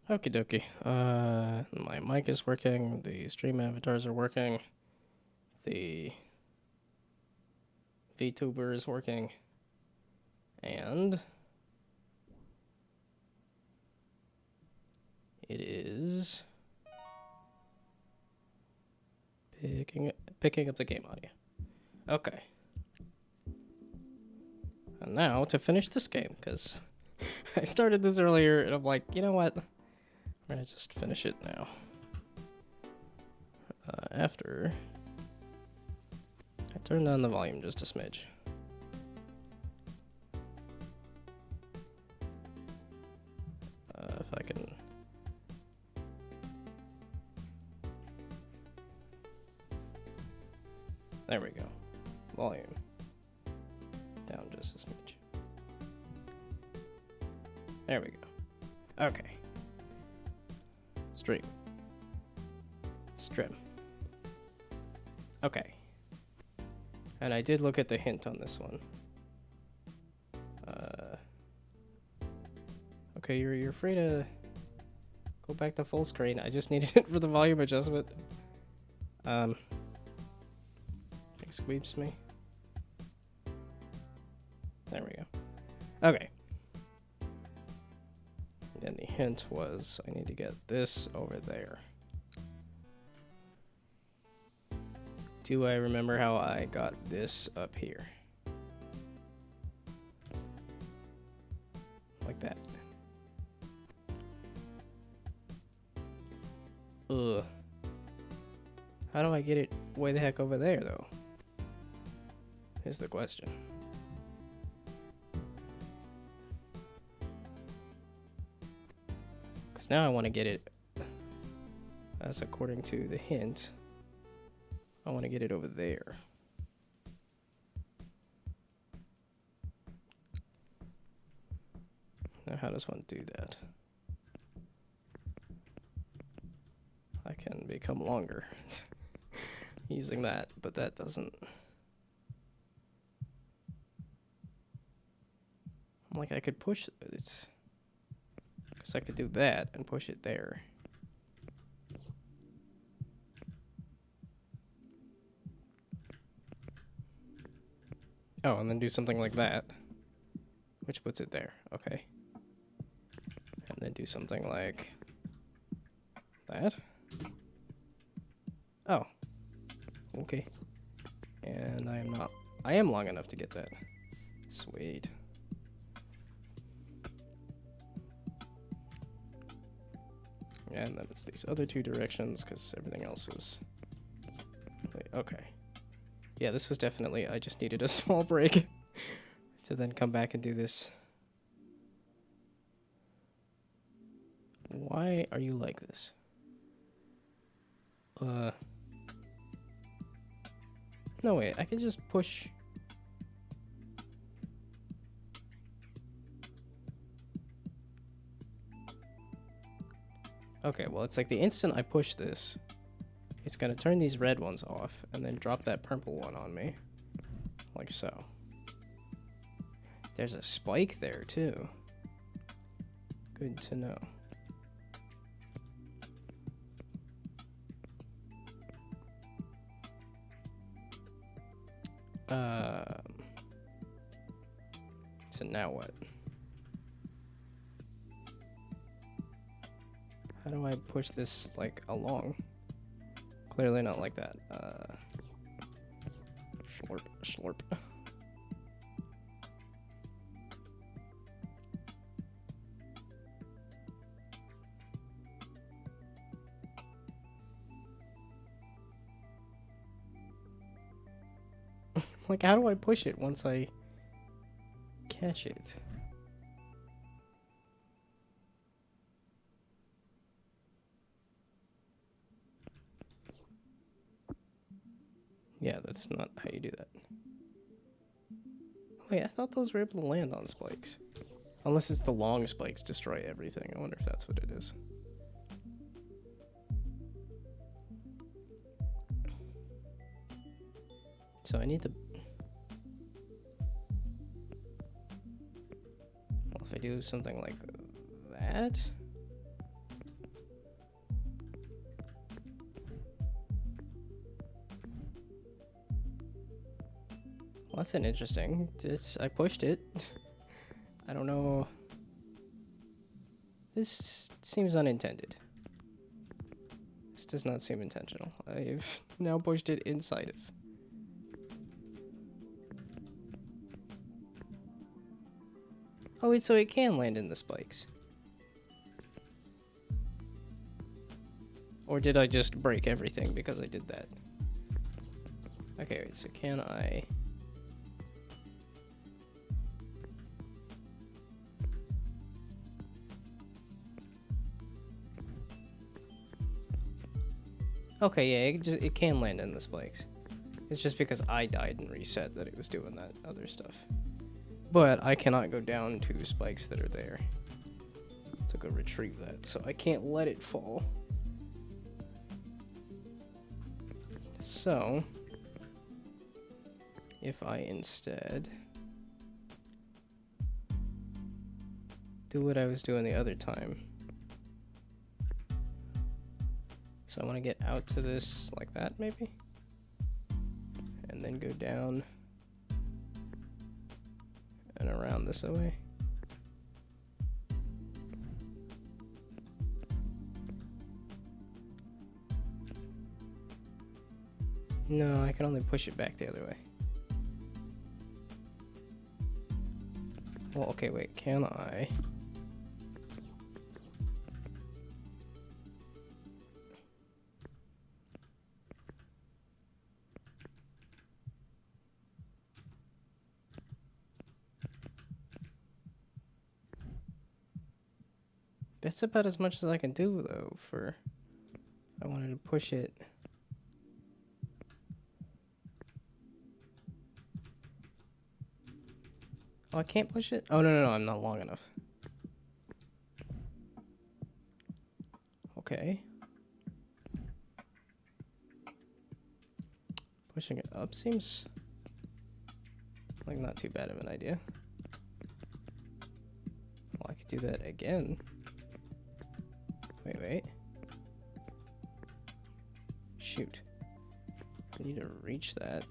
Okie dokie. My mic is working. The stream avatars are working. The Vtuber is working. And it is picking up the game audio. Okay. And now to finish this game, because I started this earlier and I'm like, you know what? I'm gonna just finish it now. After I turn down the volume just a smidge. If I can. There we go. Volume down just a smidge. There we go. Okay. Stream. Okay. And I did look at the hint on this one. Okay, you're free to go back to full screen. I just needed it for the volume adjustment. Excuse me. There we go. Okay. And the hint was I need to get this over there. Do I remember how I got this up here? Like that. Ugh. How do I get it way the heck over there, though? Is the question. Because now I want to get it, as according to the hint, I want to get it over there. Now, how does one do that? I can become longer using that, but that doesn't. I'm like, I could push this. Because I could do that and push it there. Oh, and then do something like that, which puts it there. Okay. And then do something like that. Oh. Okay. And I am long enough to get that. Sweet. And then it's these other two directions, because everything else was... Okay. Yeah, this was definitely... I just needed a small break to then come back and do this. Why are you like this? No, wait, I could just push... Okay, well, it's like the instant I push this, it's gonna turn these red ones off, and then drop that purple one on me. Like so. There's a spike there, too. Good to know. So now what? How do I push this, like, along? Clearly not like that. Slurp, slurp. Like, how do I push it once I catch it? Yeah, that's not how you do that. Wait, I thought those were able to land on spikes. Unless it's the long spikes destroy everything. I wonder if that's what it is. So I need the... Well, if I do something like that... Well, that's an interesting. I pushed it. I don't know. This seems unintended. This does not seem intentional. I've now pushed it inside of. Oh wait, so it can land in the spikes. Or did I just break everything because I did that? Okay, wait, so can I... Okay, yeah, it can land in the spikes. It's just because I died and reset that it was doing that other stuff. But I cannot go down to spikes that are there to go retrieve that, so I can't let it fall. So, if I instead do what I was doing the other time. So I want to get out to this like that, maybe? And then go down and around this way. No, I can only push it back the other way. Well, okay, wait, can I? That's about as much as I can do, though, for... I wanted to push it. Oh, I can't push it? Oh, no, I'm not long enough. Okay. Pushing it up seems like not too bad of an idea. Well, I could do that again. Wait. Shoot. I need to reach that.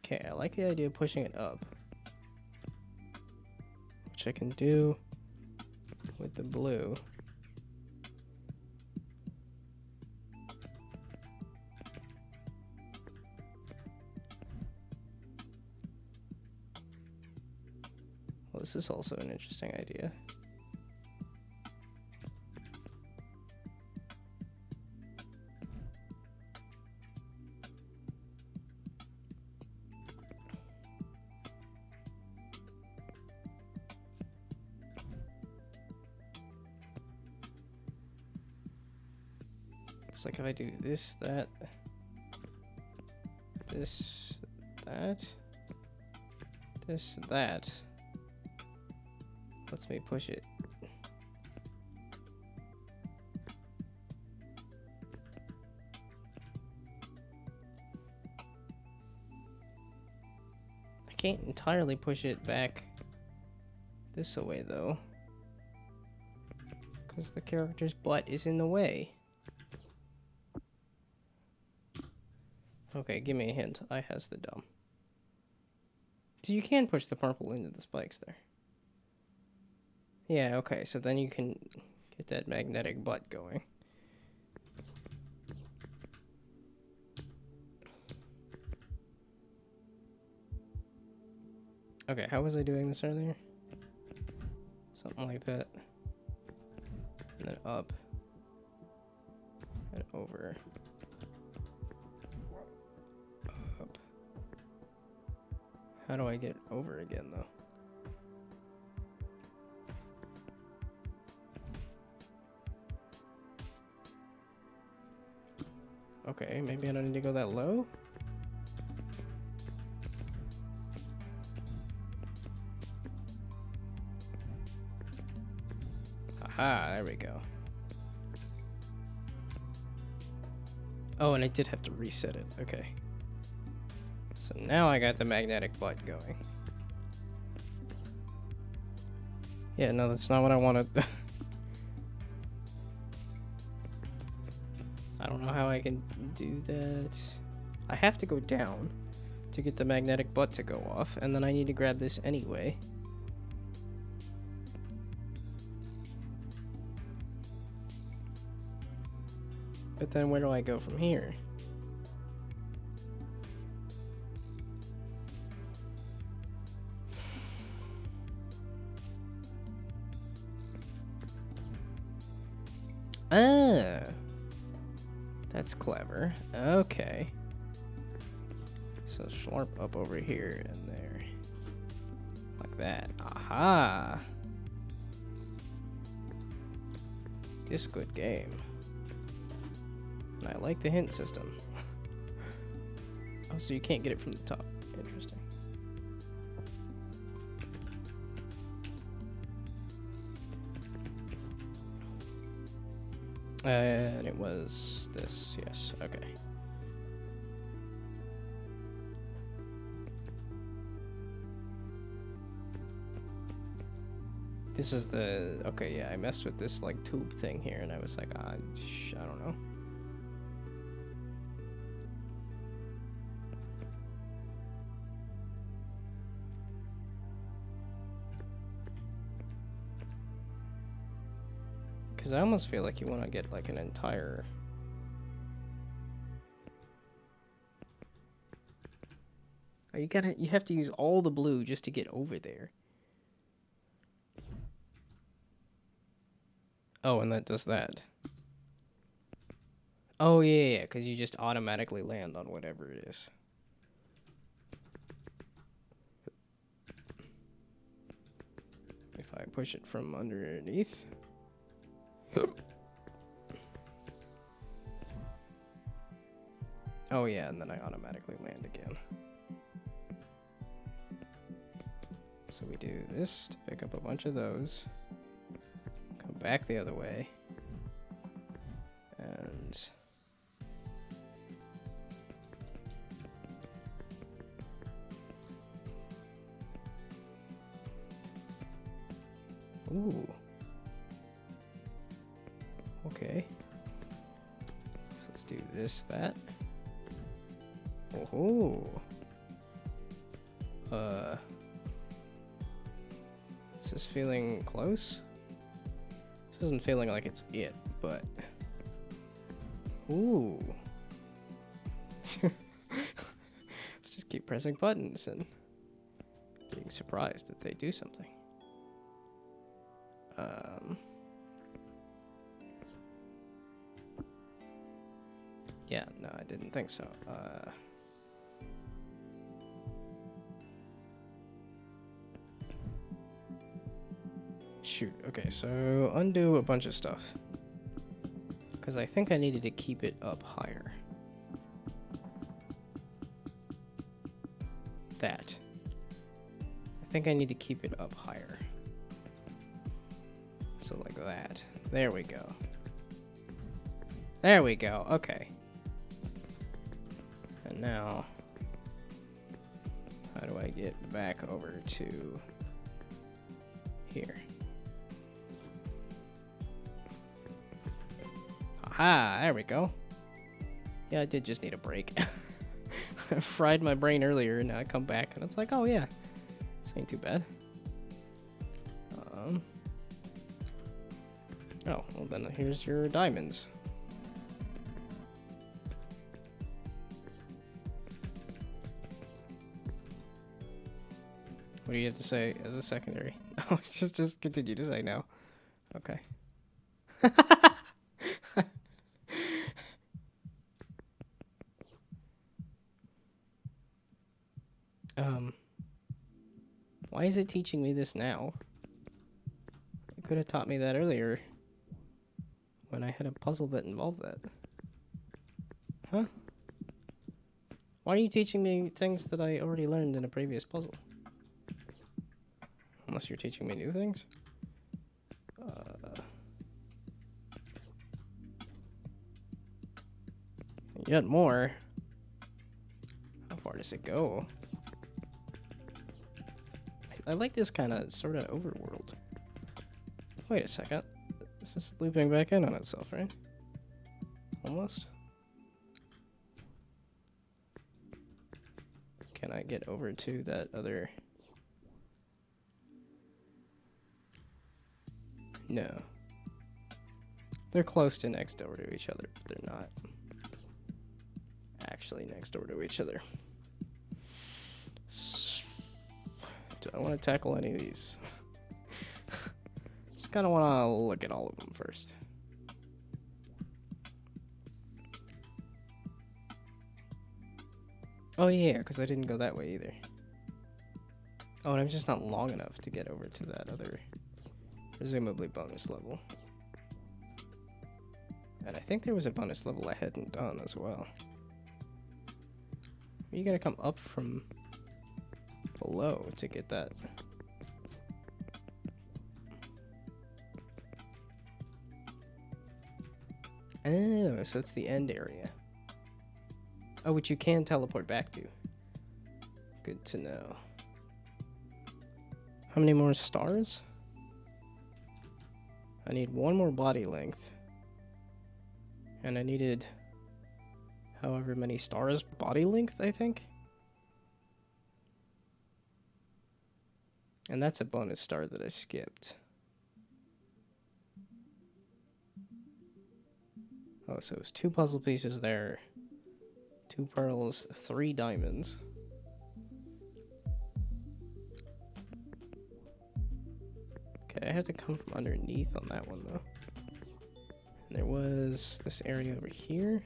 Okay, I like the idea of pushing it up, which I can do with the blue. Well, this is also an interesting idea. It's like if I do this, that, this, that, this, that, lets me push it. I can't entirely push it back this away though, because the character's butt is in the way. Okay, give me a hint. I has the dumb. So you can push the purple into the spikes there. Yeah, okay, so then you can get that magnetic butt going. Okay, how was I doing this earlier? Something like that. And then up. And over. Up. How do I get over again, though? Okay, maybe I don't need to go that low? Aha, there we go. Oh, and I did have to reset it. Okay. So now I got the magnetic butt going. Yeah, no, that's not what I wanted. I don't know how I can do that. I have to go down to get the magnetic butt to go off, and then I need to grab this anyway. But then where do I go from here? Ah! That's clever. Okay. So slurp up over here and there. Like that. Aha! This good game. And I like the hint system. Oh, so you can't get it from the top. Interesting. And it was this, yes, okay. This is the, okay, yeah, I messed with this, like, tube thing here, and I was like, I don't know. Because I almost feel like you want to get, like, an entire... Oh, you have to use all the blue just to get over there. Oh, and that does that. Oh, yeah, because you just automatically land on whatever it is. If I push it from underneath. Oh, yeah, and then I automatically land again. So we do this to pick up a bunch of those. Come back the other way. And... Ooh. Okay. So let's do this, that. Oh. Is this feeling close? This isn't feeling like it's it, but... Ooh. Let's just keep pressing buttons and being surprised that they do something. Yeah, no, I didn't think so. Shoot, okay, so undo a bunch of stuff. Because I think I needed to keep it up higher. That. I think I need to keep it up higher. So like that. There we go. There we go, okay. And now, how do I get back over to here? Aha, there we go. Yeah, I did just need a break. I fried my brain earlier, and now I come back, and it's like, oh yeah, this ain't too bad. Oh, well then here's your diamonds. What do you have to say as a secondary? Oh, just continue to say no. Okay. Why is it teaching me this now? It could have taught me that earlier when I had a puzzle that involved that. Huh? Why are you teaching me things that I already learned in a previous puzzle? Unless you're teaching me new things? Yet more. How far does it go? I like this kind of sort of overworld. Wait a second. This is looping back in on itself, right? Almost. Can I get over to that other... No. They're close to next door to each other, but they're not actually next door to each other. Do I want to tackle any of these? Just kind of want to look at all of them first. Oh yeah, because I didn't go that way either. Oh, and I'm just not long enough to get over to that other, presumably bonus level. And I think there was a bonus level I hadn't done as well. You gotta come up from below to get that. Oh, so it's the end area. Oh, which you can teleport back to. Good to know. How many more stars? I need one more body length. And I needed however many stars body length, I think. And that's a bonus star that I skipped. Oh, so it was 2 puzzle pieces there. 2 pearls, 3 diamonds. Okay, I have to come from underneath on that one, though. And there was this area over here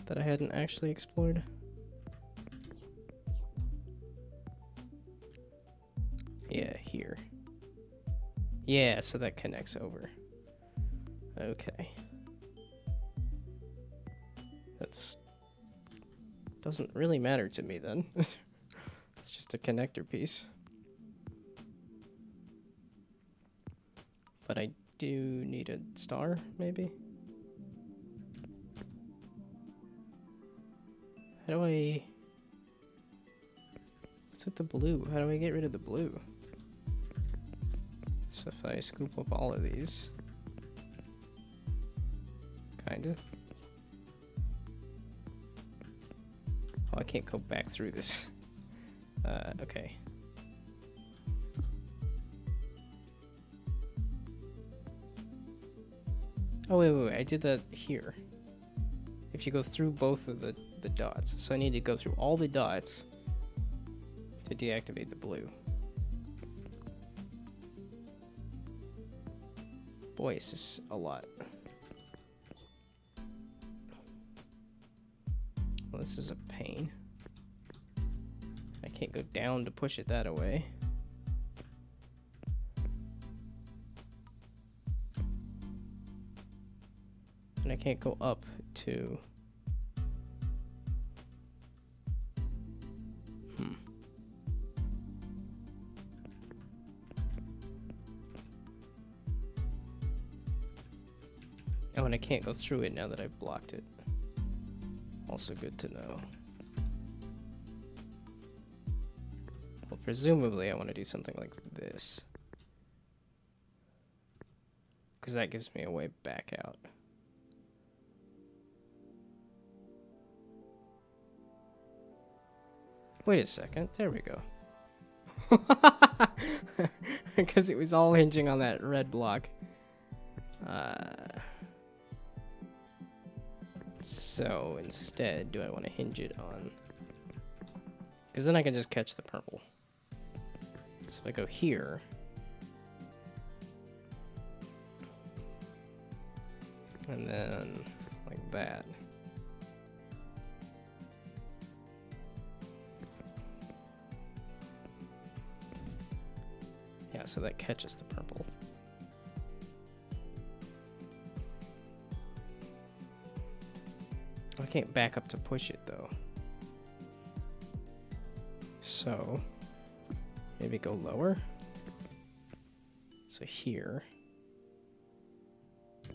that I hadn't actually explored. Yeah, here. Yeah, so that connects over. Okay. That's... doesn't really matter to me then. It's just a connector piece. But I do need a star, maybe? How do I... what's with the blue? How do I get rid of the blue? So if I scoop up all of these... kinda. Oh, I can't go back through this. Okay. Oh, wait, I did that here. If you go through both of the dots. So I need to go through all the dots to deactivate the blue. Boy, this is a lot. Well, this is a pain. I can't go down to push it that away. And I can't go up to... Oh, and I can't go through it now that I've blocked it. Also good to know. Well, presumably I want to do something like this. Because that gives me a way back out. Wait a second, there we go. Because it was all hinging on that red block. So instead, do I want to hinge it on? Because then I can just catch the purple. So if I go here. And then like that. Yeah, so that catches the purple. I can't back up to push it though. So maybe go lower. So here.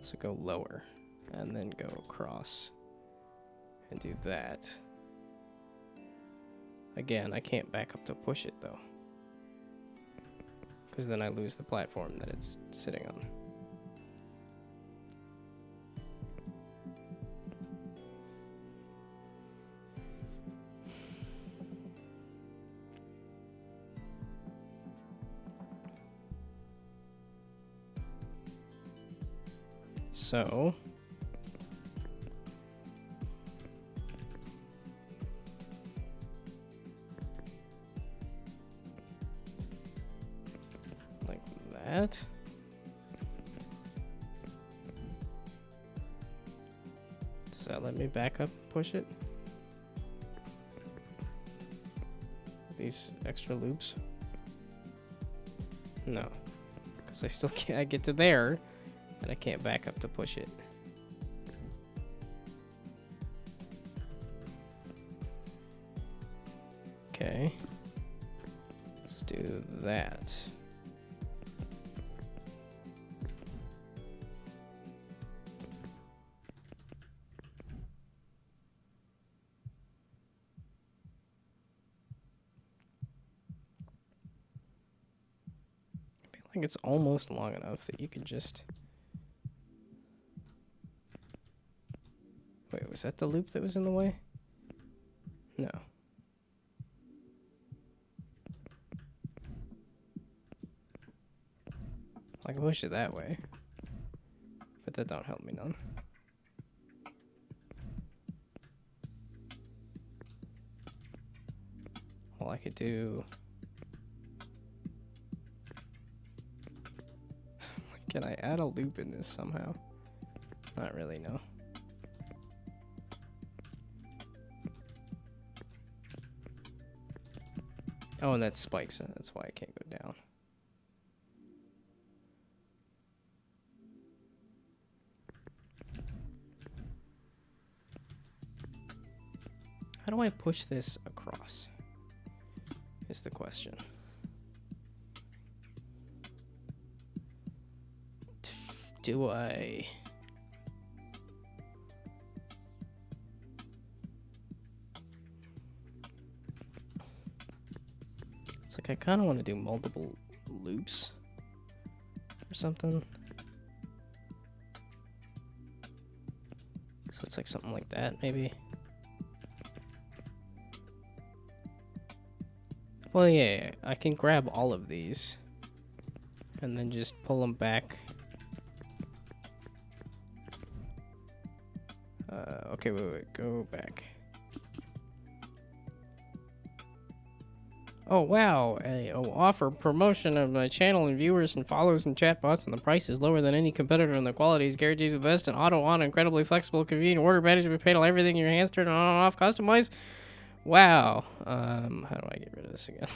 So go lower and then go across and do that. Again, I can't back up to push it though. because then I lose the platform that it's sitting on. So like that. Does that let me back up, push it? These extra loops? No, because I still can't. I get to there, and I can't back up to push it. Okay, let's do that. I think it's almost long enough that you can just... Wait, was that the loop that was in the way? No. I can push it that way, but that don't help me none. Well, I could do... Can I add a loop in this somehow? Not really, no. Oh, and that spikes it. That's why I can't go down. How do I push this across? Is the question. Do I... It's like I kind of want to do multiple loops or something. So it's like something like that, maybe. Well, yeah, I can grab all of these and then just pull them back. Okay, wait, go back. Oh, wow, offer promotion of my channel and viewers and followers and chatbots, and the price is lower than any competitor, and the quality is guaranteed the best, and auto-on, incredibly flexible, convenient order management, panel, everything in your hands, turn it on and off, customize. Wow. How do I get rid of this again?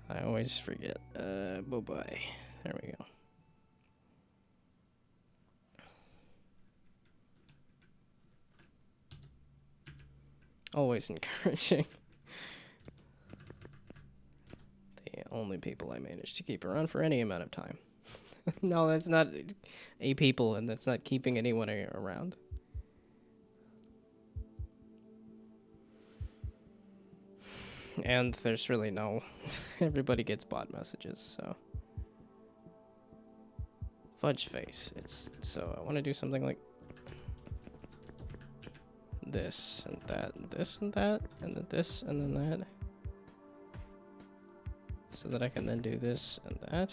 I always forget. Bye-bye. There we go. Always encouraging. The only people I managed to keep around for any amount of time. No, that's not a people, and that's not keeping anyone around. And there's really no... Everybody gets bot messages, so... Fudge face. It's... So I want to do something like... this and that, and this and that, and then this and then that. So that I can then do this and that.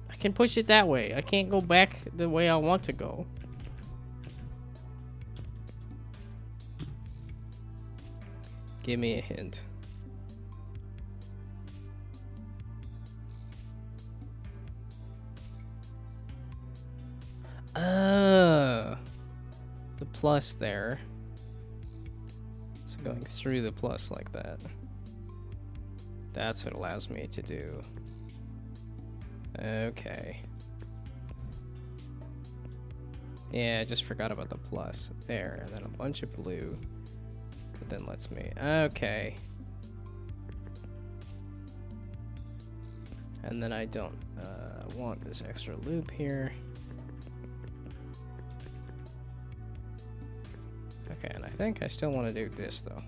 I can push it that way. I can't go back the way I want to go. Give me a hint. The plus there. So going through the plus like that. That's what allows me to do. Okay. Yeah, I just forgot about the plus there, and then a bunch of blue. That then lets me. Okay. And then I don't want this extra loop here. Okay, and I think I still want to do this, though.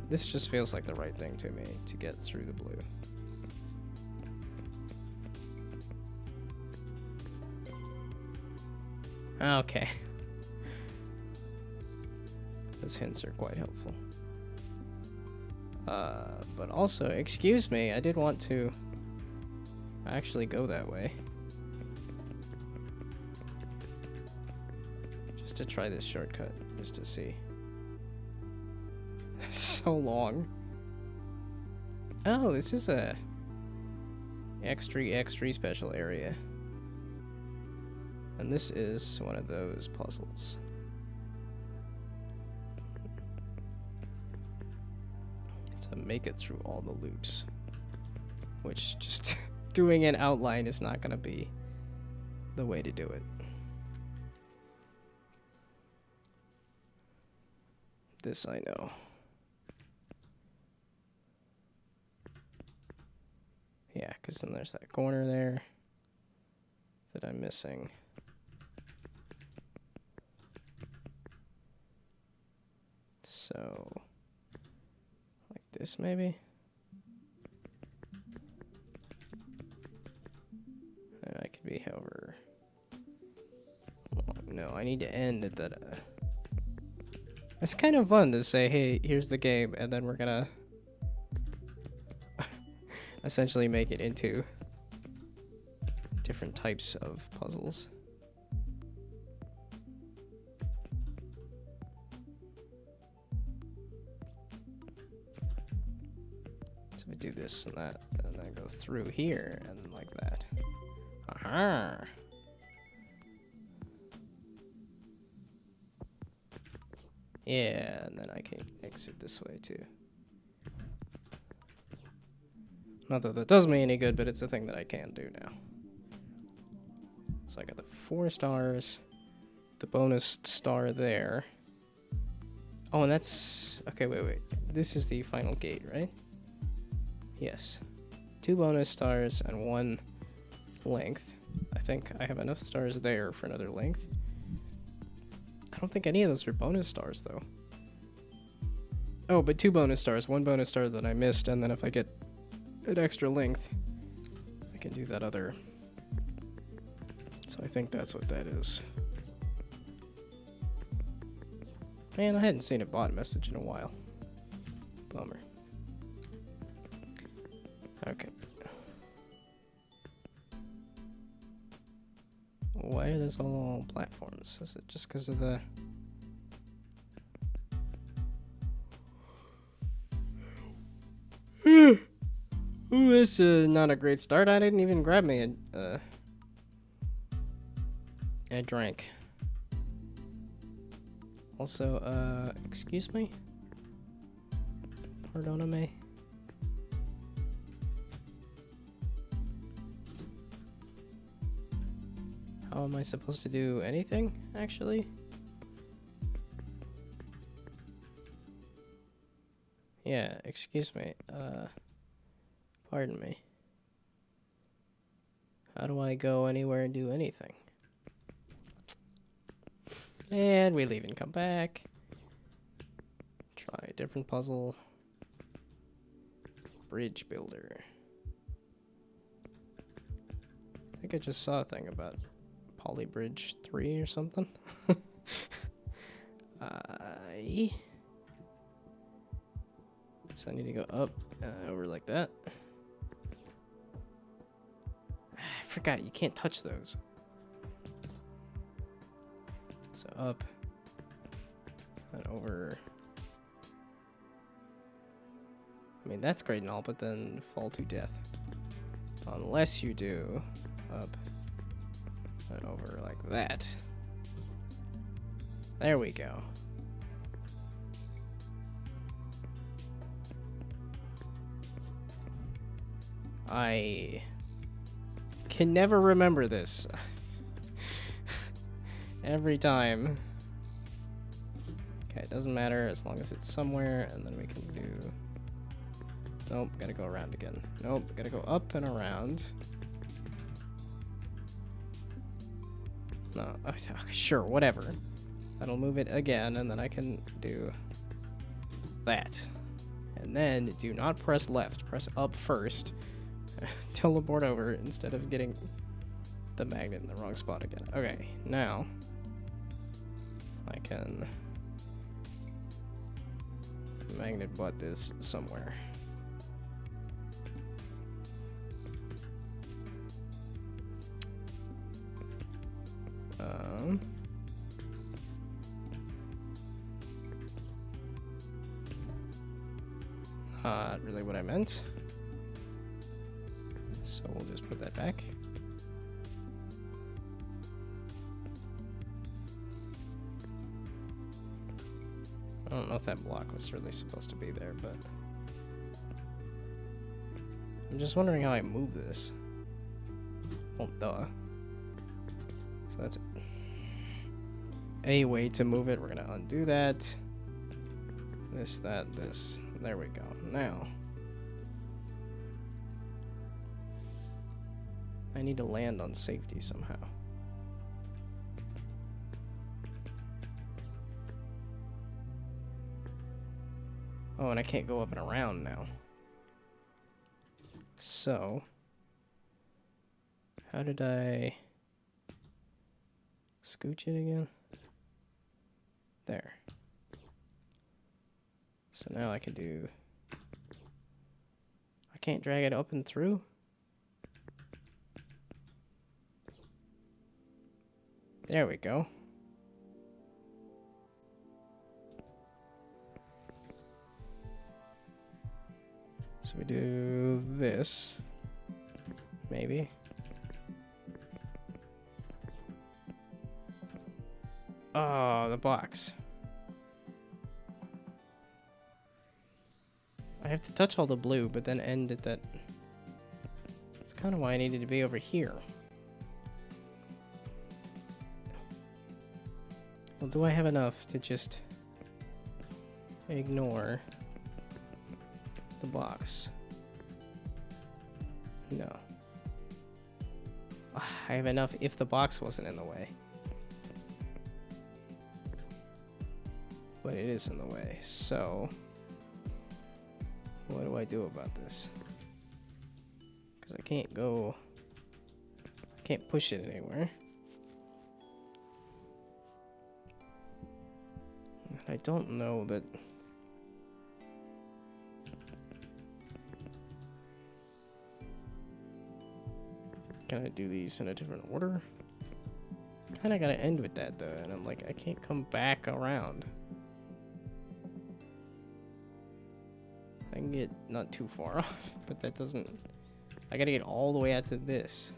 This just feels like the right thing to me to get through the blue. Okay. Those hints are quite helpful. But also, excuse me, I did want to actually go that way. Just to try this shortcut, just to see. So long. Oh, this is a X3 special area. And this is one of those puzzles. To make it through all the loops. Which just doing an outline is not gonna be the way to do it. This I know. Yeah, because then there's that corner there that I'm missing. So, like this maybe? And I could be however long. No, I need to end at that. It's kind of fun to say, hey, here's the game, and then we're gonna essentially make it into different types of puzzles. So we do this and that, and then go through here, and like that. Aha! Yeah, and then I can exit this way too. Not that that does me any good, but it's a thing that I can do now. So I got the 4 stars, the bonus star there. Oh, and that's... Okay, wait. This is the final gate, right? Yes. 2 bonus stars and 1 length. I think I have enough stars there for another length. I don't think any of those are bonus stars, though. Oh, but 2 bonus stars. 1 bonus star that I missed, and then if I get an extra length, I can do that other. So I think that's what that is. Man, I hadn't seen a bot message in a while. Bummer. Okay. Why are those all platforms? Is it just because of the... Ooh, this is not a great start. I didn't even grab me a drink. Also, excuse me? Pardon me? How am I supposed to do anything, actually? Yeah, excuse me. Pardon me. How do I go anywhere and do anything? And we leave and come back. Try a different puzzle. Bridge builder. I think I just saw a thing about Polybridge 3 or something. So I need to go up, over like that. I forgot, you can't touch those. So up and over. I mean, that's great and all, but then fall to death. Unless you do up and over like that. There we go. I can never remember this. Every time. Okay, it doesn't matter as long as it's somewhere, and then we can do Nope, gotta go around again. Nope, gotta go up and around. No, sure, whatever. That'll move it again, and then I can do that. And then do not press left. Press up first. Teleport over instead of getting the magnet in the wrong spot again. Okay, now I can magnet butt this somewhere. Not really what I meant. So we'll just put that back. I don't know if that block was really supposed to be there, but I'm just wondering how I move this. Oh, duh. So that's a way to move it. We're gonna undo that. This, that, this. There we go. Now I need to land on safety somehow. Oh, and I can't go up and around now. So how did I scooch it again? There. So now I can do... I can't drag it up and through? There we go. So we do this. Maybe. Oh, the box. I have to touch all the blue, but then end at that. That's kind of why I needed to be over here. Well, do I have enough to just ignore the box? No. I have enough if the box wasn't in the way. But it is in the way, so what do I do about this? Because I can't go... I can't push it anywhere. I don't know that... Can I do these in a different order? Kinda gotta end with that though, and I'm like, I can't come back around. I can get not too far off, but that doesn't... I gotta get all the way out to this.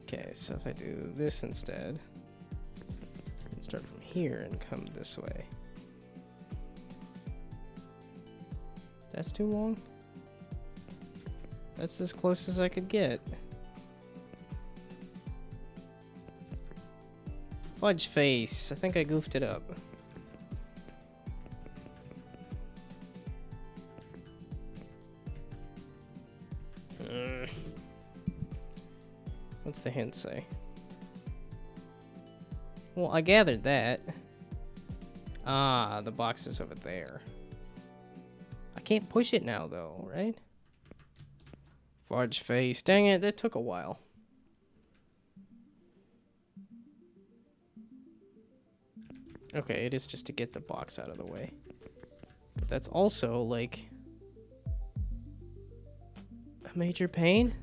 Okay, so if I do this instead, and start from here and come this way. That's too long? That's as close as I could get. Fudge face. I think I goofed it up. What's the hint say? Well, I gathered that. Ah, the box is over there. I can't push it now, though, right? Fudge face. Dang it, that took a while. Okay, it is just to get the box out of the way. But that's also, like, a major pain.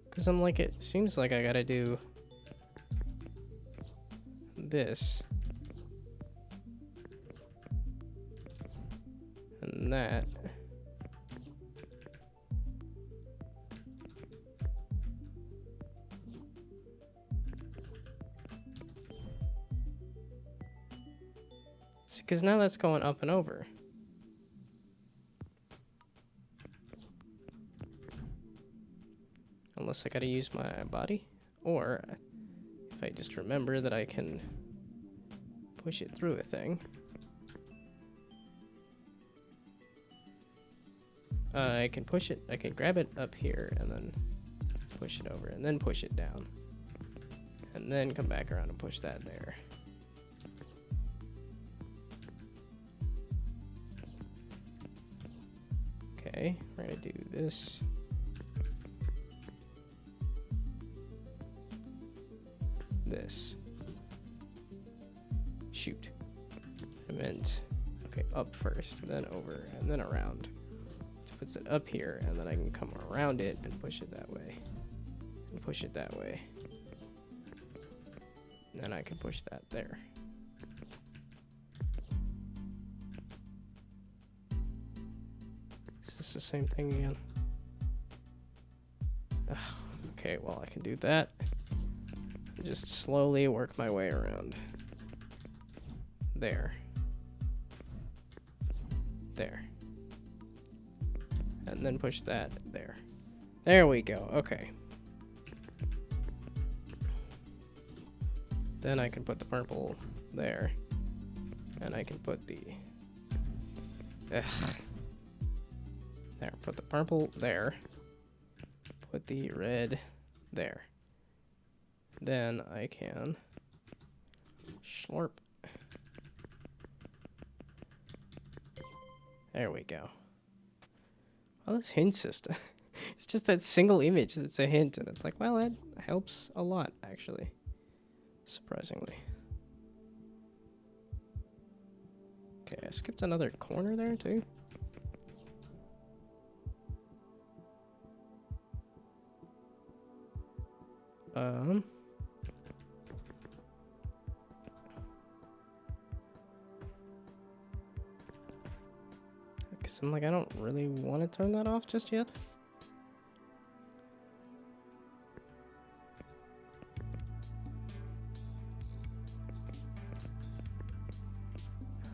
Because I'm like, it seems like I gotta do this. And that. See, because now that's going up and over. Unless I gotta use my body. Or if I just remember that I can push it through a thing. I can push it, I can grab it up here and then push it over and then push it down. And then come back around and push that there. Okay, we're gonna do this. This. Shoot. I meant, okay, up first, then over, and then around. Puts it up here, and then I can come around it and push it that way. And push it that way. And then I can push that there. Is this the same thing again? Ugh, okay, well, I can do that. Just slowly work my way around. There. There. And then push that there. There we go. Okay. Then I can put the purple there. And I can put the... Ugh. There. Put the purple there. Put the red there. Then I can... Slurp. There we go. Oh, this hint system. It's just that single image that's a hint, and it's like, well, that helps a lot, actually. Surprisingly. Okay, I skipped another corner there, too. Because I'm like, I don't really want to turn that off just yet.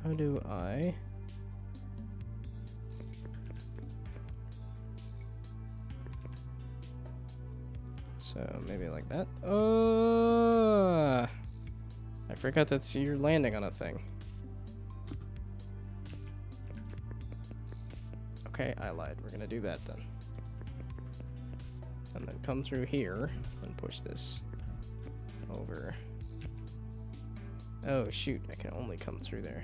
How do I... So maybe like that. I forgot that you're landing on a thing. Okay, I lied. We're gonna do that then. And then come through here and push this over. Oh shoot, I can only come through there.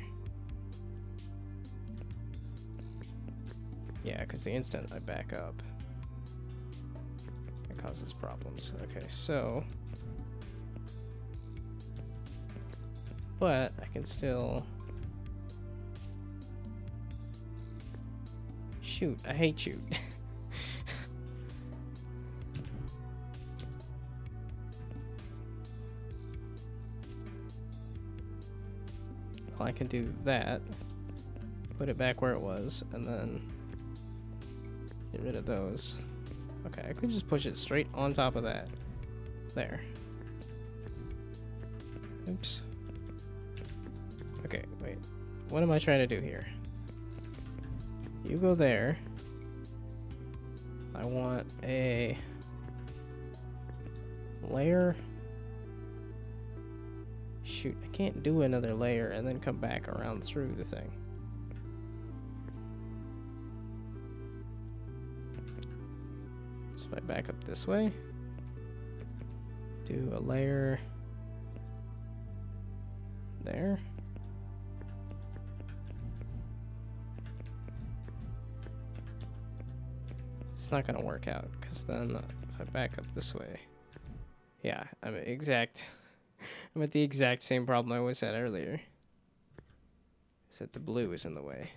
Yeah, because the instant I back up, it causes problems. Okay, so... But I can still... Shoot, I hate shoot. Well, I can do that. Put it back where it was, and then get rid of those. Okay, I could just push it straight on top of that. There. Oops. Okay, wait. What am I trying to do here? You go there. I want a layer. Shoot, I can't do another layer and then come back around through the thing. So if I back up this way, do a layer there. It's not gonna work out because then if I back up this way, yeah, I'm at the exact same problem I was at earlier. Is that the blue is in the way.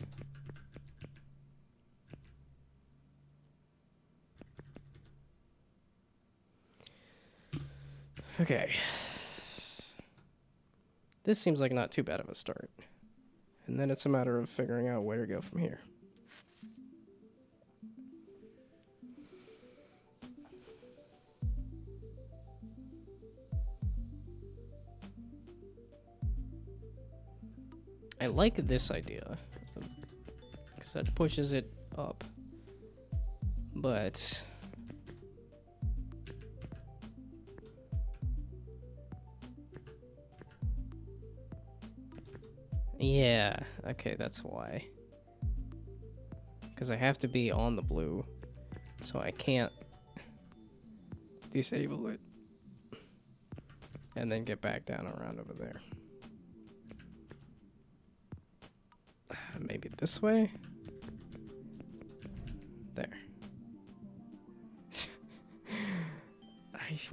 Okay. This seems like not too bad of a start. And then it's a matter of figuring out where to go from here. I like this idea, because that pushes it up, but Yeah, okay, that's why. Because I have to be on the blue, so I can't disable it. And then get back down around over there. Maybe this way? There.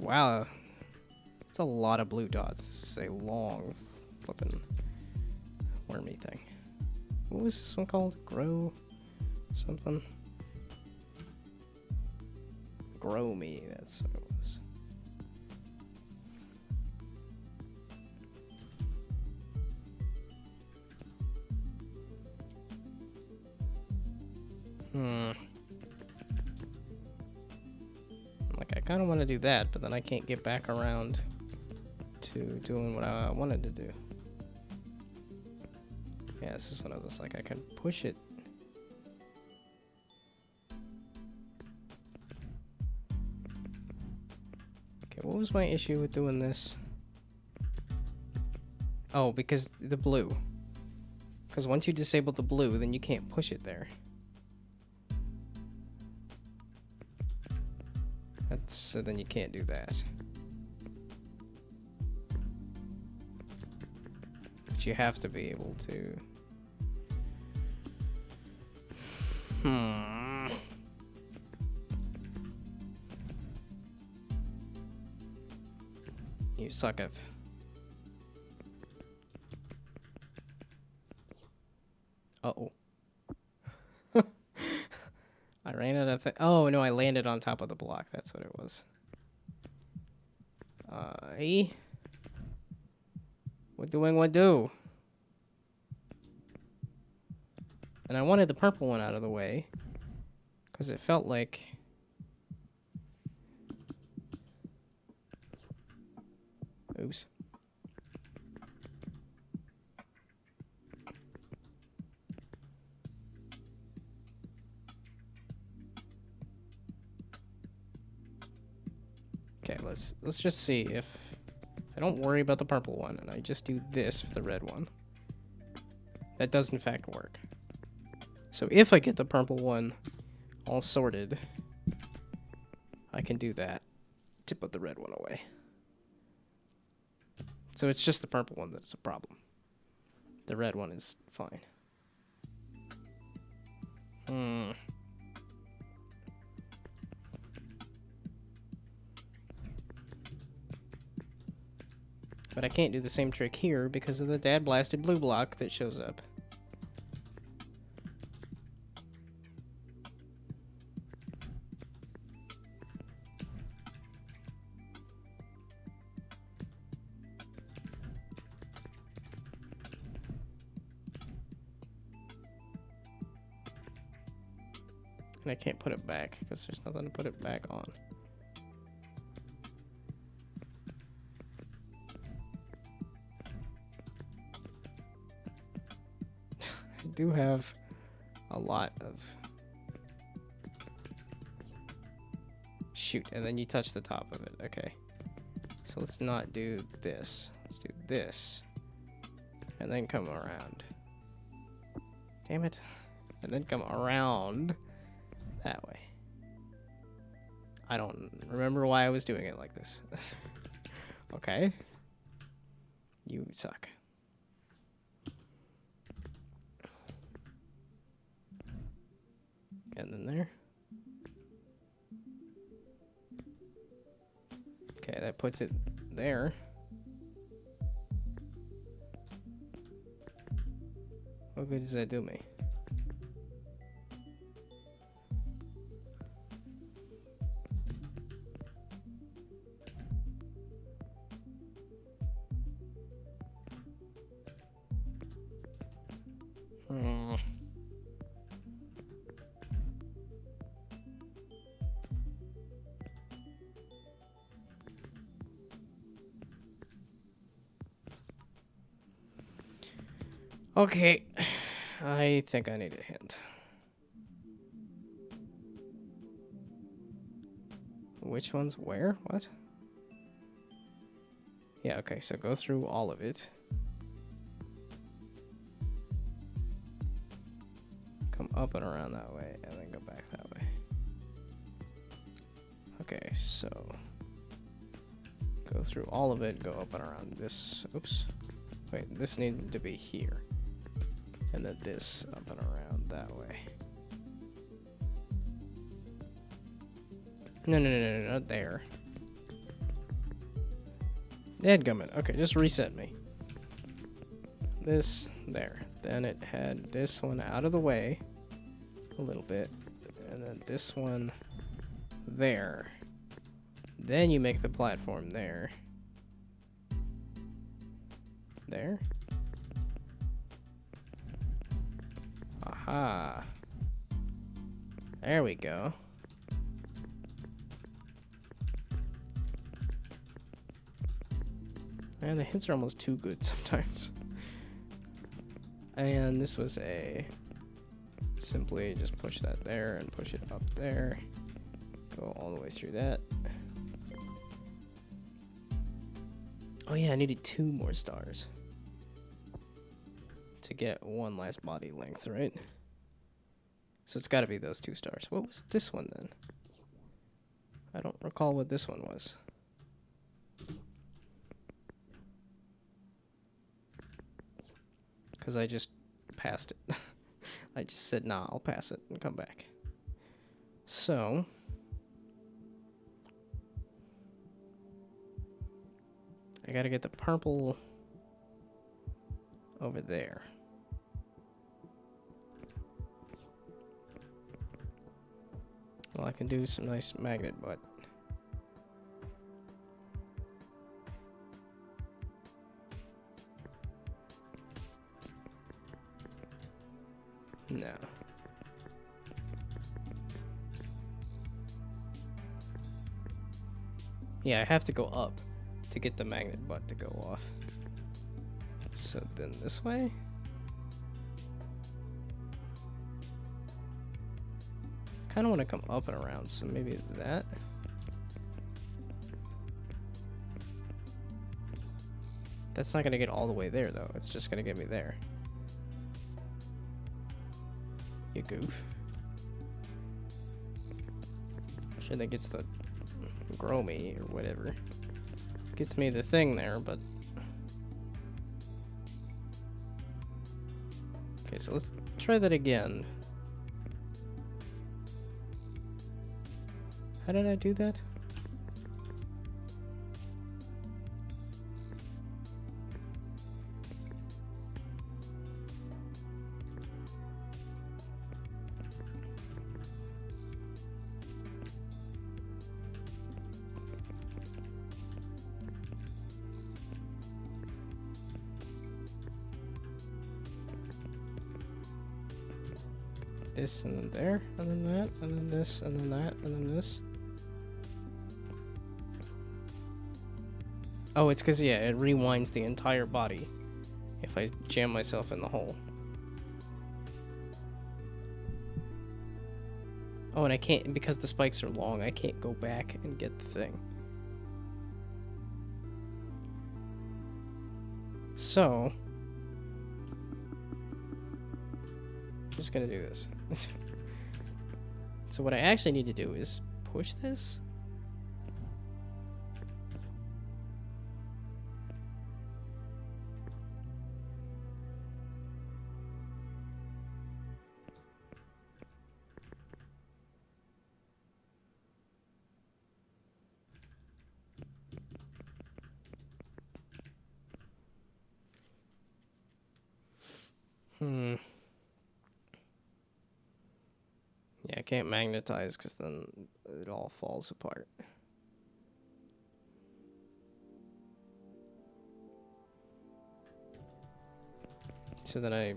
Wow. It's a lot of blue dots. This is a long flippin' wormy thing. What was this one called? Grow something? Grow me, that's what it was. Like, I kind of want to do that, but then I can't get back around to doing what I wanted to do. Yeah, this is one of those, like, I can push it. Okay, what was my issue with doing this? Oh, because the blue. Because once you disable the blue, then you can't push it there. So then you can't do that. But you have to be able to... You sucketh. Uh-oh. I ran out of oh, no, I landed on top of the block. That's what it was. What doing what do? And I wanted the purple one out of the way. Because it felt like... Oops. Okay, let's just see if I don't worry about the purple one and I just do this for the red one. That does in fact work. So if I get the purple one all sorted, I can do that to put the red one away. So it's just the purple one that's a problem. The red one is fine. But I can't do the same trick here because of the dad blasted blue block that shows up. And I can't put it back because there's nothing to put it back on. I do have a lot of... Shoot, and then you touch the top of it. Okay. So let's not do this. Let's do this. And then come around. Damn it. And then come around that way. I don't remember why I was doing it like this. Okay. You suck. And then there. Okay, that puts it there. What good does that do me? Okay, I think I need a hint. Which one's where? What? Yeah, okay, so go through all of it. up and around that way, and then go back that way. Okay, so go through all of it, go up and around this. Oops. Wait, this needed to be here. And then this up and around that way. No, not there. Dadgummit. Okay, just reset me. This, there. Then it had this one out of the way a little bit. And then this one there. Then you make the platform there. There. Aha. There we go. Man, the hints are almost too good sometimes. And this was a... Simply just push that there and push it up there. Go all the way through that. Oh yeah, I needed 2 more stars to get one last body length, right? So it's got to be those 2 stars. What was this one then? I don't recall what this one was. Because I just passed it. I just said, nah, I'll pass it and come back. So... I gotta get the purple over there. Well, I can do some nice magnet, but... No. Yeah, I have to go up to get the magnet butt to go off. So then this way? Kinda wanna come up and around, so maybe that. That's not gonna get all the way there though, it's just gonna get me there. You goof. Sure that gets the grow me or whatever. Gets me the thing there, but... Okay, so let's try that again. How did I do that? This and then there, and then that, and then this, and then that, and then this. Oh, it's because, yeah, it rewinds the entire body if I jam myself in the hole. Oh, and I can't, because the spikes are long, I can't go back and get the thing. So... I'm just gonna do this. So what I actually need to do is push this. Yeah, I can't magnetize because then it all falls apart. So then I,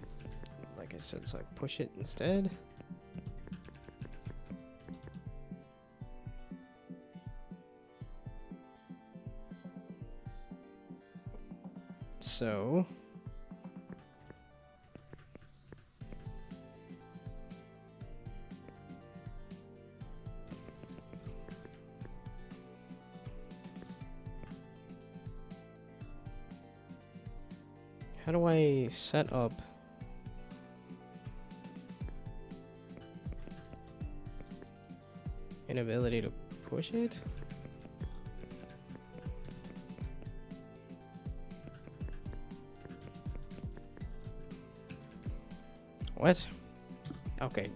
like I said, so I push it instead. So... How do I set up? Inability to push it? What? Okay.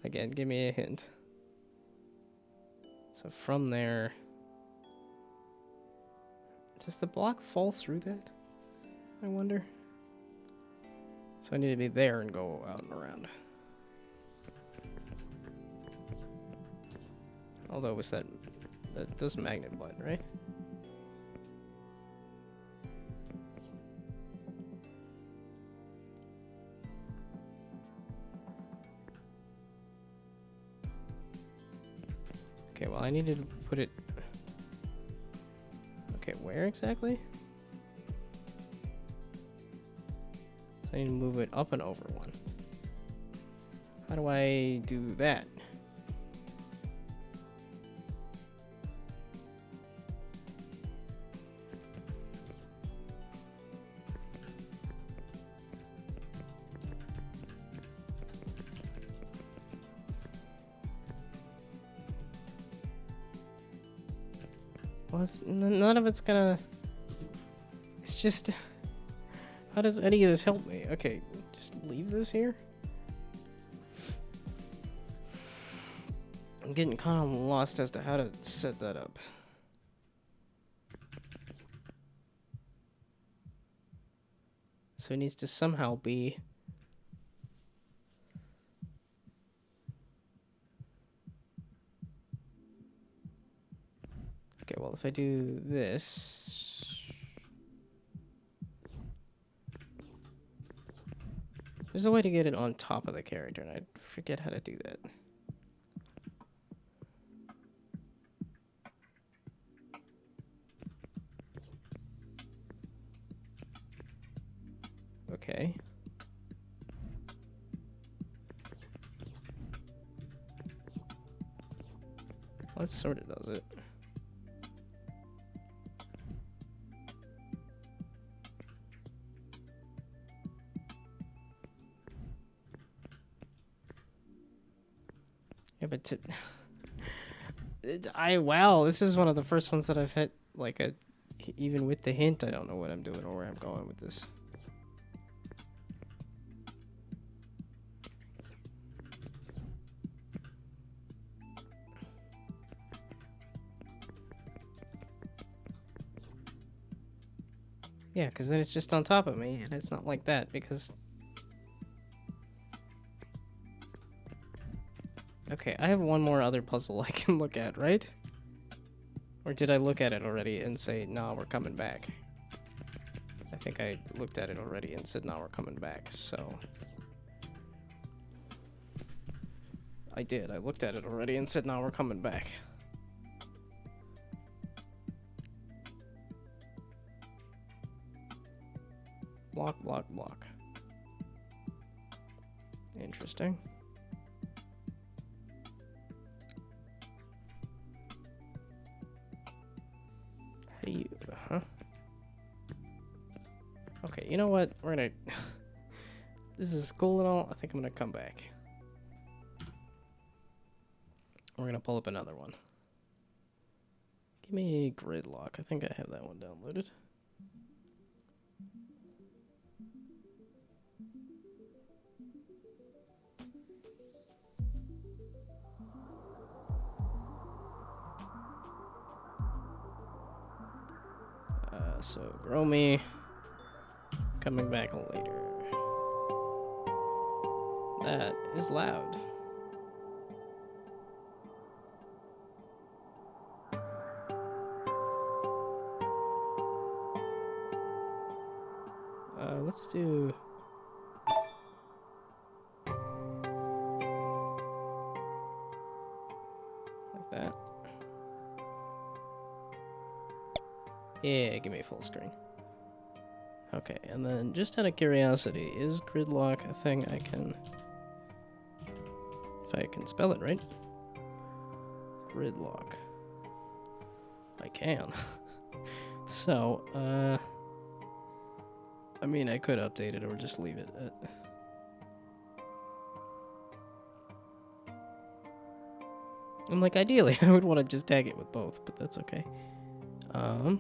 Again, give me a hint. So from there... Does the block fall through that? I wonder. So I need to be there and go out and around. Although, was that does magnet blind, right? Okay, well I needed to put it... Okay, where exactly? So I need to move it up and over one. How do I do that? Well, none of it's gonna... It's just... How does any of this help me? Okay, just leave this here? I'm getting kind of lost as to how to set that up. So it needs to somehow be... Okay, well, if I do this... There's a way to get it on top of the character, and I forget how to do that. Okay. Well, that sort of does it. Yeah, but wow, this is one of the first ones that I've hit, like, even with the hint, I don't know what I'm doing or where I'm going with this. Yeah, because then it's just on top of me, and it's not like that, because... Okay, I have one more other puzzle I can look at, right? Or did I look at it already and say, nah, we're coming back? I think I looked at it already and said, nah, we're coming back, so... I did, I looked at it already and said, nah, we're coming back. Block, block, block. Interesting. Hey, huh? Okay, you know what? We're gonna... This is cool and all. I think I'm gonna come back. We're gonna pull up another one. Give me gridlock. I think I have that one downloaded. So grow me. Coming back later. That is loud. Let's do... like that. Yeah, give me full screen. Okay, and then just out of curiosity, is gridlock a thing I can... If I can spell it right? Gridlock. I can. So, I mean, I could update it or just leave it at... I'm like, ideally, I would want to just tag it with both, but that's okay. I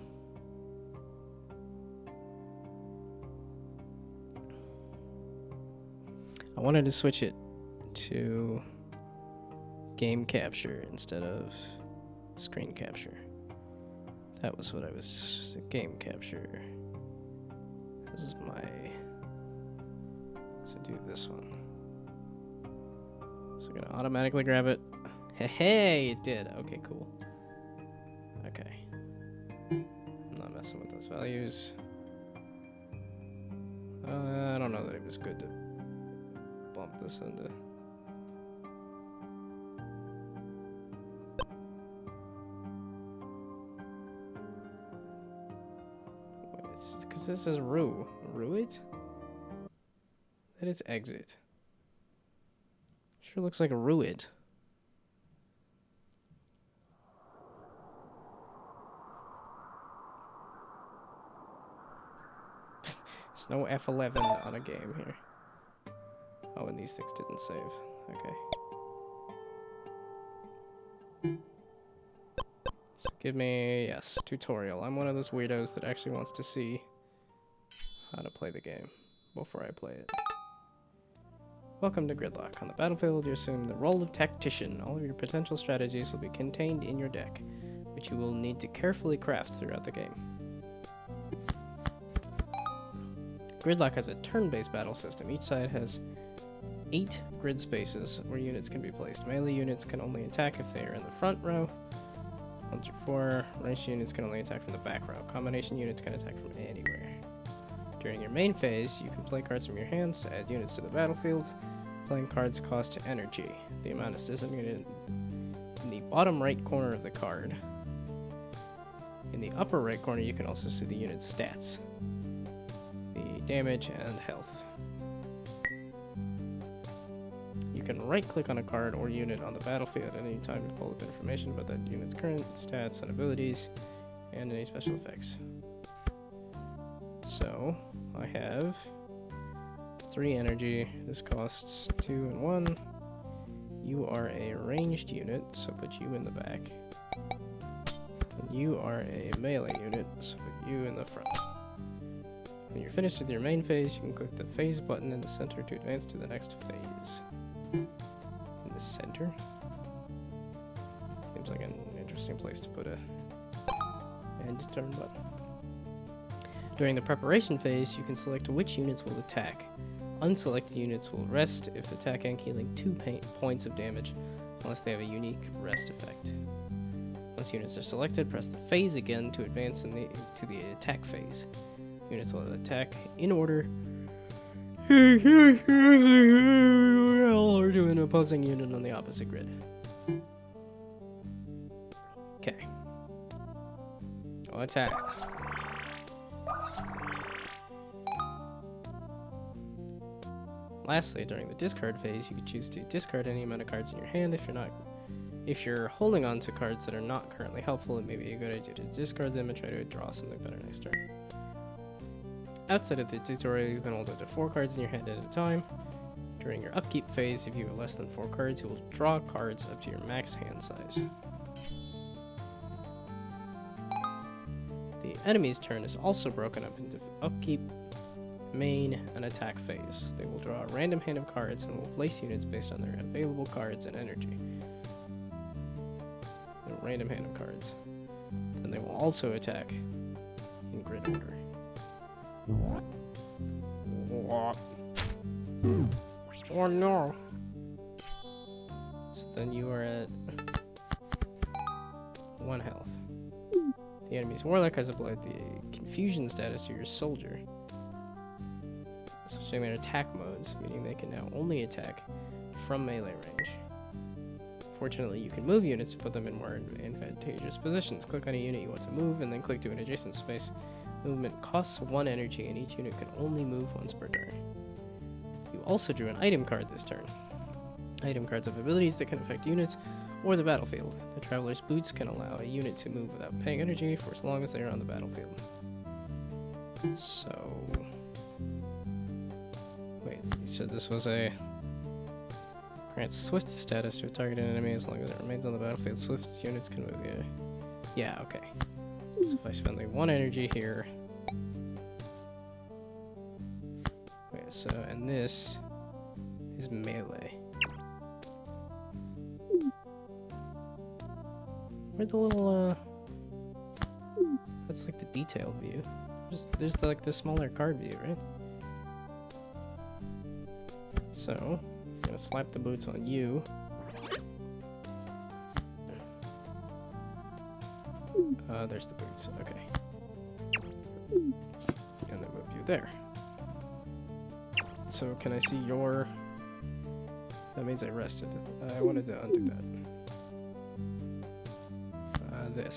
wanted to switch it to game capture instead of screen capture. That was what I was... game capture. This is my... So do this one. So I'm gonna automatically grab it. Hey, it did. Okay, cool. Okay. I'm not messing with those values. I don't know that it was good to bump this into... Because this is Ruit? That is exit. Sure looks like a Ruit. There's no F11 on a game here. Oh, and these things didn't save. Okay. So give me, yes, tutorial. I'm one of those weirdos that actually wants to see how to play the game before I play it. Welcome to Gridlock. On the battlefield, you assume the role of tactician. All of your potential strategies will be contained in your deck, which you will need to carefully craft throughout the game. Gridlock has a turn-based battle system. Each side has 8 grid spaces where units can be placed. Melee units can only attack if they are in the front row. 1 through 4. Ranged units can only attack from the back row. Combination units can attack from anywhere. During your main phase, you can play cards from your hands to add units to the battlefield. Playing cards cost energy. The amount is designated in the bottom right corner of the card. In the upper right corner, you can also see the unit's stats, the damage, and health. You can right-click on a card or unit on the battlefield at any time to pull up information about that unit's current stats and abilities, and any special effects. So, I have 3 energy. This costs 2 and 1. You are a ranged unit, so put you in the back. And you are a melee unit, so put you in the front. When you're finished with your main phase, you can click the phase button in the center to advance to the next phase. In the center? Seems like an interesting place to put a end turn button. During the preparation phase, you can select which units will attack. Unselected units will rest if attacking, healing 2 points of damage, unless they have a unique rest effect. Once units are selected, press the phase again to advance to the attack phase. Units will attack in order or to an opposing unit on the opposite grid. Okay. I'll attack. Lastly, during the discard phase, you can choose to discard any amount of cards in your hand. If you're holding on to cards that are not currently helpful, it may be a good idea to discard them and try to draw something better next turn. Outside of the tutorial, you can hold up to 4 cards in your hand at a time. During your upkeep phase, if you have less than 4 cards, you will draw cards up to your max hand size. The enemy's turn is also broken up into upkeep, main, and attack phase. They will draw a random hand of cards and will place units based on their available cards and energy. A random hand of cards. Then they will also attack in grid order. Oh no! So then you are at 1 health. The enemy's warlock has applied the confusion status to your soldier, switching their attack modes, meaning they can now only attack from melee range. Fortunately, you can move units to put them in more advantageous positions. Click on a unit you want to move, and then click to an adjacent space. Movement costs 1 energy, and each unit can only move once per turn. You also drew an item card this turn. Item cards have abilities that can affect units or the battlefield. The Traveler's Boots can allow a unit to move without paying energy for as long as they are on the battlefield. So... Wait, you said this was a Grants Swift status to a targeted enemy as long as it remains on the battlefield. Swift units can move. Yeah, okay. So if I spend like 1 energy here. Okay, so, and this is melee. Where'd the little, that's like the detailed view. There's like the smaller card view, right? So, I'm gonna slap the boots on you. There's the boots, okay. And then move you there. So, can I see your... That means I rested. I wanted to undo that. This.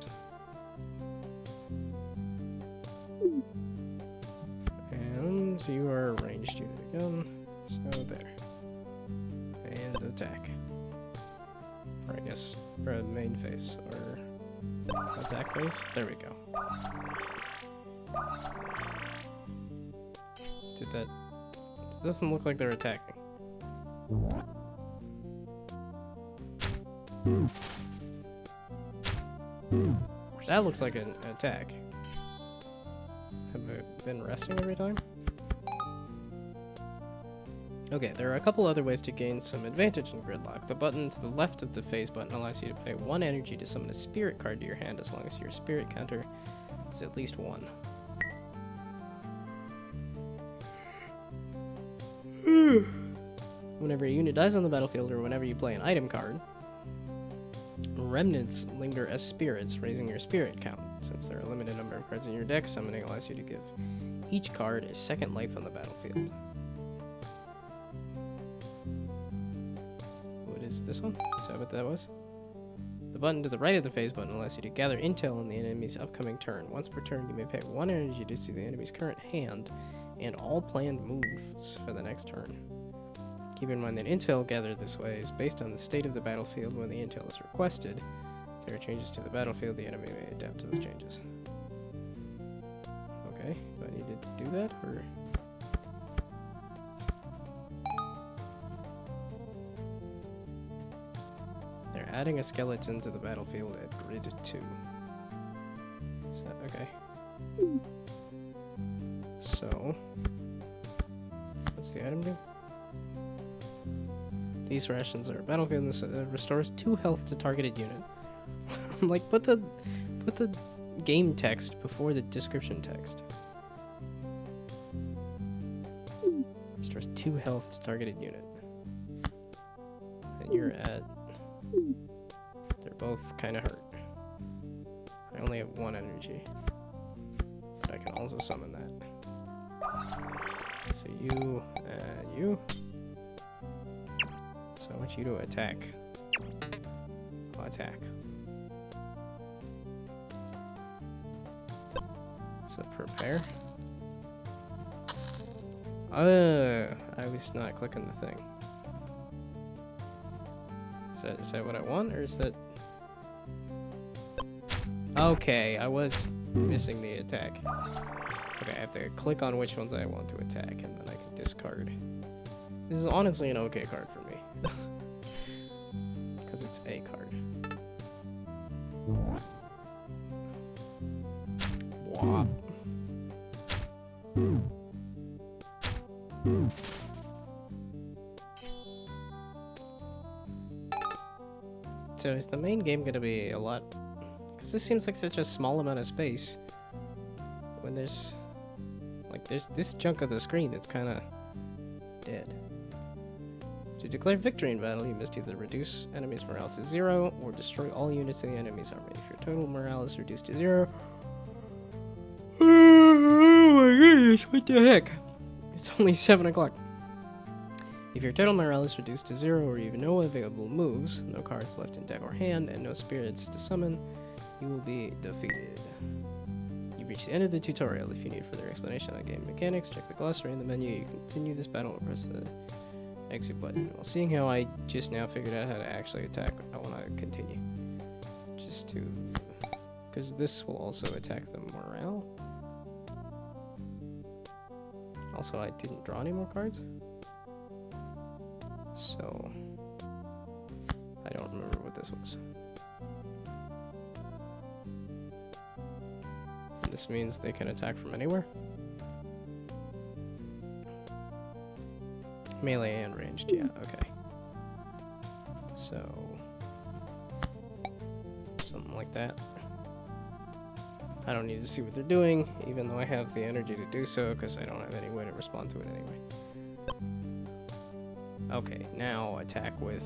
And you are a ranged unit again. So there. And attack. Or I guess, or main face, or attack face. There we go. Did that... It doesn't look like they're attacking. That looks like an attack. Have I been resting every time? Okay, there are a couple other ways to gain some advantage in Gridlock. The button to the left of the phase button allows you to pay 1 energy to summon a spirit card to your hand as long as your spirit counter is at least 1. Whenever a unit dies on the battlefield or whenever you play an item card, remnants linger as spirits, raising your spirit count. Since there are a limited number of cards in your deck, summoning allows you to give each card a second life on the battlefield. What is this one? Is that what that was? The button to the right of the phase button allows you to gather intel on the enemy's upcoming turn. Once per turn, you may pay 1 energy to see the enemy's current hand and all planned moves for the next turn. Keep in mind that intel gathered this way is based on the state of the battlefield when the intel is requested. If there are changes to the battlefield, the enemy may adapt to those changes. Okay, do I need to do that, or...? They're adding a skeleton to the battlefield at grid 2. So, okay. So... What's the item do? These rations are battlefield and this restores 2 health to targeted unit. I'm like, put the game text before the description text. Restores 2 health to targeted unit. And you're at... They're both kind of hurt. I only have 1 energy. But I can also summon that. So you and you. So I want you to attack. I'll attack. So prepare. I was not clicking the thing. Is that what I want, or is that... Okay, I was missing the attack. Okay, I have to click on which ones I want to attack, and then I can discard. This is honestly an okay card for me. Because it's a card. Wop. So is the main game gonna be a lot... Because this seems like such a small amount of space. When there's... Like, there's this chunk of the screen that's kind of dead. To declare victory in battle, you must either reduce enemies' morale to 0 or destroy all units in the enemy's army. If your total morale is reduced to 0... Oh my goodness, what the heck? It's only 7 o'clock. If your total morale is reduced to 0 or you have no available moves, no cards left in deck or hand, and no spirits to summon, you will be defeated. You've reached the end of the tutorial. If you need further explanation on game mechanics, check the glossary in the menu. You can continue this battle or press the exit button. Well, seeing how I just now figured out how to actually attack, I want to continue. Just to... Because this will also attack the morale. Also, I didn't draw any more cards. So, I don't remember what this was. And this means they can attack from anywhere? Melee and ranged, yeah, okay. So, something like that. I don't need to see what they're doing, even though I have the energy to do so, because I don't have any way to respond to it anyway. Okay, now attack with...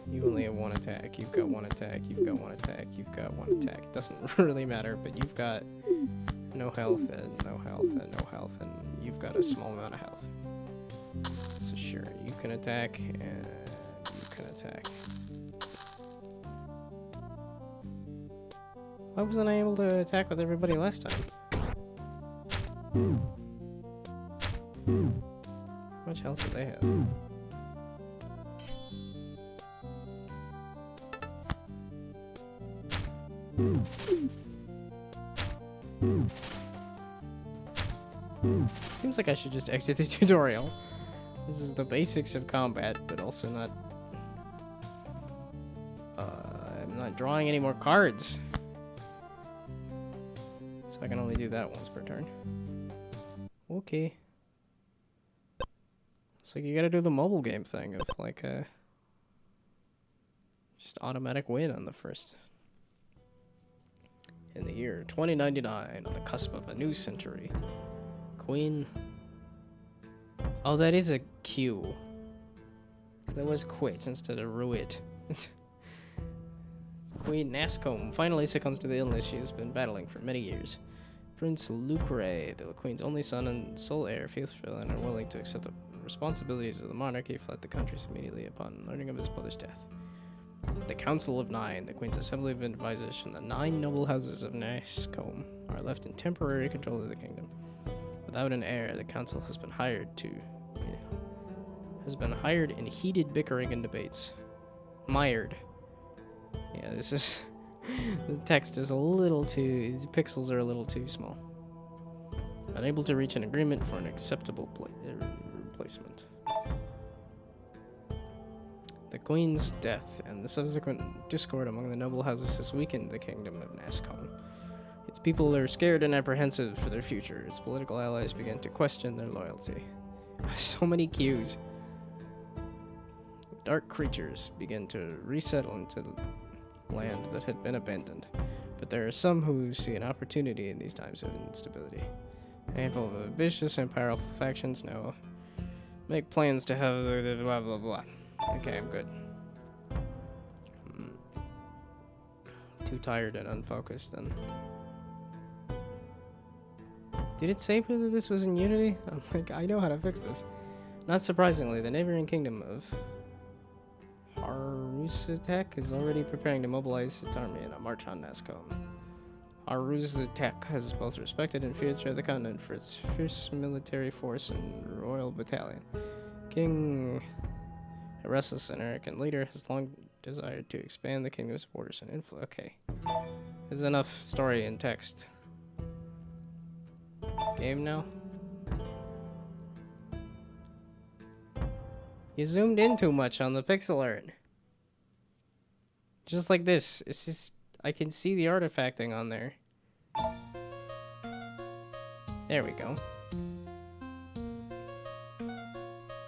You only have one attack, you've got one attack, you've got one attack, you've got one attack. It doesn't really matter, but you've got no health and no health and no health, and you've got a small amount of health. So sure, you can attack, and you can attack. Why wasn't I able to attack with everybody last time? How much health do they have? Seems like I should just exit the tutorial. This is the basics of combat, but also not... I'm not drawing any more cards. So I can only do that once per turn. Okay. It's like you gotta do the mobile game thing of like just automatic win on the first. In the year 2099, on the cusp of a new century, Queen... Oh, that is a Q. That was quit instead of ruit. Queen Nascombe finally succumbs to the illness she has been battling for many years. Prince Lucre, the Queen's only son and sole heir, faithful and unwilling to accept the responsibilities of the monarchy, fled the country immediately upon learning of his brother's death. The Council of Nine, the Queen's assembly of advisors from the 9 noble houses of Nascombe, are left in temporary control of the kingdom. Without an heir, the council has been hired in heated bickering and debates. Mired. Yeah, this is... the text is a little too... the pixels are a little too small. Unable to reach an agreement for an acceptable replacement. The Queen's death and the subsequent discord among the noble houses has weakened the kingdom of Nascombe. Its people are scared and apprehensive for their future. Its political allies begin to question their loyalty. So many cues. Dark creatures begin to resettle into land that had been abandoned, but there are some who see an opportunity in these times of instability. A handful of ambitious and powerful factions now make plans to have blah blah blah. Okay, I'm good. Too tired and unfocused then. Did it say whether this was in Unity? I'm like, I know how to fix this. Not surprisingly, the neighboring kingdom of Harusatek is already preparing to mobilize its army in a march on Nascombe. Harusatek has both respected and feared throughout the continent for its fierce military force and royal battalion. King, a restless and arrogant leader, has long desired to expand the kingdom's borders and influence. Okay. There's enough story in text. Game now? You zoomed in too much on the pixel art. Just like this. It's just... I can see the artifacting on there. There we go.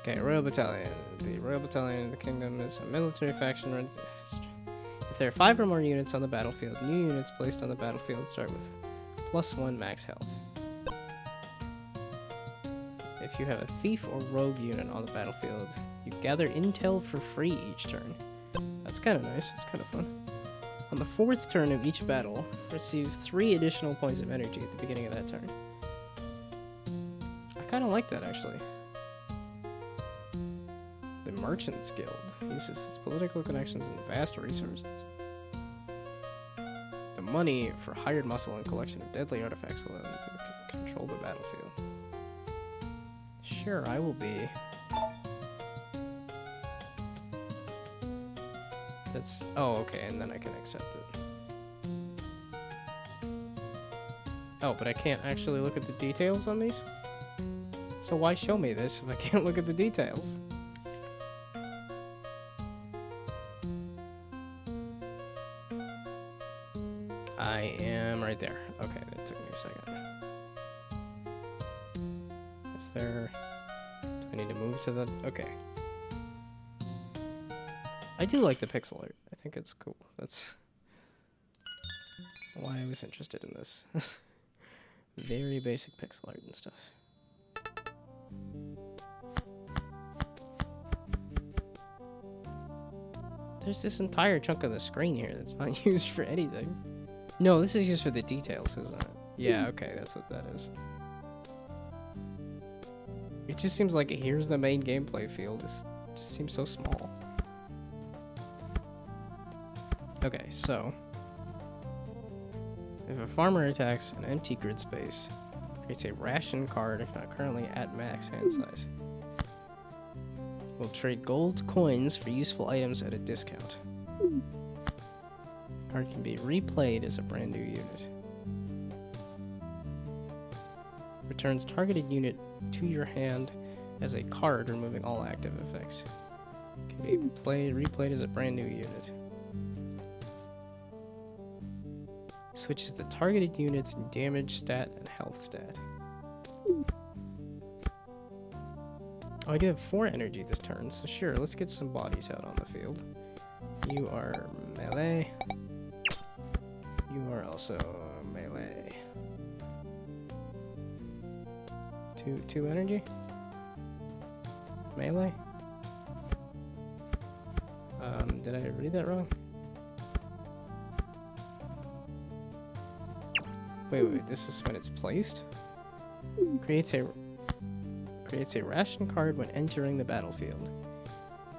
Okay, Royal Battalion. The Royal Battalion of the Kingdom is a military faction. If there are 5 or more units on the battlefield, new units placed on the battlefield start with +1 max health. If you have a thief or rogue unit on the battlefield, you gather intel for free each turn. That's kind of nice. It's kind of fun. On the 4th turn of each battle, receive 3 additional points of energy at the beginning of that turn. I kind of like that, actually. The Merchants Guild uses its political connections and vast resources. The money for hired muscle and collection of deadly artifacts allow them to control the battlefield. Sure, I will be. That's... oh, okay, and then I can accept it. Oh, but I can't actually look at the details on these? So why show me this if I can't look at the details? am right there. Okay, that took me a second. Is there... Do I need to move to the... Okay. I do like the pixel art. I think it's cool. That's why I was interested in this. Very basic pixel art and stuff. There's this entire chunk of the screen here that's not used for anything. No, this is used for the details, isn't it? Yeah, okay, that's what that is. It just seems like here's the main gameplay field. This just seems so small. Okay, so if a farmer attacks an empty grid space, creates a ration card if not currently at max hand size. We'll trade gold coins for useful items at a discount. Card can be replayed as a brand new unit. Returns targeted unit to your hand as a card, removing all active effects. Can be replayed as a brand new unit. Switches the targeted unit's damage stat and health stat. Oh, I do have 4 energy this turn, so sure, let's get some bodies out on the field. You are melee. You are also melee. Two energy? Melee? Did I read that wrong? Wait, this is when it's placed? Creates a ration card when entering the battlefield.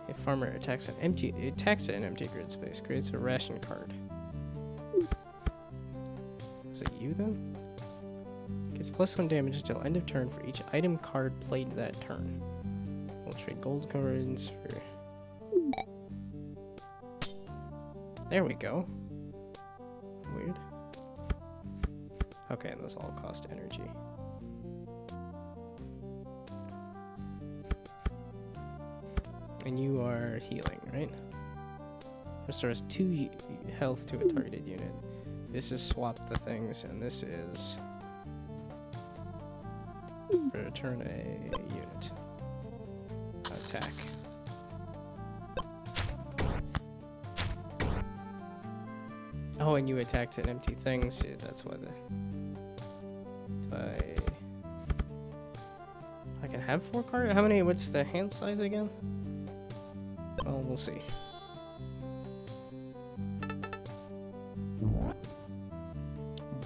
If farmer attacks an empty grid space, creates a ration card. Is it you then? Gets +1 damage until end of turn for each item card played that turn. We'll trade gold coins for... There we go. Weird. Okay, those all cost energy. And you are healing, right? Restores 2 health to a targeted unit. This is swap the things, and this is return a unit. Attack. Oh, and you attacked an empty thing, so that's why the... I can have 4 cards? How many? What's the hand size again? Well, we'll see.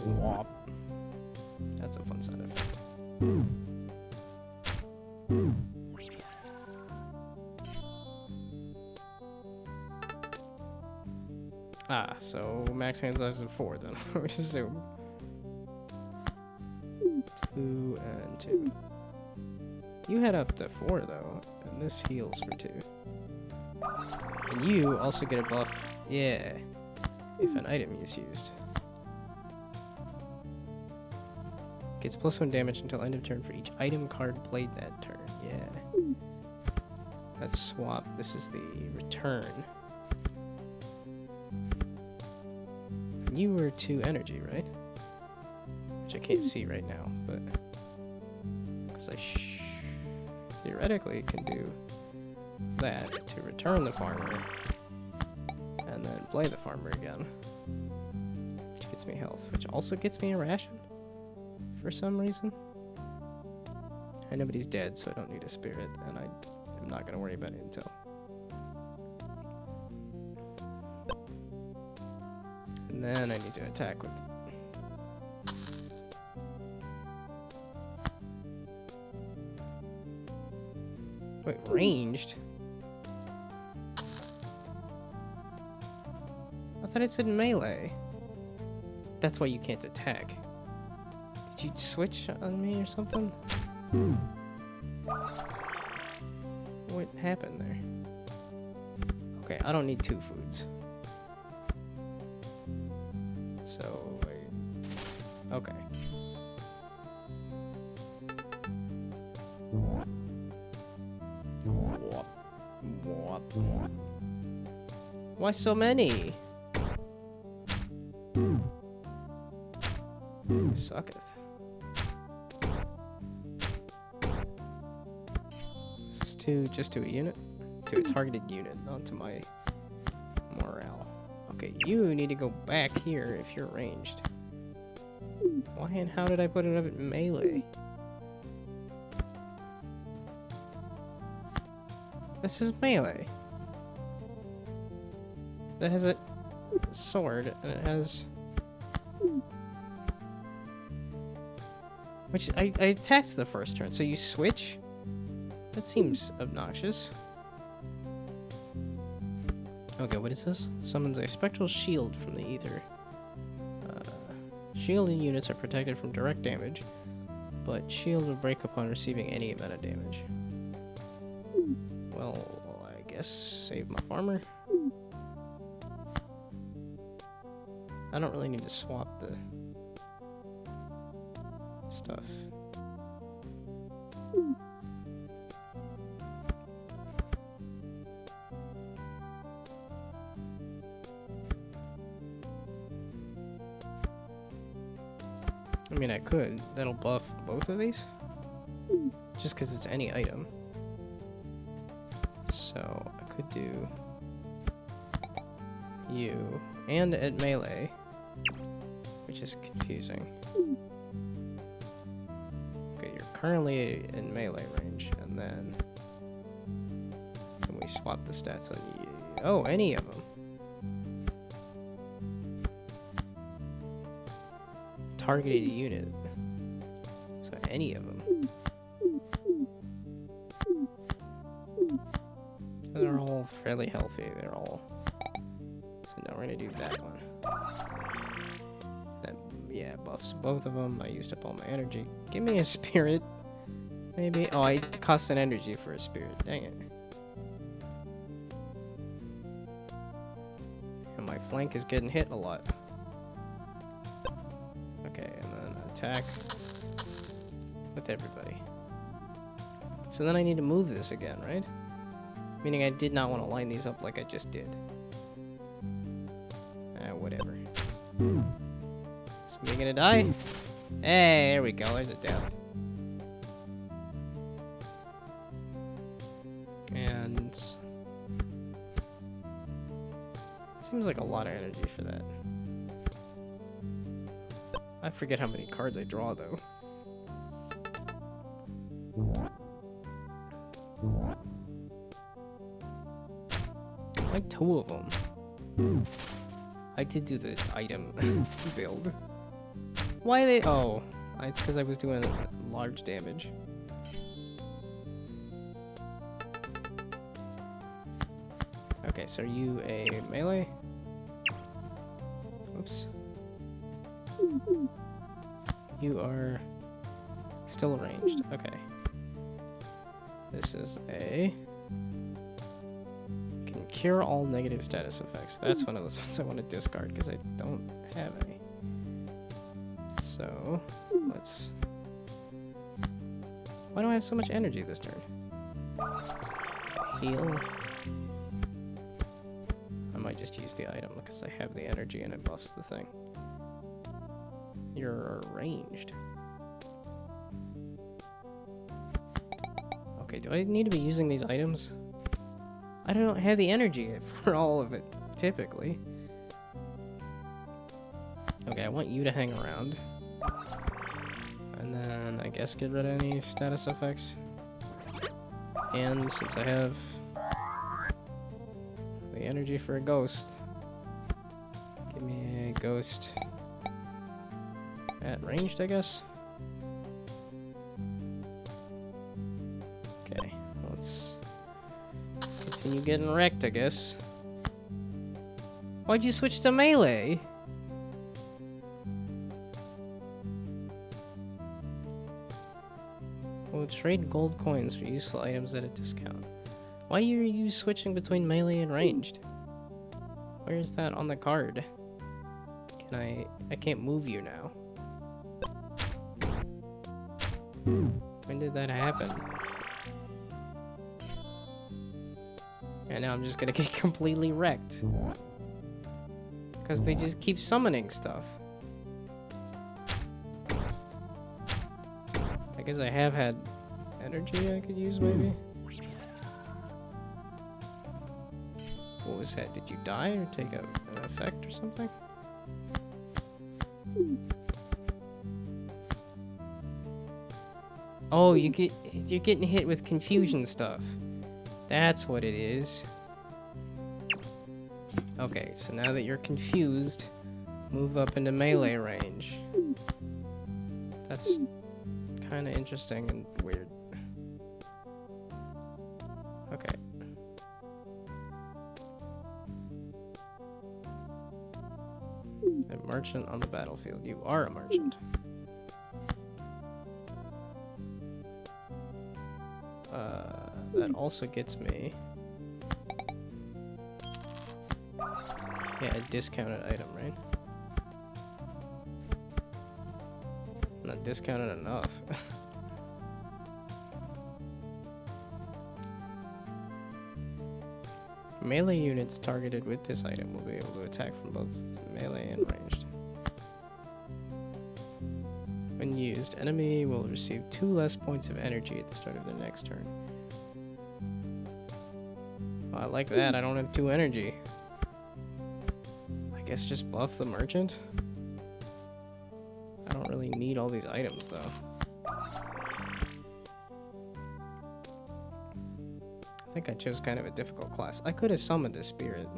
Wop. That's a fun sound effect. Ah, so max hand size of 4 then, I would assume. 2 and 2. You head up to 4 though, and this heals for 2. And you also get a buff, yeah, if an item is used. Gets +1 damage until end of turn for each item card played that turn, yeah. That's swap, this is the return. You were 2 energy, right? Which I can't see right now, but... Because I theoretically can do that to return the farmer, and then play the farmer again. Which gets me health, which also gets me a ration, for some reason. I know nobody's dead, so I don't need a spirit, and I'm not going to worry about it until... And then I need to attack with... Wait, ranged? I thought it said melee. That's why you can't attack. Did you switch on me or something? What happened there? Okay, I don't need 2 foods. So, okay. Why so many? Sucketh. This is just to a unit? To a targeted unit, not to my morale. Okay, you need to go back here if you're ranged. Why and how did I put it up at melee? This is melee. That has a sword, and it has... Which, I attacked the first turn, so you switch? That seems obnoxious. Okay, what is this? Summons a spectral shield from the ether. Shielded units are protected from direct damage, but shield will break upon receiving any amount of damage. Well, I guess save my farmer. I don't really need to swap the stuff. I mean, I could. That'll buff both of these. Just because it's any item. So, I could do you and at melee, which is confusing. Okay, you're currently in melee range, and then we swap the stats on you. Oh, any of them. Targeted unit. So any of them. They're all fairly healthy. They're all. So now we're gonna do that one. That, yeah, buffs both of them. I used up all my energy. Give me a spirit. Maybe. Oh, I cost an energy for a spirit. Dang it. And my flank is getting hit a lot. Okay, and then attack with everybody. So then I need to move this again, right? Meaning I did not want to line these up like I just did. Whatever. Somebody gonna die? Hey, there we go. There's a death. And seems like a lot of energy for that. I forget how many cards I draw, though. I like 2 of them. I did do the item build. Why are they... Oh, it's because I was doing large damage. Okay, so are you a melee? Oops. You are still ranged. Okay. This is a... Can cure all negative status effects. That's one of those ones I want to discard because I don't have any. So, let's... Why do I have so much energy this turn? Heal. I might just use the item because I have the energy and it buffs the thing. You're ranged. Okay, do I need to be using these items? I don't have the energy for all of it, typically. Okay, I want you to hang around. And then, I guess get rid of any status effects. And since I have the energy for a ghost, give me a ghost at ranged, I guess. Okay, let's continue getting wrecked, I guess. Why'd you switch to melee? Well, trade gold coins for useful items at a discount. Why are you switching between melee and ranged? Where is that on the card? Can I can't move you now. When did that happen? And now I'm just gonna get completely wrecked. Because they just keep summoning stuff. Because I have had energy I could use, maybe? What was that? Did you die or take an effect or something? Oh, you're getting hit with confusion stuff. That's what it is. Okay, so now that you're confused, move up into melee range. That's kind of interesting and weird. Okay. A merchant on the battlefield. You are a merchant. That also gets me... Yeah, a discounted item, right? Not discounted enough. Melee units targeted with this item will be able to attack from both melee and ranged. When used, enemy will receive 2 less points of energy at the start of their next turn. I like that, I don't have 2 energy. I guess just buff the merchant? I don't really need all these items though. I think I chose kind of a difficult class. I could have summoned a spirit.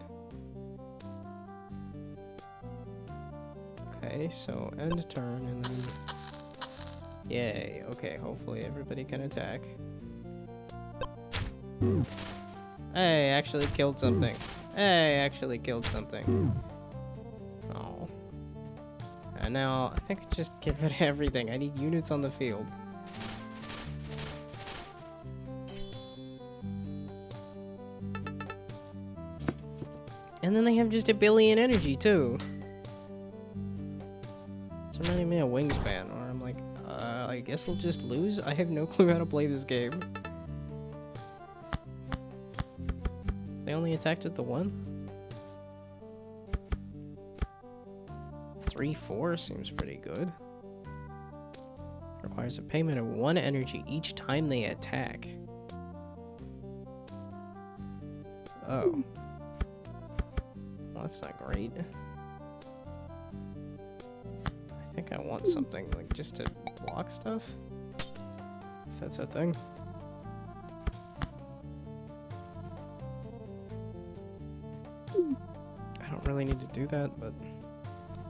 Okay, so end turn and then... Yay, okay, hopefully everybody can attack. Hey, actually killed something. Hey, actually killed something. Oh. And now, I think I just get rid of everything. I need units on the field. And then they have just 1 billion energy, too. It's reminding me of Wingspan, where I'm like, I guess I'll just lose? I have no clue how to play this game. They only attacked with the 1? 3-4 seems pretty good. Requires a payment of 1 energy each time they attack. Oh. Well, that's not great. I think I want something like just to block stuff. If that's a thing. I don't really need to do that, but...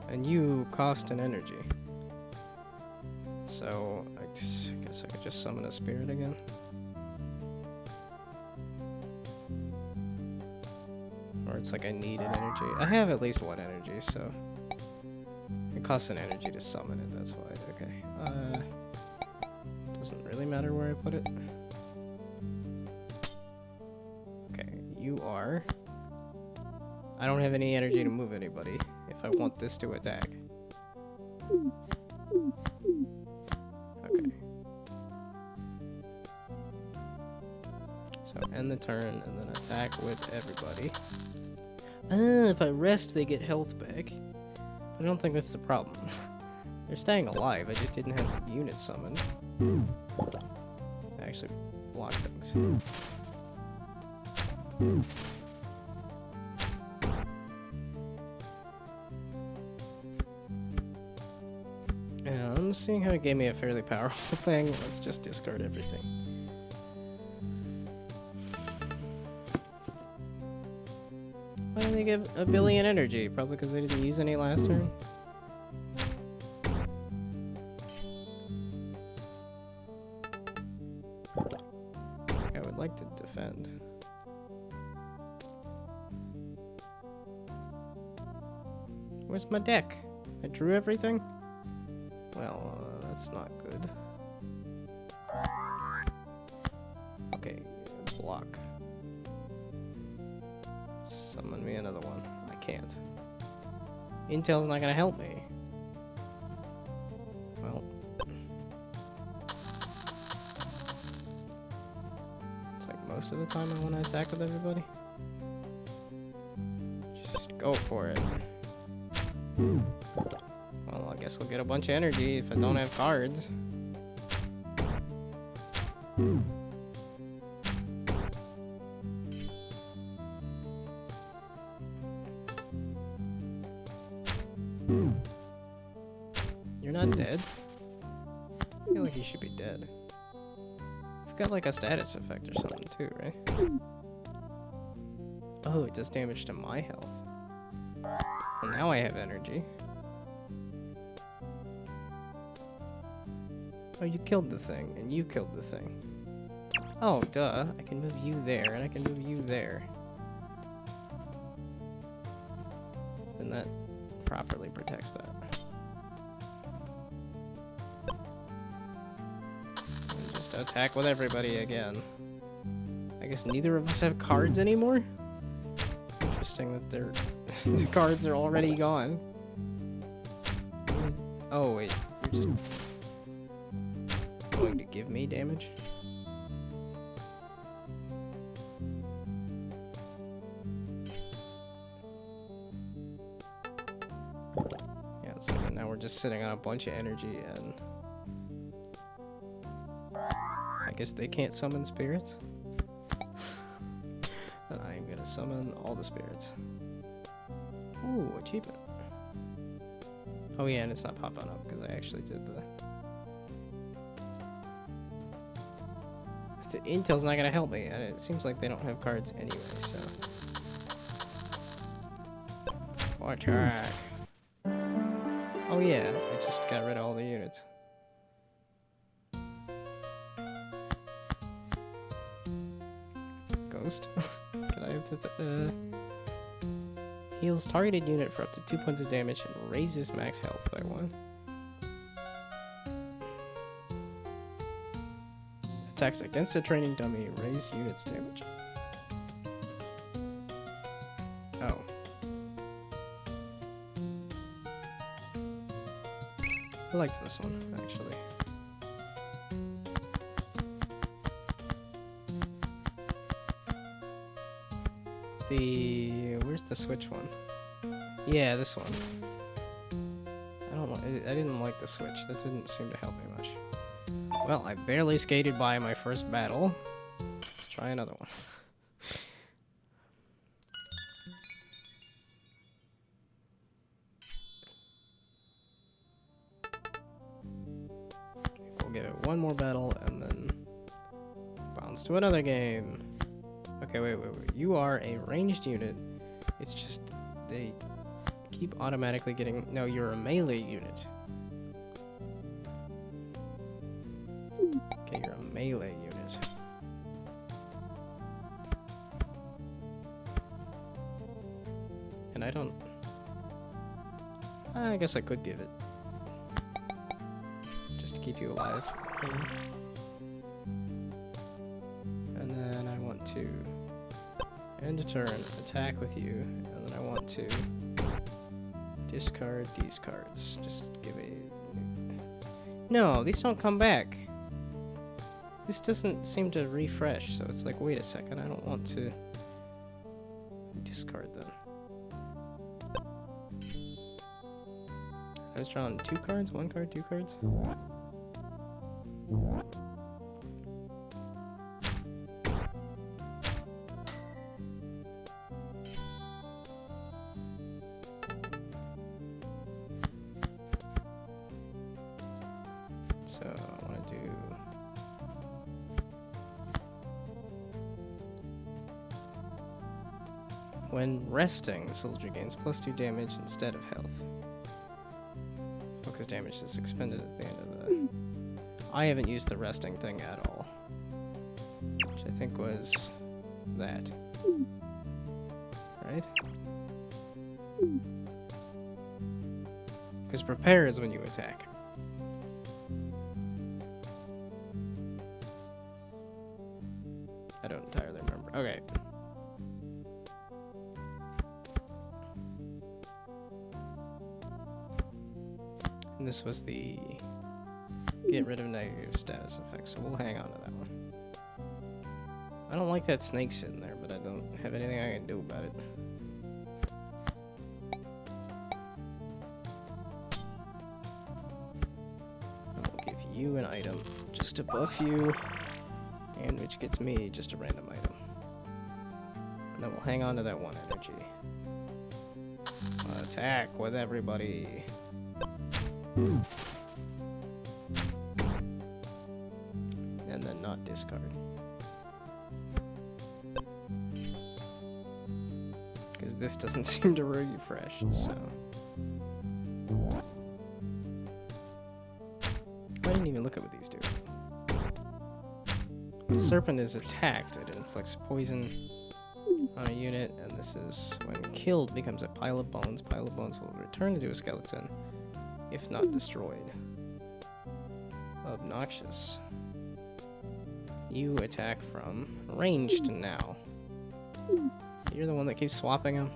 And you cost an energy. So, I guess I could just summon a spirit again. Or it's like I need an energy. I have at least 1 energy, so... It costs an energy to summon it, that's why. Okay. Doesn't really matter where I put it. Okay, you are... I don't have any energy to move anybody if I want this to attack. Okay. So end the turn and then attack with everybody. If I rest, they get health back. But I don't think that's the problem. They're staying alive, I just didn't have units summoned. I actually block things. And seeing how it gave me a fairly powerful thing, let's just discard everything. Why did they give 1 billion energy? Probably because they didn't use any last turn? I would like to defend. Where's my deck? I drew everything? Well, that's not good. Okay, block. Summon me another one. I can't. Intel's not gonna help me. Well. It's like most of the time I want to attack with everybody. Just go for it. Well, I guess I'll get a bunch of energy if I don't have cards. You're not dead? I feel like you should be dead. You've got like a status effect or something too, right? Oh, it does damage to my health. Well, now I have energy. Oh, you killed the thing, and you killed the thing. Oh, duh. I can move you there, and I can move you there. And that properly protects that. And just attack with everybody again. I guess neither of us have cards anymore? Interesting that they're the cards are already gone. Oh, wait. You're just going to give me damage? Yeah, so now we're just sitting on a bunch of energy, and I guess they can't summon spirits? Then I am gonna summon all the spirits. Ooh, achievement. Oh yeah, and it's not popping up because I actually did the intel's not gonna help me, and it seems like they don't have cards anyway, so. Attack. Oh yeah, I just got rid of all the units. Ghost? Can I have the heals targeted unit for up to 2 points of damage and raises max health by 1. Attacks against a training dummy, raise units damage. Oh. I liked this one, actually. Where's the switch one? Yeah, this one. I didn't like the switch. That didn't seem to help me much. Well, I barely skated by my first battle. Let's try another one. We'll give it one more battle and then bounce to another game. Okay, wait. You are a ranged unit. It's just they keep automatically getting... No, you're a melee unit. Okay, you're a melee unit. And I don't... I guess I could give it. Just to keep you alive. And then I want to end a turn, attack with you, and then I want to discard these cards. Just give a... No, these don't come back. This doesn't seem to refresh, so it's like, wait a second, I don't want to discard them. I was drawing 2 cards, 1 card, 2 cards. So I want to do... When resting, the soldier gains +2 damage instead of health. Focus damage is expended at the end of the... I haven't used the resting thing at all. Which I think was that. Right? Because prepare is when you attack. I don't entirely remember. Okay. And this was the get rid of negative status effects, so we'll hang on to that one. I don't like that snake sitting there, but I don't have anything I can do about it. I'll give you an item just to buff you. And which gets me just a random item. And then we'll hang on to that 1 energy. Attack with everybody. And then not discard. Because this doesn't seem to refresh, so... I didn't even look at what these do. When Serpent is attacked, it inflicts poison on a unit, and this is when killed becomes a pile of bones. Pile of bones will return into a skeleton if not destroyed. Obnoxious. You attack from ranged now. You're the one that keeps swapping them?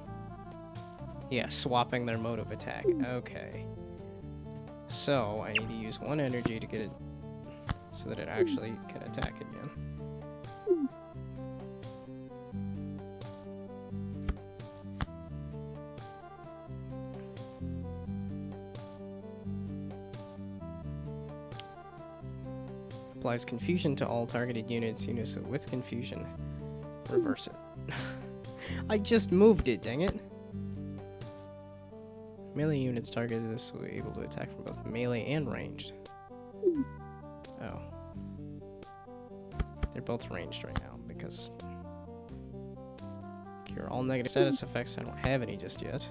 Yeah, swapping their mode of attack. Okay. So, I need to use 1 energy to get it so that it actually can attack again. Applies confusion to all targeted units. Units with confusion. Reverse it. I just moved it, dang it. Melee units targeted this will be able to attack from both melee and ranged. Oh. They're both ranged right now because... Cure all negative status effects. I don't have any just yet.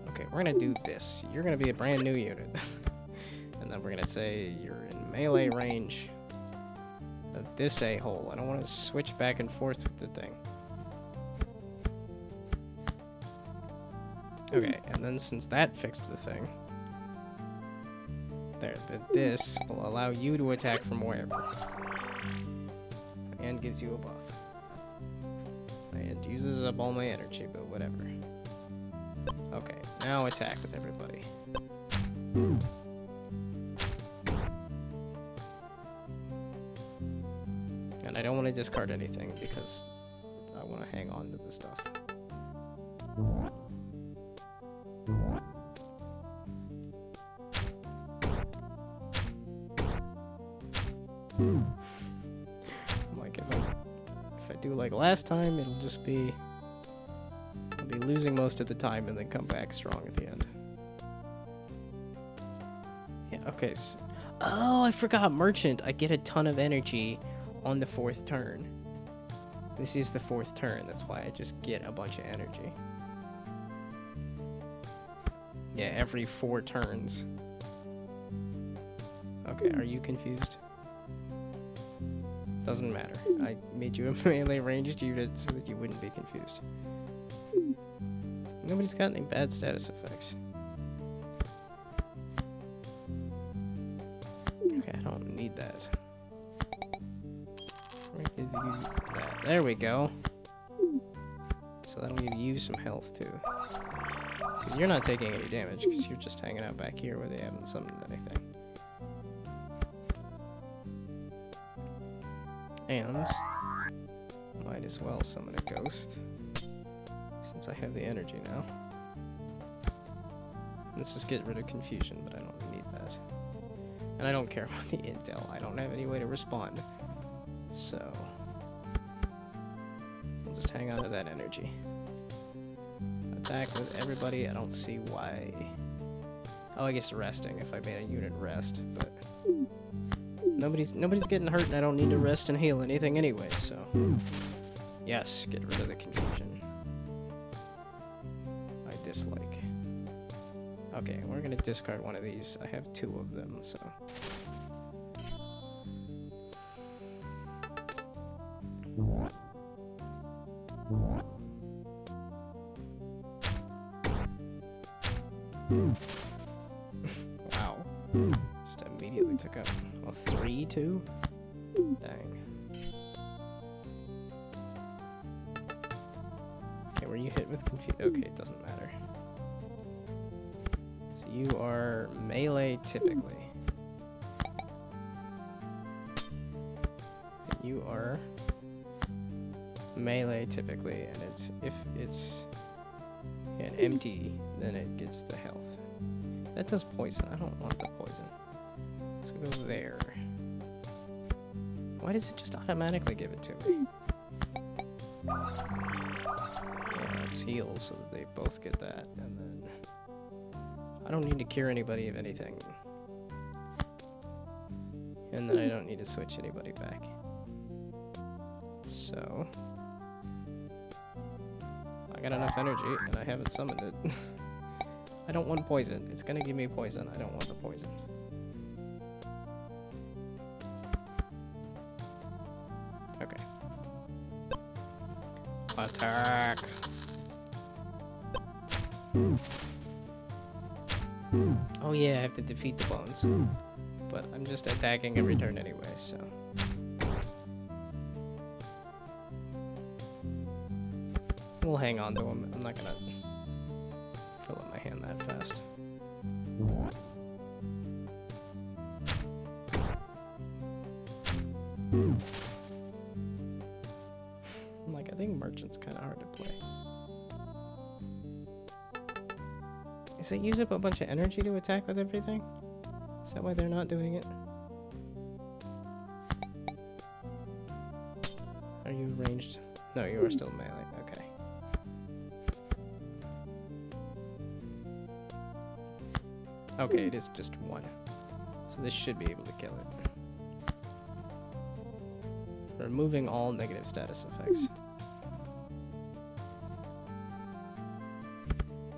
Okay, we're gonna do this. You're gonna be a brand new unit. And then we're gonna say you're in melee range of this a-hole. I don't want to switch back and forth with the thing. Okay, and then since that fixed the thing, this will allow you to attack from wherever. And gives you a buff. And uses up all my energy, but whatever. Okay, now attack with everybody. And I don't want to discard anything because I want to hang on to the stuff. Like if I do like last time, it'll just be I'll be losing most of the time and then come back strong at the end. Yeah, okay. So, oh, I forgot Merchant. I get a ton of energy on the 4th turn. This is the 4th turn. That's why I just get a bunch of energy. Yeah, every 4 turns. Okay, are you confused? Doesn't matter. I made you a melee ranged unit so that you wouldn't be confused. Nobody's got any bad status effects. Okay, I don't need that. We're gonna give you that. There we go. So that'll give you some health too. 'Cause you're not taking any damage because you're just hanging out back here where they haven't summoned anything. And might as well summon a ghost since I have the energy now. Let's just get rid of confusion, but I don't need that. And I don't care about the intel. I don't have any way to respond. So we'll just hang on to that energy. Attack with everybody. I don't see why. Oh, I guess resting if I made a unit rest, but nobody's getting hurt and I don't need to rest and heal anything anyway, so yes, get rid of the confusion. I dislike. Okay, we're gonna discard one of these. I have 2 of them, so wow. Just immediately took up a 3 too? Dang. Okay, were you hit with confusion? Okay, it doesn't matter. So you are melee typically. You are melee typically, and if it's empty, then it gets the health. That does poison. I don't want the poison. So go there. Why does it just automatically give it to me? Yeah, let's heal so that they both get that, and then I don't need to cure anybody of anything. And then I don't need to switch anybody back. So I got enough energy and I haven't summoned it. I don't want poison. It's gonna give me poison. I don't want the poison. Okay. Attack! Oh yeah, I have to defeat the bones. But I'm just attacking every turn anyway, so... We'll hang on to him. I'm not gonna fill up my hand that fast. I think Merchant's kind of hard to play. Does it use up a bunch of energy to attack with everything? Is that why they're not doing it? Are you ranged? No, you are still melee. Okay. Okay, it is just one. So this should be able to kill it. Removing all negative status effects.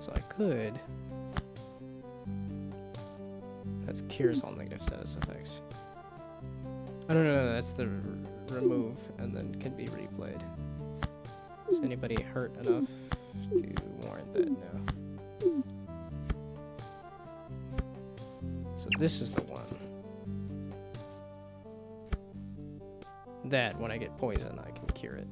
So I could... That's cures all negative status effects. Oh no, that's the remove and then can be replayed. Is anybody hurt enough to warrant that? No. So this is the one. That, when I get poison, I can cure it.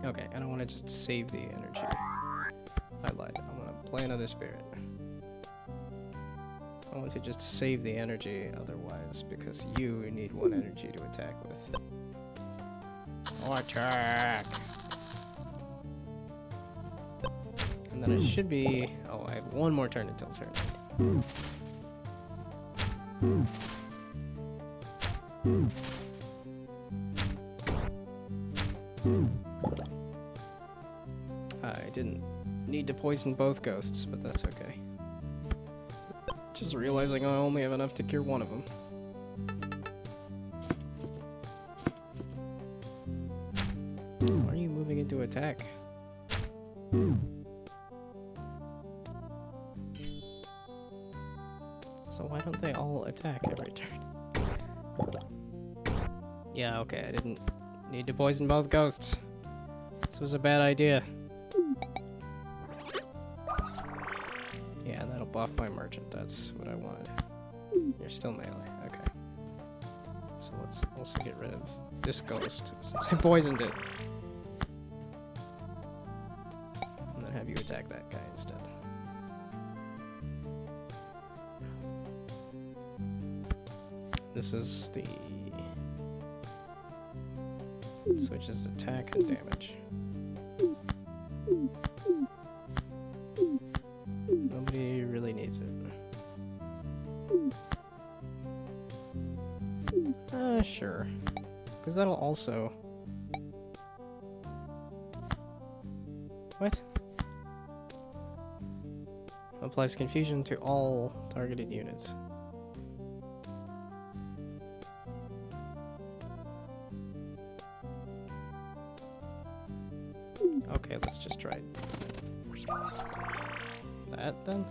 Okay, I don't want to just save the energy. I lied. I want to play another spirit. I want to just save the energy otherwise, because you need one energy to attack with. Attack! And then it should be... Oh, I have one more turn until turn 8. I didn't need to poison both ghosts, but that's okay. Just realizing I only have enough to cure one of them. Why are you moving into attack? So why don't they all attack every turn? Yeah, okay, I didn't need to poison both ghosts. This was a bad idea. Yeah, that'll buff my merchant. That's what I wanted. You're still melee. Okay. So let's also get rid of this ghost since I poisoned it. And then have you attack that guy instead. This is the... switches attack and damage. Nobody really needs it. Sure. Because that'll also... What? Applies confusion to all targeted units. Okay, let's just try that then.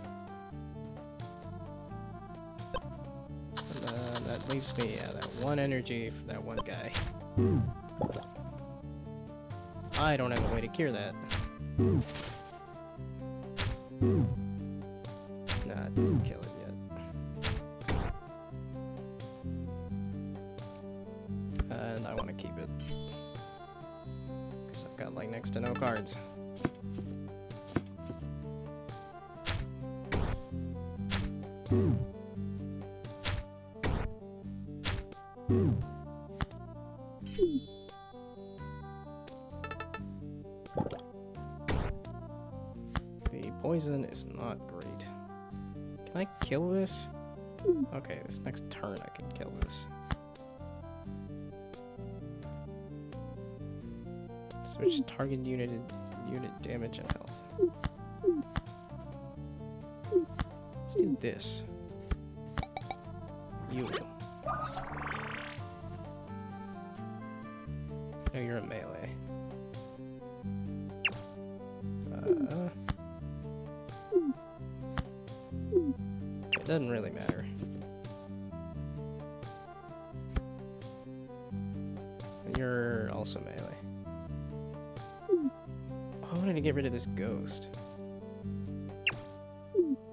And then that leaves me, that one energy for that one guy. I don't have a way to cure that. Nah, it doesn't kill it yet. And I want to keep it. Because I've got like next to no cards. The poison is not great. Can I kill this? Okay, this next turn I can kill this. Switch target unit damage and health. Let's do this. You. Oh, you're a melee. It doesn't really matter. You're also melee. Oh, I wanted to get rid of this ghost.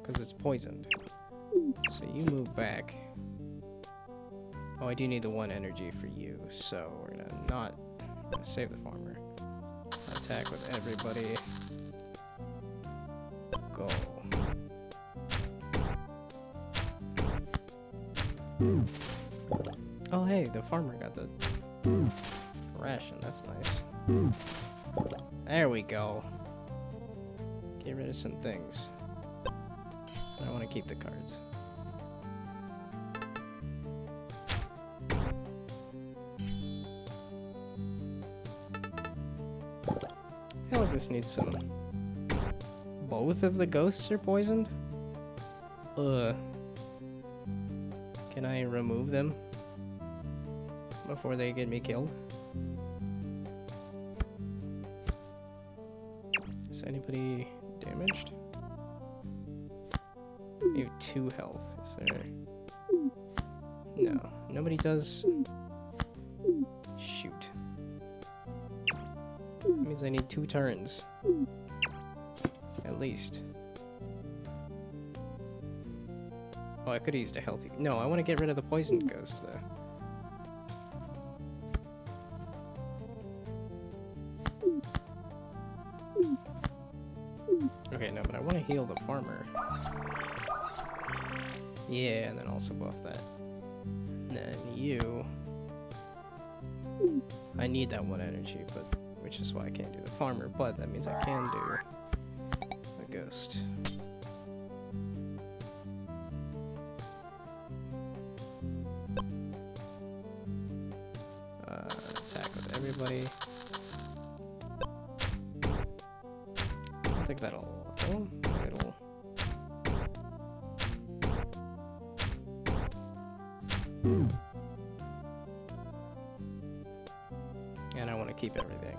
Because it's poisoned. So you move back. Oh, I do need the 1 energy for you, so we're gonna save the farmer. Attack with everybody. Go. Oh, hey, the farmer got the ration. That's nice. There we go. Get rid of some things. I want to keep the cards. I feel like this needs some... Both of the ghosts are poisoned? Can I remove them before they get me killed? Is anybody damaged? You have 2 health. Is there... No. Nobody does... Shoot. That means I need 2 turns. At least. Oh, I could have used a healthy... No, I want to get rid of the poisoned ghost, though. Okay, no, but I want to heal the farmer. Yeah, and then also buff that. And then you... I need that 1 energy, but which is why I can't do the farmer, but that means I can do the ghost. Attack with everybody. I think that'll... It'll... And I want to keep everything.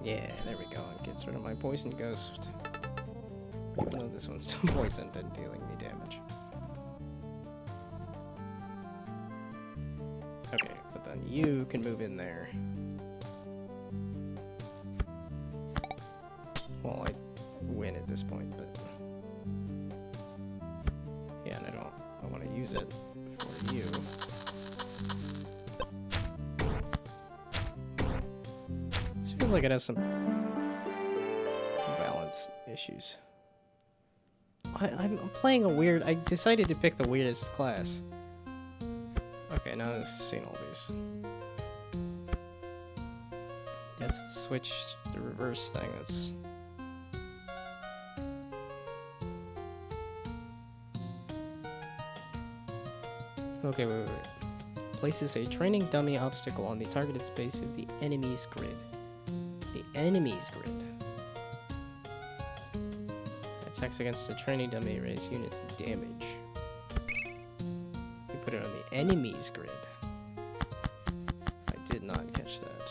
Yeah, there we go. It gets rid of my poison ghost. Even though this one's still poisoned and dealing me damage. Okay, but then you can move in there. Well, I win at this point, but... Yeah, and I want to use it for you. This feels like it has some balance issues. I'm playing a weird... I decided to pick the weirdest class. Okay, now I've seen all these. That's the switch, the reverse thing, that's... Okay, wait. Places a training dummy obstacle on the targeted space of the enemy's grid. The enemy's grid. Attacks against a training dummy raise units damage. You put it on the enemy's grid. I did not catch that.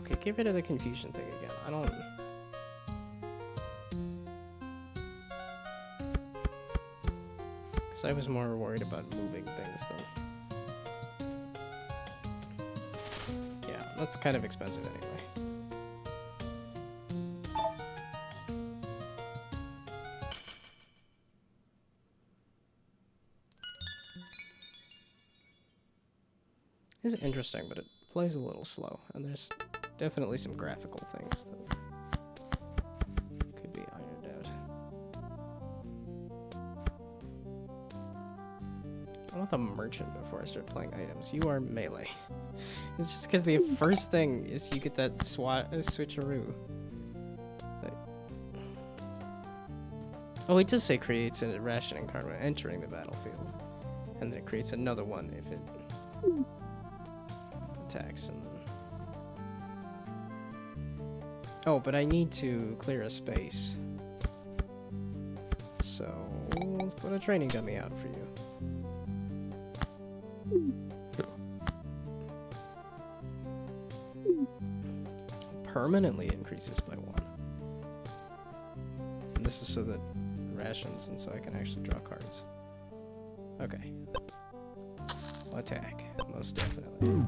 Okay, get rid of the confusion thing again. I don't... I was more worried about moving things than... Yeah, that's kind of expensive anyway. This is interesting, but it plays a little slow, and there's definitely some graphical things that could be ironed out. I want the merchant before I start playing items. You are melee. It's just because the first thing is you get that switcheroo. Like, oh, it does say creates a rationing card when entering the battlefield. And then it creates another one if it attacks. And then... Oh, but I need to clear a space. So let's put a training dummy out for you. Permanently increases by 1. And this is so that rations and so I can actually draw cards. Okay. Attack, most definitely.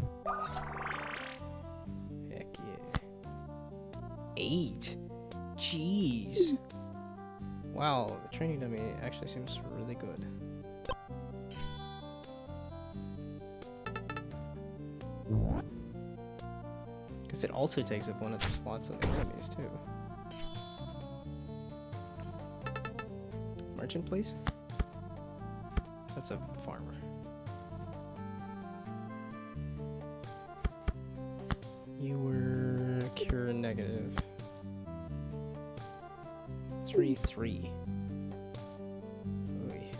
Heck yeah. 8. Jeez. Wow, the training dummy actually seems really good. Because it also takes up one of the slots on the enemies, too. Merchant, please? That's a farmer. You were cure negative. 3-3. Oy.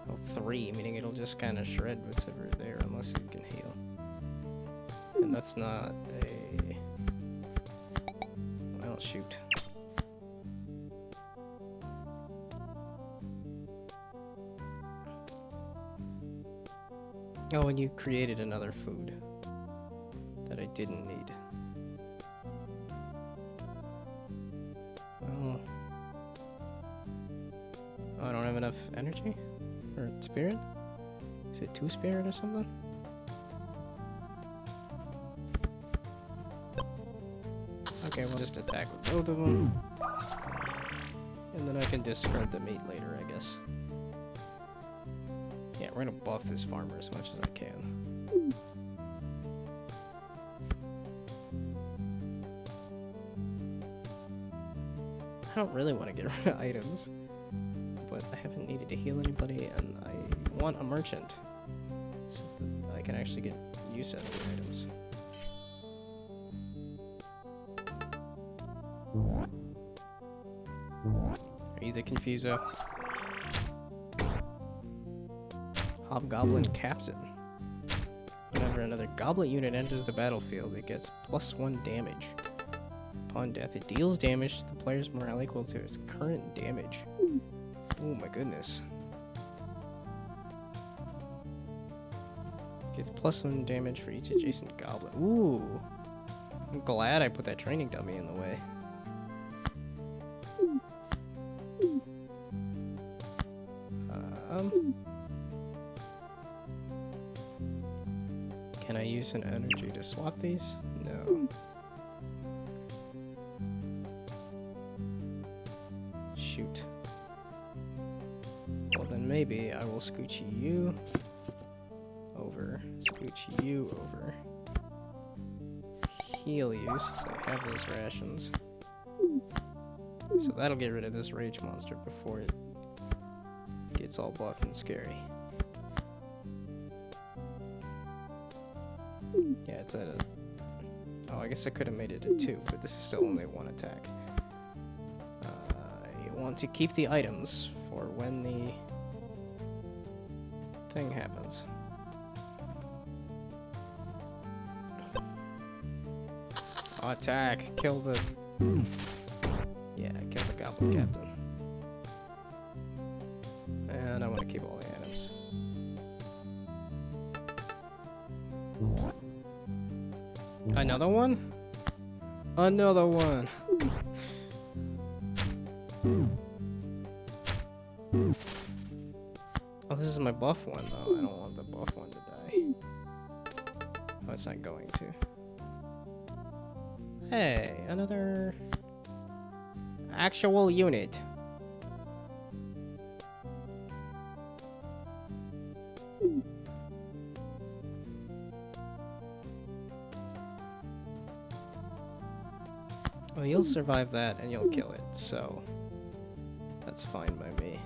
Oh, 3, meaning it'll just kind of shred whatever there unless it can heal. And that's not a... Well, shoot. Oh, and you created another food that I didn't need. Oh. Oh, I don't have enough energy? Or spirit? Is it 2 spirit or something? Okay, we'll just attack with both of them. And then I can discard the meat later, I guess. Yeah, we're gonna buff this farmer as much as I can. I don't really want to get rid of items, but I haven't needed to heal anybody, and I want a merchant so that I can actually get use out of the items. Are you the Confuso? Hobgoblin Captain. Whenever another goblet unit enters the battlefield, it gets +1 damage. Upon death, it deals damage to the player's morale equal to its current damage. Oh my goodness. Gets +1 damage for each adjacent goblet. Ooh. I'm glad I put that training dummy in the way. Can I use an energy to swap these? No. Shoot. Well then maybe I will scooch you over, scooch you over, heal you since I have those rations. So that'll get rid of this rage monster before it gets all buff and scary. Yeah, it's at a... Oh, I guess I could have made it a 2, but this is still only 1 attack. I want to keep the items for when the thing happens. Attack! Kill the... Yeah, kill the Goblin Captain. And I want to keep all the items. Another one? Another one! Oh, this is my buff one, though. I don't want the buff one to die. Oh, it's not going to. Hey, another... actual unit. Well, you'll survive that and you'll kill it, so that's fine by me.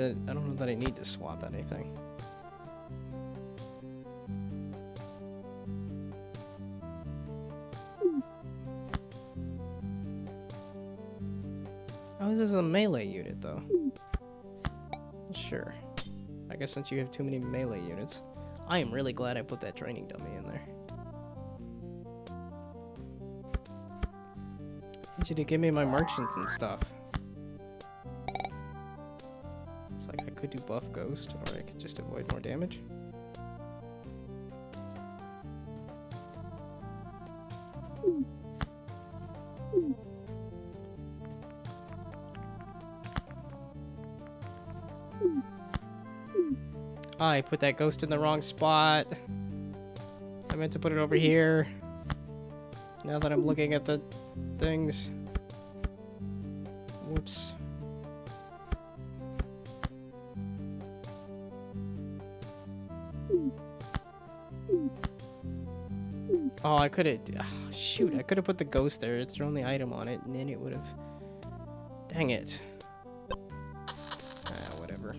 I don't know that I need to swap anything. Oh, this is a melee unit, though. Sure. I guess since you have too many melee units. I am really glad I put that training dummy in there. I need you to give me my merchants and stuff. It's like I could do buff ghost, or I could just avoid more damage. I put that ghost in the wrong spot. I meant to put it over here. Now that I'm looking at the things. Whoops. Oh, I could have... Oh, shoot, I could have put the ghost there, thrown the item on it, and then it would have... Dang it. Ah, whatever.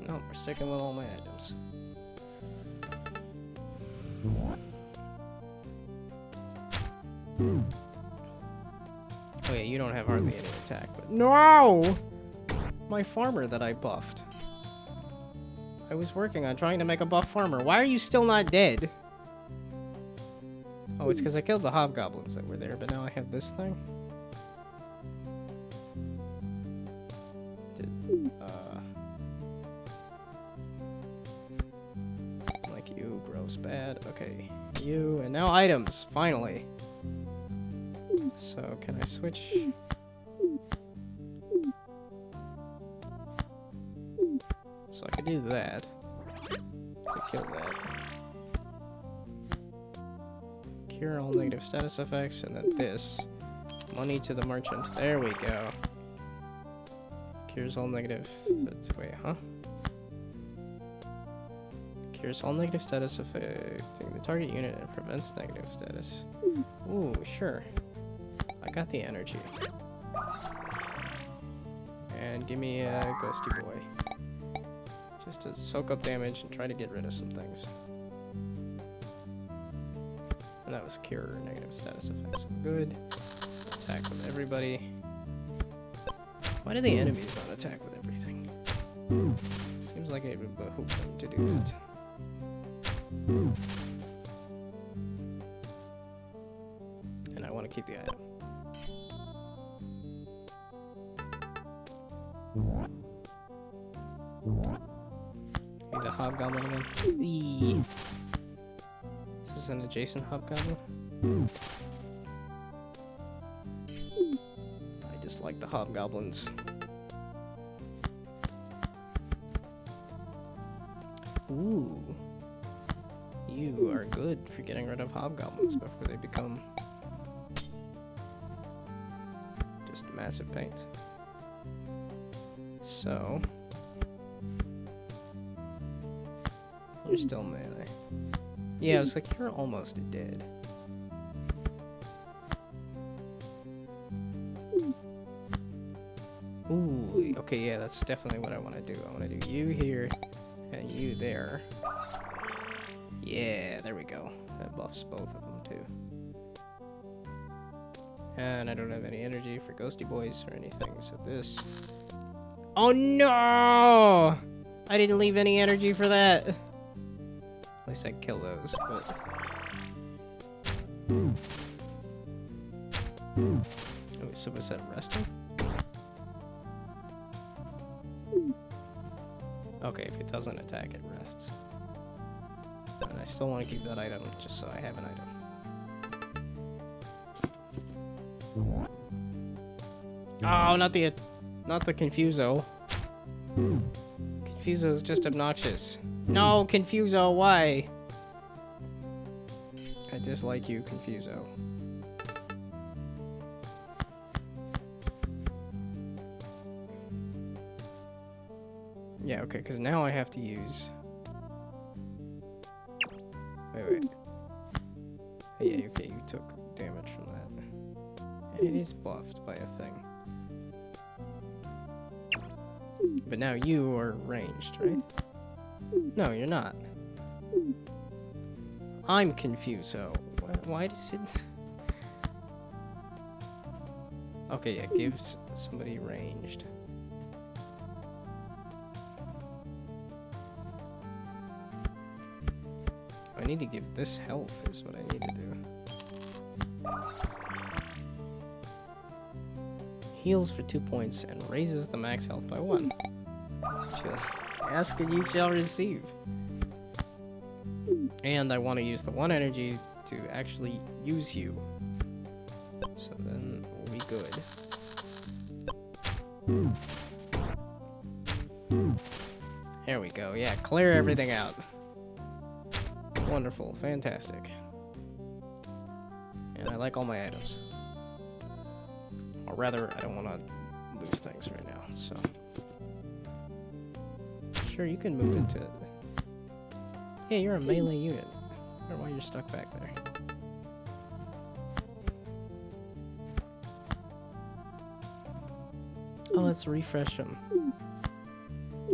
No, we're sticking with all my items. Oh yeah, you don't have hardly any attack, but no! My farmer that I buffed. I was working on trying to make a buff farmer. Why are you still not dead? Oh, it's because I killed the hobgoblins that were there, but now I have this thing. Like you, gross, bad. Okay, you, and now items, finally. So, can I switch? So I could do that. To kill that. Cure all negative status effects, and then this. Money to the merchant. There we go. Cures all negative... Wait, huh? Cures all negative status affecting the target unit and prevents negative status. Ooh, sure. I got the energy. And give me a ghosty boy. Just to soak up damage and try to get rid of some things. And that was cure negative status effects. Good. Attack with everybody. Why do the enemies not attack with everything? Seems like it would behoove them to do that. And I want to keep the item. Need a hobgoblin again. Eee. This is an adjacent hobgoblin. I dislike the hobgoblins. Ooh. You are good for getting rid of hobgoblins before they become just massive pain. So you're still melee. Yeah, I was like, you're almost dead. Ooh, okay, yeah, that's definitely what I want to do. I want to do you here and you there. Yeah, there we go. That buffs both of them too. And I don't have any energy for ghosty boys or anything, so this... Oh no! I didn't leave any energy for that. At least I kill those, but... Oh, so was that resting? Okay, if it doesn't attack, it rests. And I still want to keep that item, just so I have an item. Oh, not the Confuso. Confuso is just obnoxious. No, Confuso, why? I dislike you, Confuso. Yeah, okay, because now I have to use... Wait. Yeah, okay, you took damage from that. And it is buffed by a thing. But now you are ranged, right? No, you're not. I'm confused, so... Why does it... Okay, yeah, gives somebody ranged. I need to give this health is what I need to do. Heals for 2 points and raises the max health by 1. Ask and you shall receive. And I want to use the 1 energy to actually use you. So then we'll be good. There we go. Yeah, clear everything out. Wonderful. Fantastic. And I like all my items. Or rather, I don't want to lose things right now, so... Sure, you can move into... Yeah, you're a melee unit. I don't know why you're stuck back there. Oh, let's refresh them.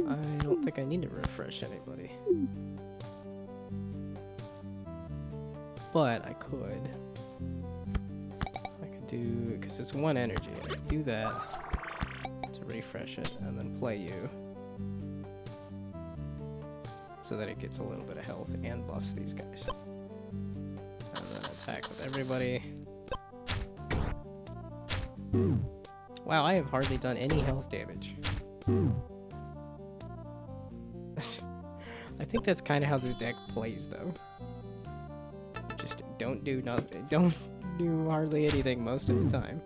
I don't think I need to refresh anybody. But I could do, because it's 1 energy, I could do that to refresh it and then play you. So that it gets a little bit of health and buffs these guys. And then attack with everybody. Wow, I have hardly done any health damage. I think that's kind of how the deck plays, though. Just don't do hardly anything most of the time.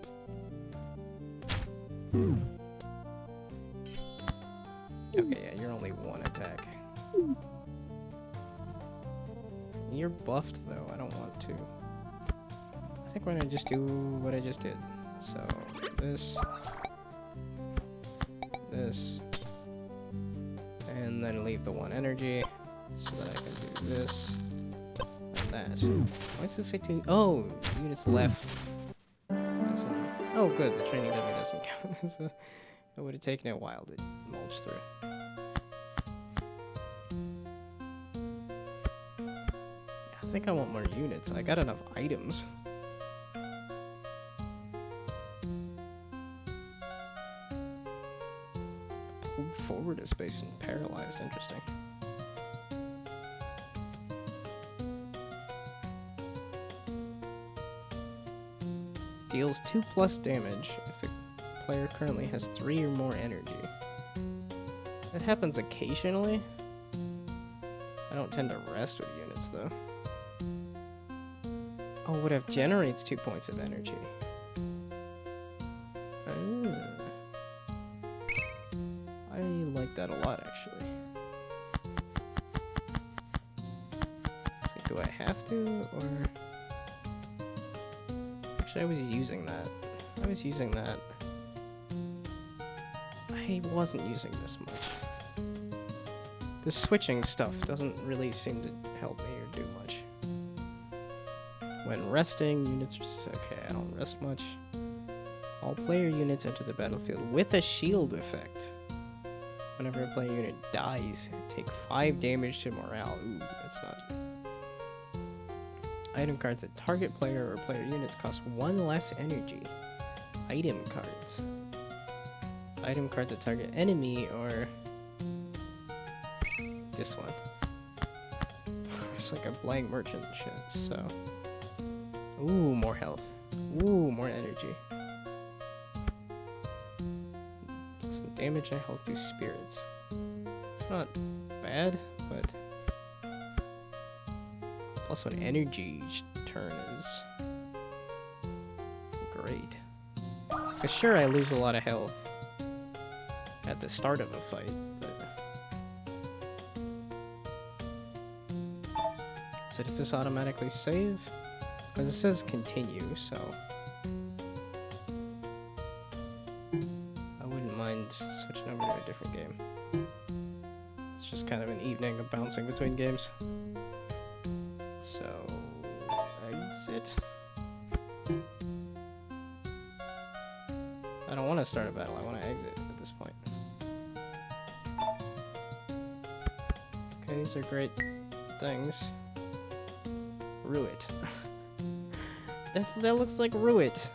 Okay, yeah, you're only 1 attack. You're buffed, though. I don't want to. I think we're gonna just do what I just did. So, this, and then leave the 1 energy, so that I can do this, and that. Why does this say 2? Oh, units left. Oh, good, the training dummy doesn't count. So it would have taken it a while to mulch through. I think I want more units. I got enough items. Pulled forward a space and paralyzed. Interesting. Deals 2+ damage if the player currently has 3 or more energy. That happens occasionally. I don't tend to rest with units, though. Oh, what if generates 2 points of energy? Oh. I like that a lot, actually. So do I have to, or... Actually, I was using that. I wasn't using this much. The switching stuff doesn't really seem to help me or do much. When resting, units... Okay, I don't rest much. All player units enter the battlefield with a shield effect. Whenever a player unit dies, take 5 damage to morale. Ooh, that's not... Item cards that target player or player units cost 1 less energy. Item cards. Item cards that target enemy or... This one. It's like a blank merchant shit, so... Ooh, more health. Ooh, more energy. Some damage and health to spirits. It's not bad, but... +1 energy each turn is... great. Cause sure, I lose a lot of health at the start of a fight, but... So does this automatically save? Because it says continue, so... I wouldn't mind switching over to a different game. just kind of an evening of bouncing between games. So, exit. I don't want to start a battle, I want to exit at this point. Okay, these are great things. Ruit. That looks like Ruit.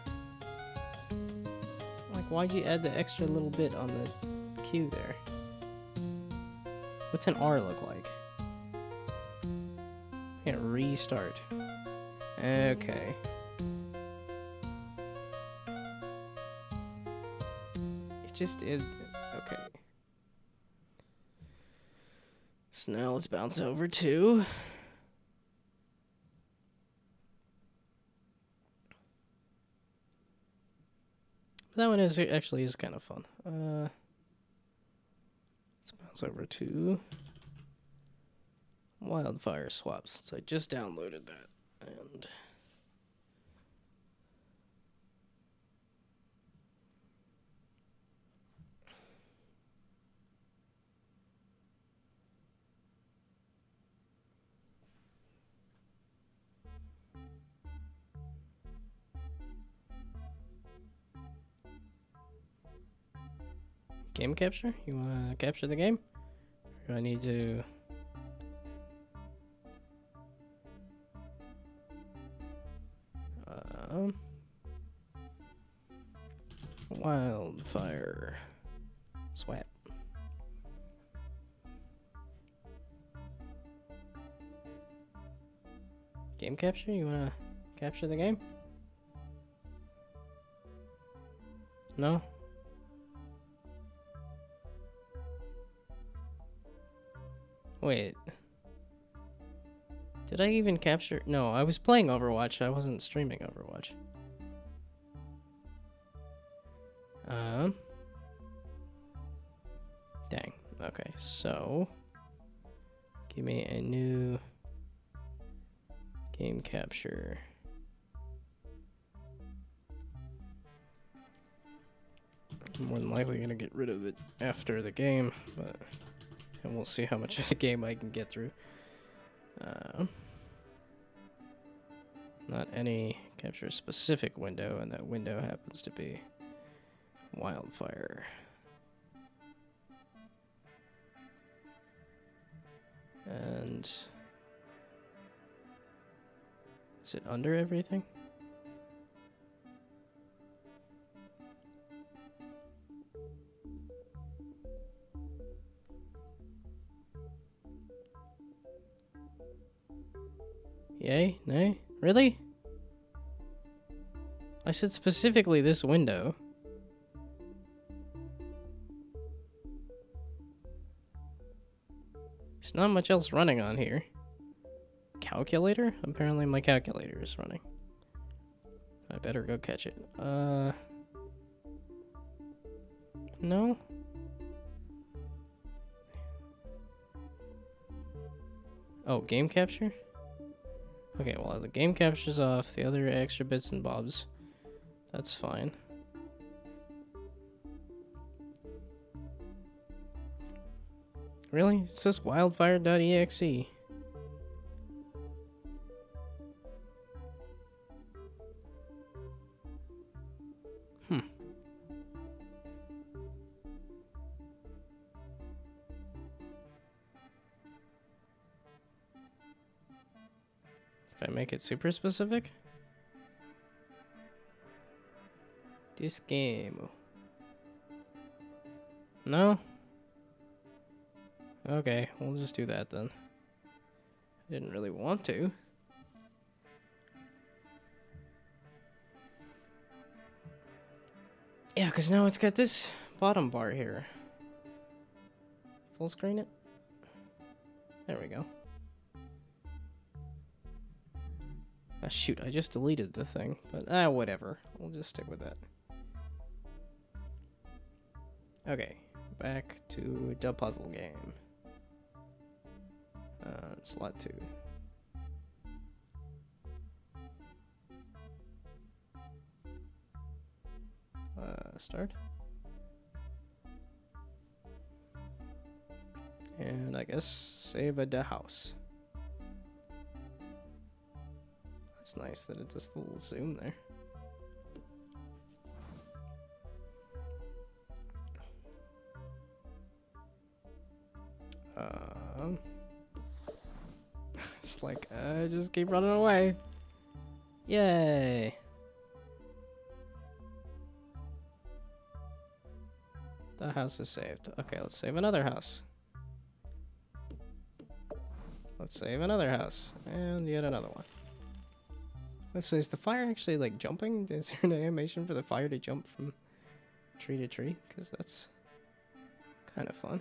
Like, why'd you add the extra little bit on the Q there? What's an R look like? Can't restart. Okay. It just is. Okay. So now let's bounce over to. That one is actually is kind of fun. Let's bounce over to Wildfire Swaps, since I just downloaded that. And game capture? You want to capture the game? Or do I need to... Wildfire Swap. Game capture? You want to capture the game? No? Wait. Did I even capture? No, I was playing Overwatch. I wasn't streaming Overwatch. Dang. Okay, so give me a new game capture. I'm more than likely gonna get rid of it after the game, but and we'll see how much of the game I can get through. Not any capture specific window, and that window happens to be Wildfire. And is it under everything? Yay? Nay? Really? I said specifically this window. There's not much else running on here. Calculator? Apparently my calculator is running. I better go catch it. No? Oh, game capture? Okay, well, the game capture's off. The other extra bits and bobs. That's fine. Really? It says wildfire.exe. If I make it super specific? This game. No? Okay, we'll just do that then. I didn't really want to. Yeah, because now it's got this bottom bar here. Full screen it? There we go. Ah, shoot, I just deleted the thing, but whatever. We'll just stick with that. Okay, back to the puzzle game. Slot 2. Start. And I guess save the house. That's nice that it does the little zoom there. Just like, just keep running away. Yay. The house is saved. Okay, let's save another house. Let's save another house. And yet another one. Let's say, is the fire actually like jumping? Is there an animation for the fire to jump from tree to tree? Because that's kind of fun.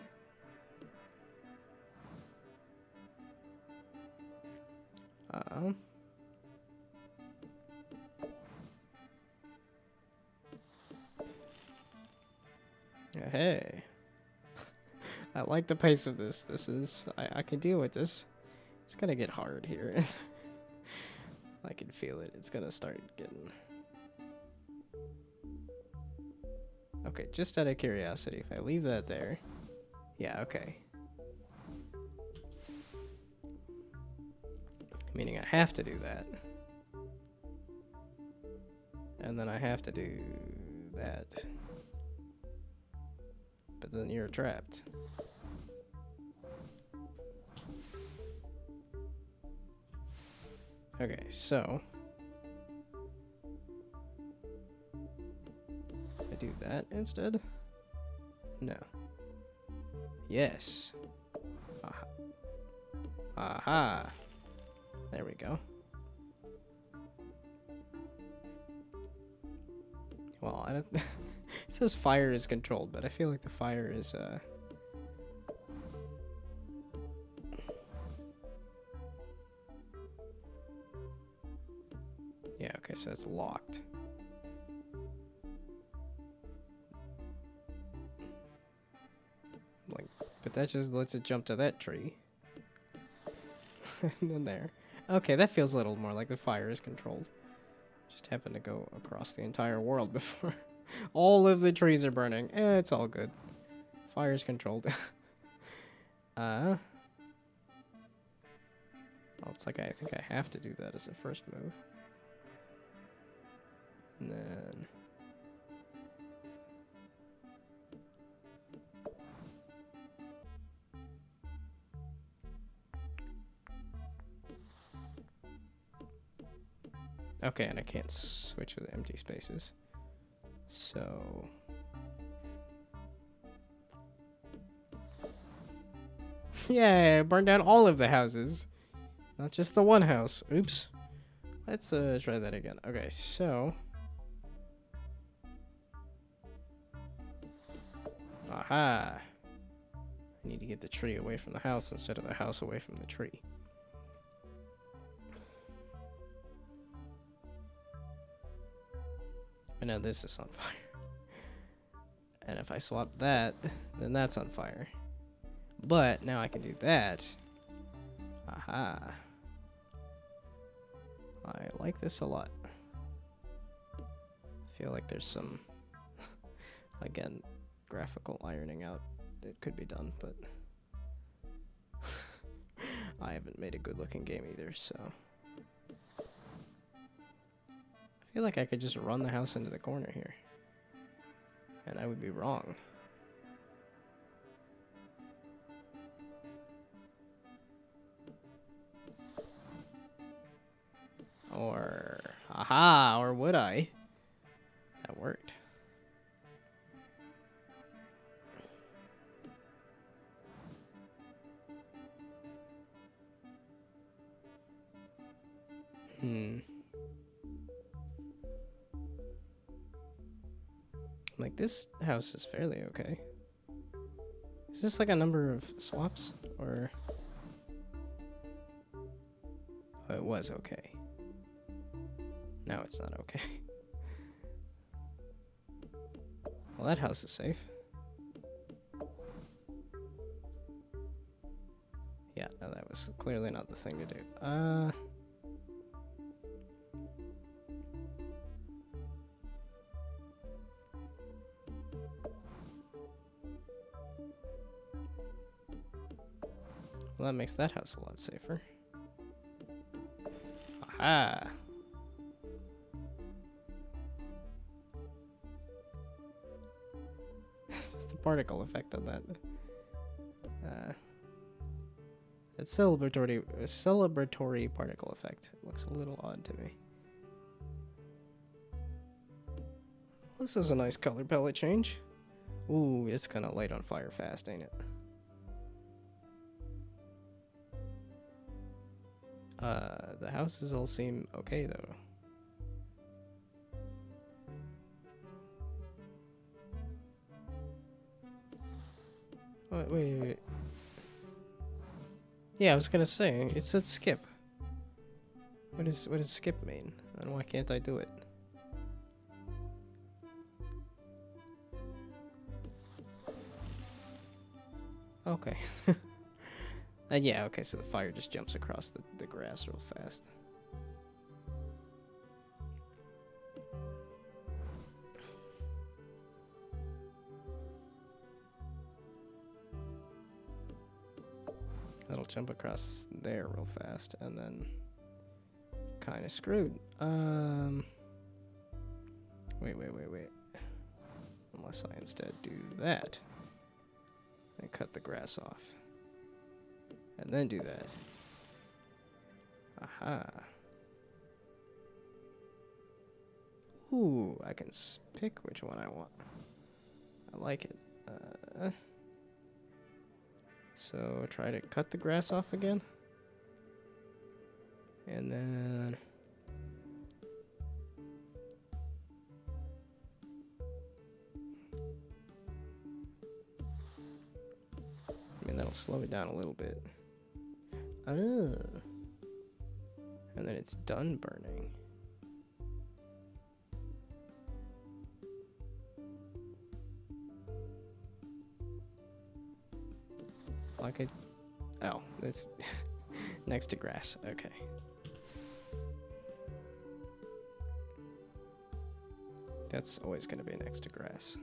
Hey. I like the pace of this. This is... I can deal with this. It's gonna get hard here. I can feel it. It's gonna start getting... Okay, just out of curiosity, if I leave that there... Yeah, okay. Meaning I have to do that. And then I have to do that. But then you're trapped. Okay, so... I do that instead? No. Yes. Aha. Aha. There we go. Well, I don't... It says fire is controlled, but I feel like the fire is, Yeah, okay, so it's locked. Like, but that just lets it jump to that tree. And then there. Okay, that feels a little more like the fire is controlled. Just happened to go across the entire world before. All of the trees are burning. It's all good. Fire's controlled. Oh, it's like I think I have to do that as a first move. And then... Okay, and I can't switch with empty spaces. So... Yeah, burn down all of the houses. Not just the one house. Oops. Let's try that again. Okay, so... Aha! I need to get the tree away from the house instead of the house away from the tree. And now this is on fire. And if I swap that, then that's on fire. But now I can do that. Aha. I like this a lot. I feel like there's some, again, graphical ironing out that could be done, but I haven't made a good looking game either, so. I feel like I could just run the house into the corner here. And I would be wrong. Or, aha, or would I? That worked. Like, this house is fairly okay. Is this like a number of swaps? Or... Oh, it was okay. Now it's not okay. Well, that house is safe. Yeah, no, that was clearly not the thing to do. Well, that makes that house a lot safer. Aha! The particle effect on that. It's celebratory particle effect. It looks a little odd to me. This is a nice color palette change. Ooh, it's gonna light on fire fast, ain't it? The houses all seem okay though. Wait. Yeah, I was gonna say, it said skip. What does skip mean? And why can't I do it? Okay. And yeah, okay, so the fire just jumps across the grass real fast. That'll jump across there real fast, and then kind of screwed. Wait. Unless I instead do that. And cut the grass off. And then do that. Aha. Ooh, I can pick which one I want. I like it. So try to cut the grass off again. And then... I mean, that'll slow it down a little bit. Oh. And then it's done burning. Like it. Oh, it's next to grass. Okay. That's always going to be next to grass.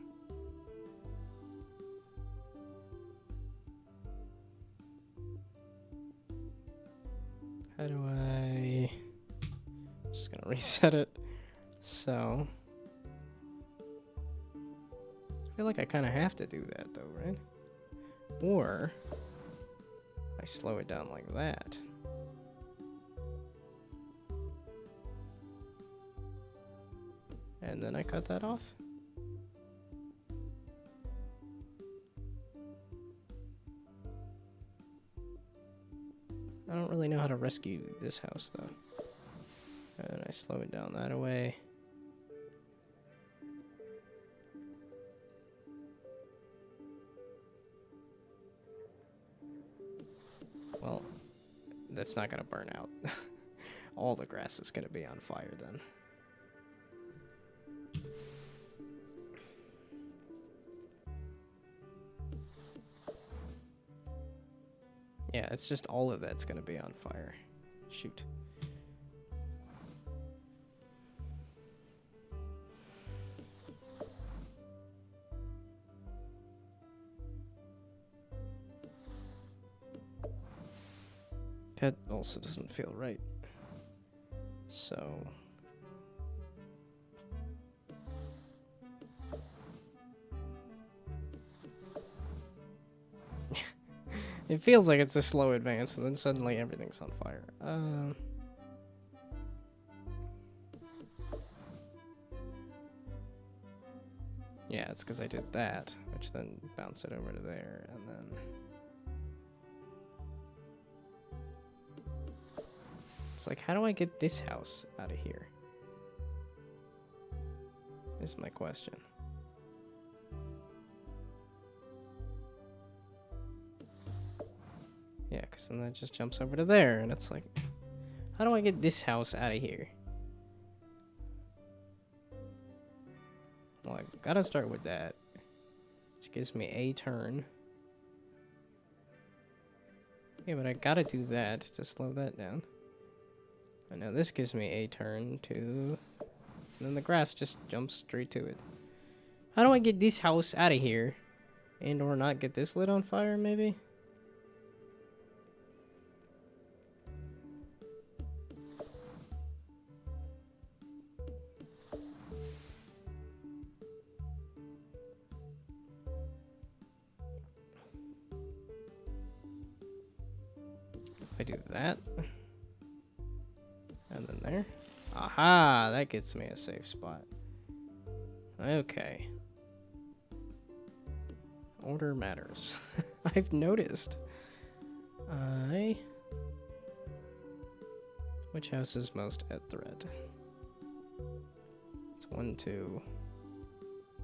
How do I... Just gonna reset it. So... I feel like I kind of have to do that though, right? Or... I slow it down like that. And then I cut that off. I don't really know how to rescue this house, though. And I slow it down that way. Well, that's not going to burn out. All the grass is going to be on fire then. Yeah, it's just all of that's gonna be on fire. Shoot. That also doesn't feel right. So... It feels like it's a slow advance, and then suddenly everything's on fire. Yeah, it's because I did that, which then bounced it over to there, and then... It's like, how do I get this house out of here? Is my question. Yeah, because then that just jumps over to there, and it's like, how do I get this house out of here? Well, I gotta start with that, which gives me a turn. Yeah, but I gotta do that to slow that down. And now this gives me a turn too. And then the grass just jumps straight to it. How do I get this house out of here? And or not get this lit on fire, maybe? I do that, and then there. Aha! That gets me a safe spot. Okay. Order matters. I've noticed. Which house is most at thread? It's 1, 2.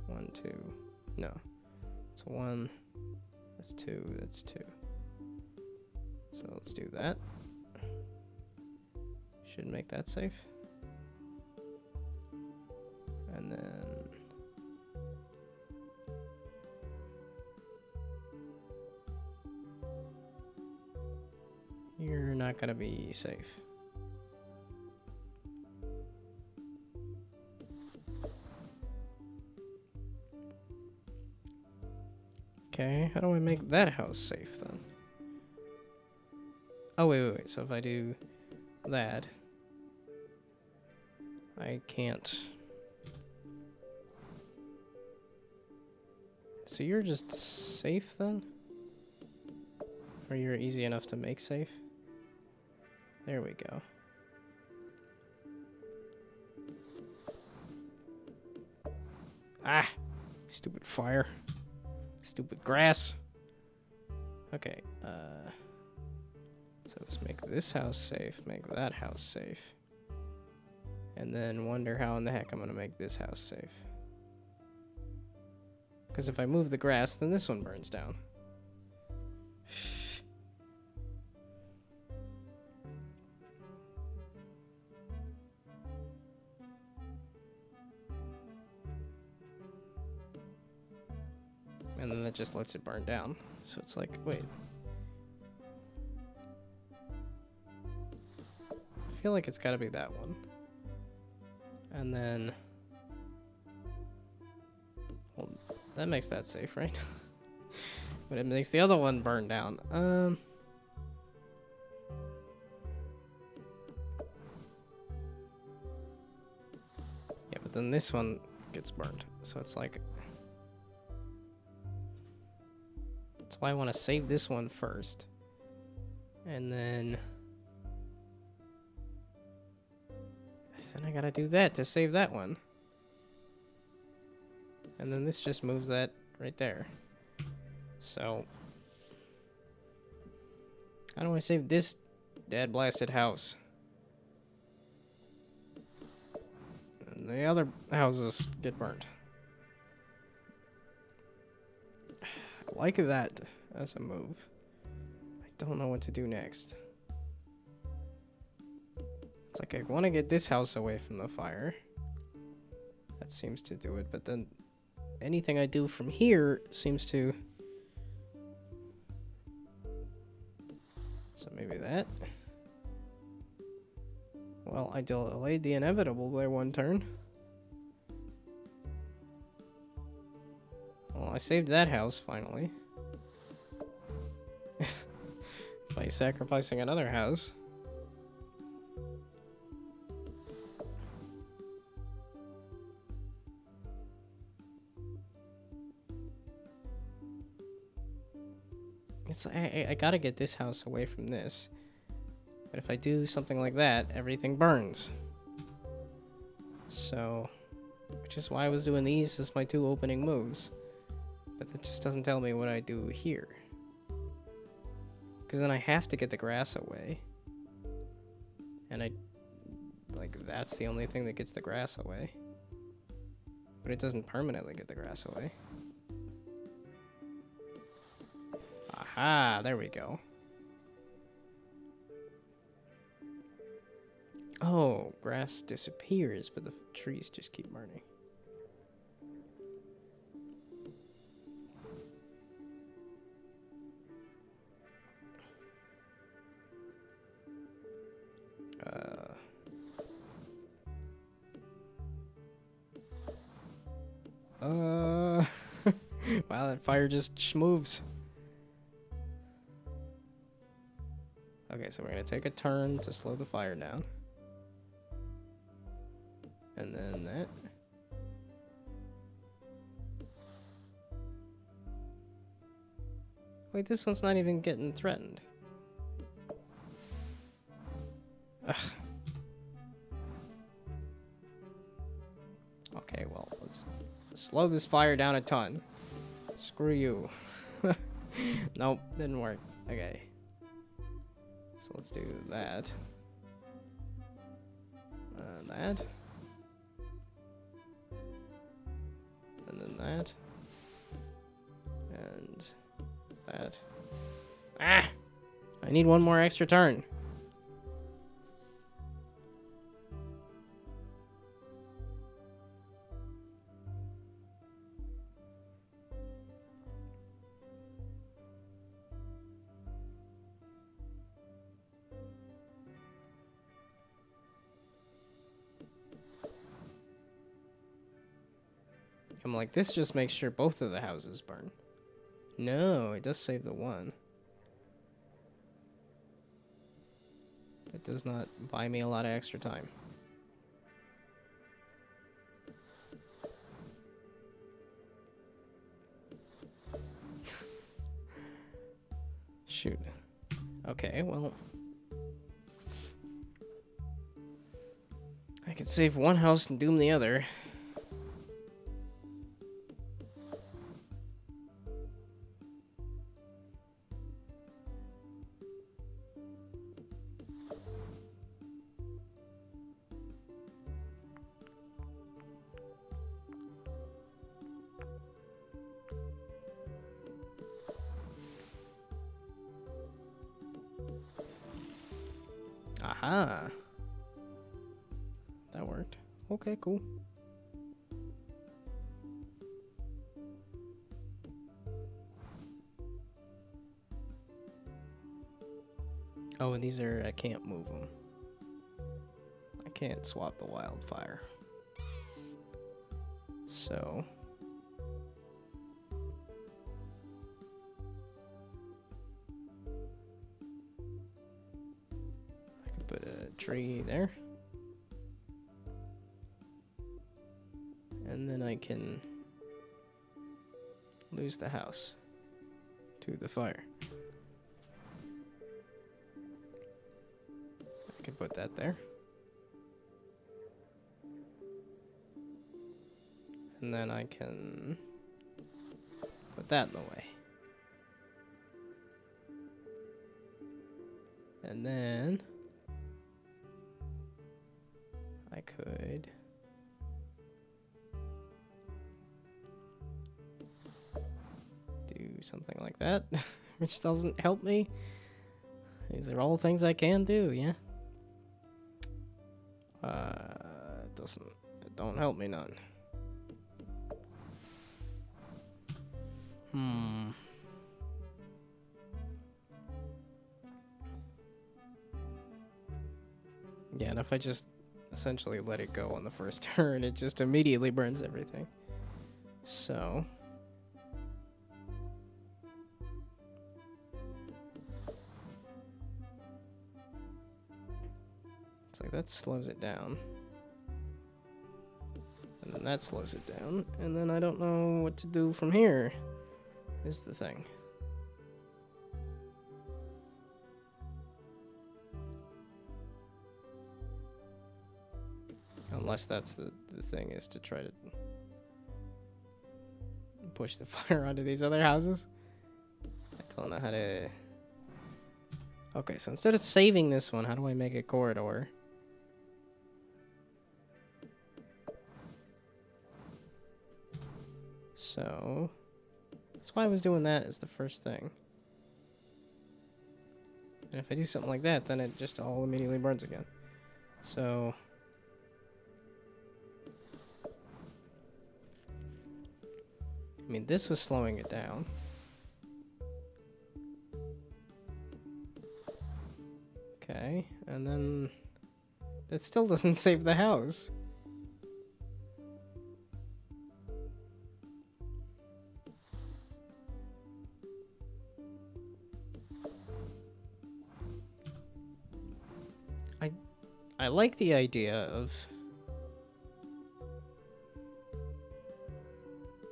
1, 2. No. It's 1. That's 2. That's 2. So let's do that. Should make that safe. And then... you're not gonna be safe. Okay, how do I make that house safe then? Oh, wait. So if I do that, I can't. So you're just safe then? Or you're easy enough to make safe? There we go. Ah! Stupid fire. Stupid grass. Okay, so let's make this house safe, make that house safe. And then wonder how in the heck I'm gonna make this house safe. Because if I move the grass, then this one burns down. And then that just lets it burn down. So it's like, wait. I feel like it's gotta be that one. And then... well, that makes that safe, right? But it makes the other one burn down. Yeah, but then this one gets burned. So it's like... that's why I want to save this one first. And then I gotta do that to save that one. And then this just moves that right there. So how do I save this dad blasted house? And the other houses get burnt. I like that as a move. I don't know what to do next. It's like I want to get this house away from the fire. That seems to do it, but then anything I do from here seems to... so maybe that. Well, I delayed the inevitable by one turn. Well, I saved that house, finally. By sacrificing another house. It's I gotta get this house away from this. But if I do something like that, everything burns. So, which is why I was doing these as my 2 opening moves. But that just doesn't tell me what I do here. Because then I have to get the grass away. And that's the only thing that gets the grass away. But it doesn't permanently get the grass away. Aha, there we go. Oh, grass disappears, but the trees just keep burning. Wow, that fire just moves. Okay, so we're gonna take a turn to slow the fire down. And then that. Wait, this one's not even getting threatened. Ugh. Okay, well, let's slow this fire down a ton. Screw you. Nope, didn't work. Okay. So let's do that. That. And then that. And that. Ah! I need one more extra turn. I'm like, this just makes sure both of the houses burn. No, it does save the one. It does not buy me a lot of extra time. Shoot. Okay, well. I could save one house and doom the other. Aha. That worked. Okay, cool. Oh, and these are, I can't move them. I can't swap the wildfire. So. I could put a tree there. And then I can lose the house to the fire. I could put that there. And then I can put that in the way. And then I could do something like that, which doesn't help me. These are all things I can do, yeah. It don't help me none. Yeah, and if I just essentially let it go on the first turn, it just immediately burns everything. So. It's like that slows it down. And then that slows it down. And then I don't know what to do from here, is the thing. Unless that's the thing, is to try to push the fire onto these other houses. I don't know how to... Okay, so instead of saving this one, how do I make a corridor? So, that's why I was doing that as the first thing. And if I do something like that, then it just all immediately burns again. So... I mean, this was slowing it down. Okay, and then... It still doesn't save the house. I like the idea of,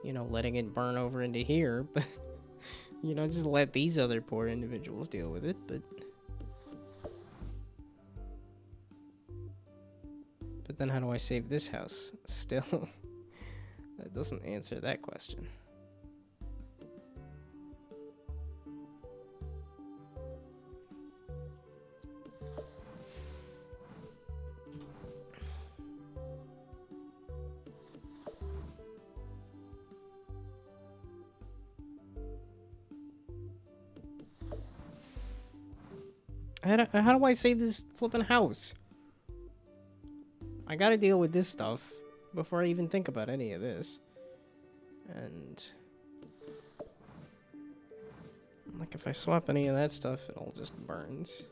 you know, letting it burn over into here, but, you know, just let these other poor individuals deal with it, but... But then how do I save this house? Still, that doesn't answer that question. How do I save this flippin' house? I gotta deal with this stuff before I even think about any of this. And like if I swap any of that stuff, it all just burns.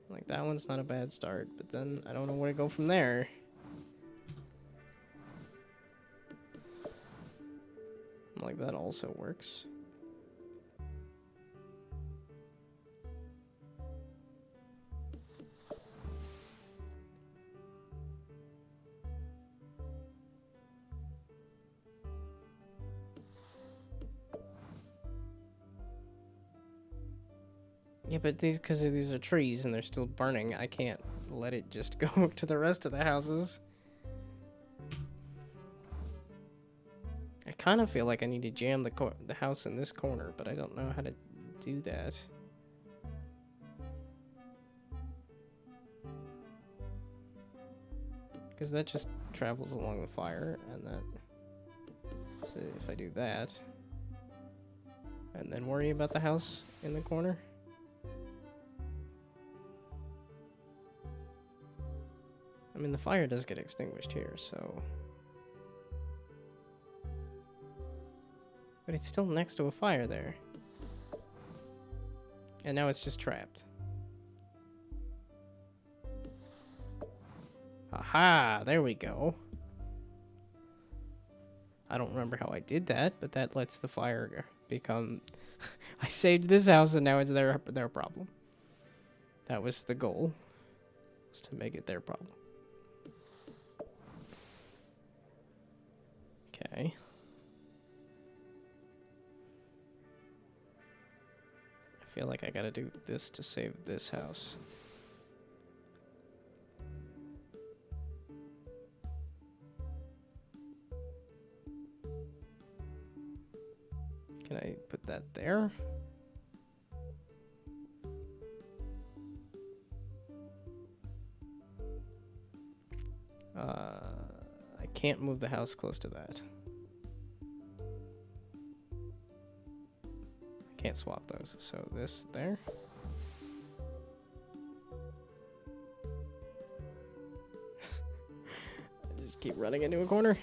Like that one's not a bad start, but then I don't know where to go from there. Like that also works. Yeah, but because these are trees and they're still burning, I can't let it just go to the rest of the houses. I kind of feel like I need to jam the house in this corner, but I don't know how to do that. Because that just travels along the fire, and that... So if I do that... And then worry about the house in the corner... I mean, the fire does get extinguished here, so... But it's still next to a fire there. And now it's just trapped. Aha! There we go. I don't remember how I did that, but that lets the fire become... I saved this house and now it's their problem. That was the goal. Was to make it their problem. Okay. I feel like I gotta do this to save this house. Can I put that there? I can't move the house close to that. I can't swap those, so this there. I just keep running into a corner.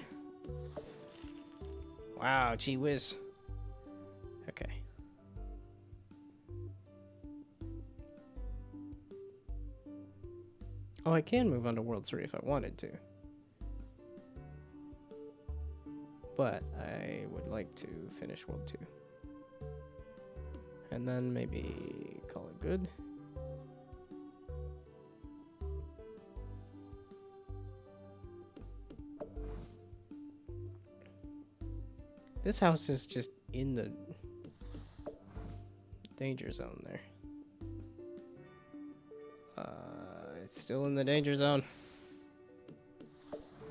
Wow, gee whiz. Okay. Oh, I can move on to World 3 if I wanted to. But I would like to finish World 2. And then maybe call it good. This house is just in the danger zone there. It's still in the danger zone.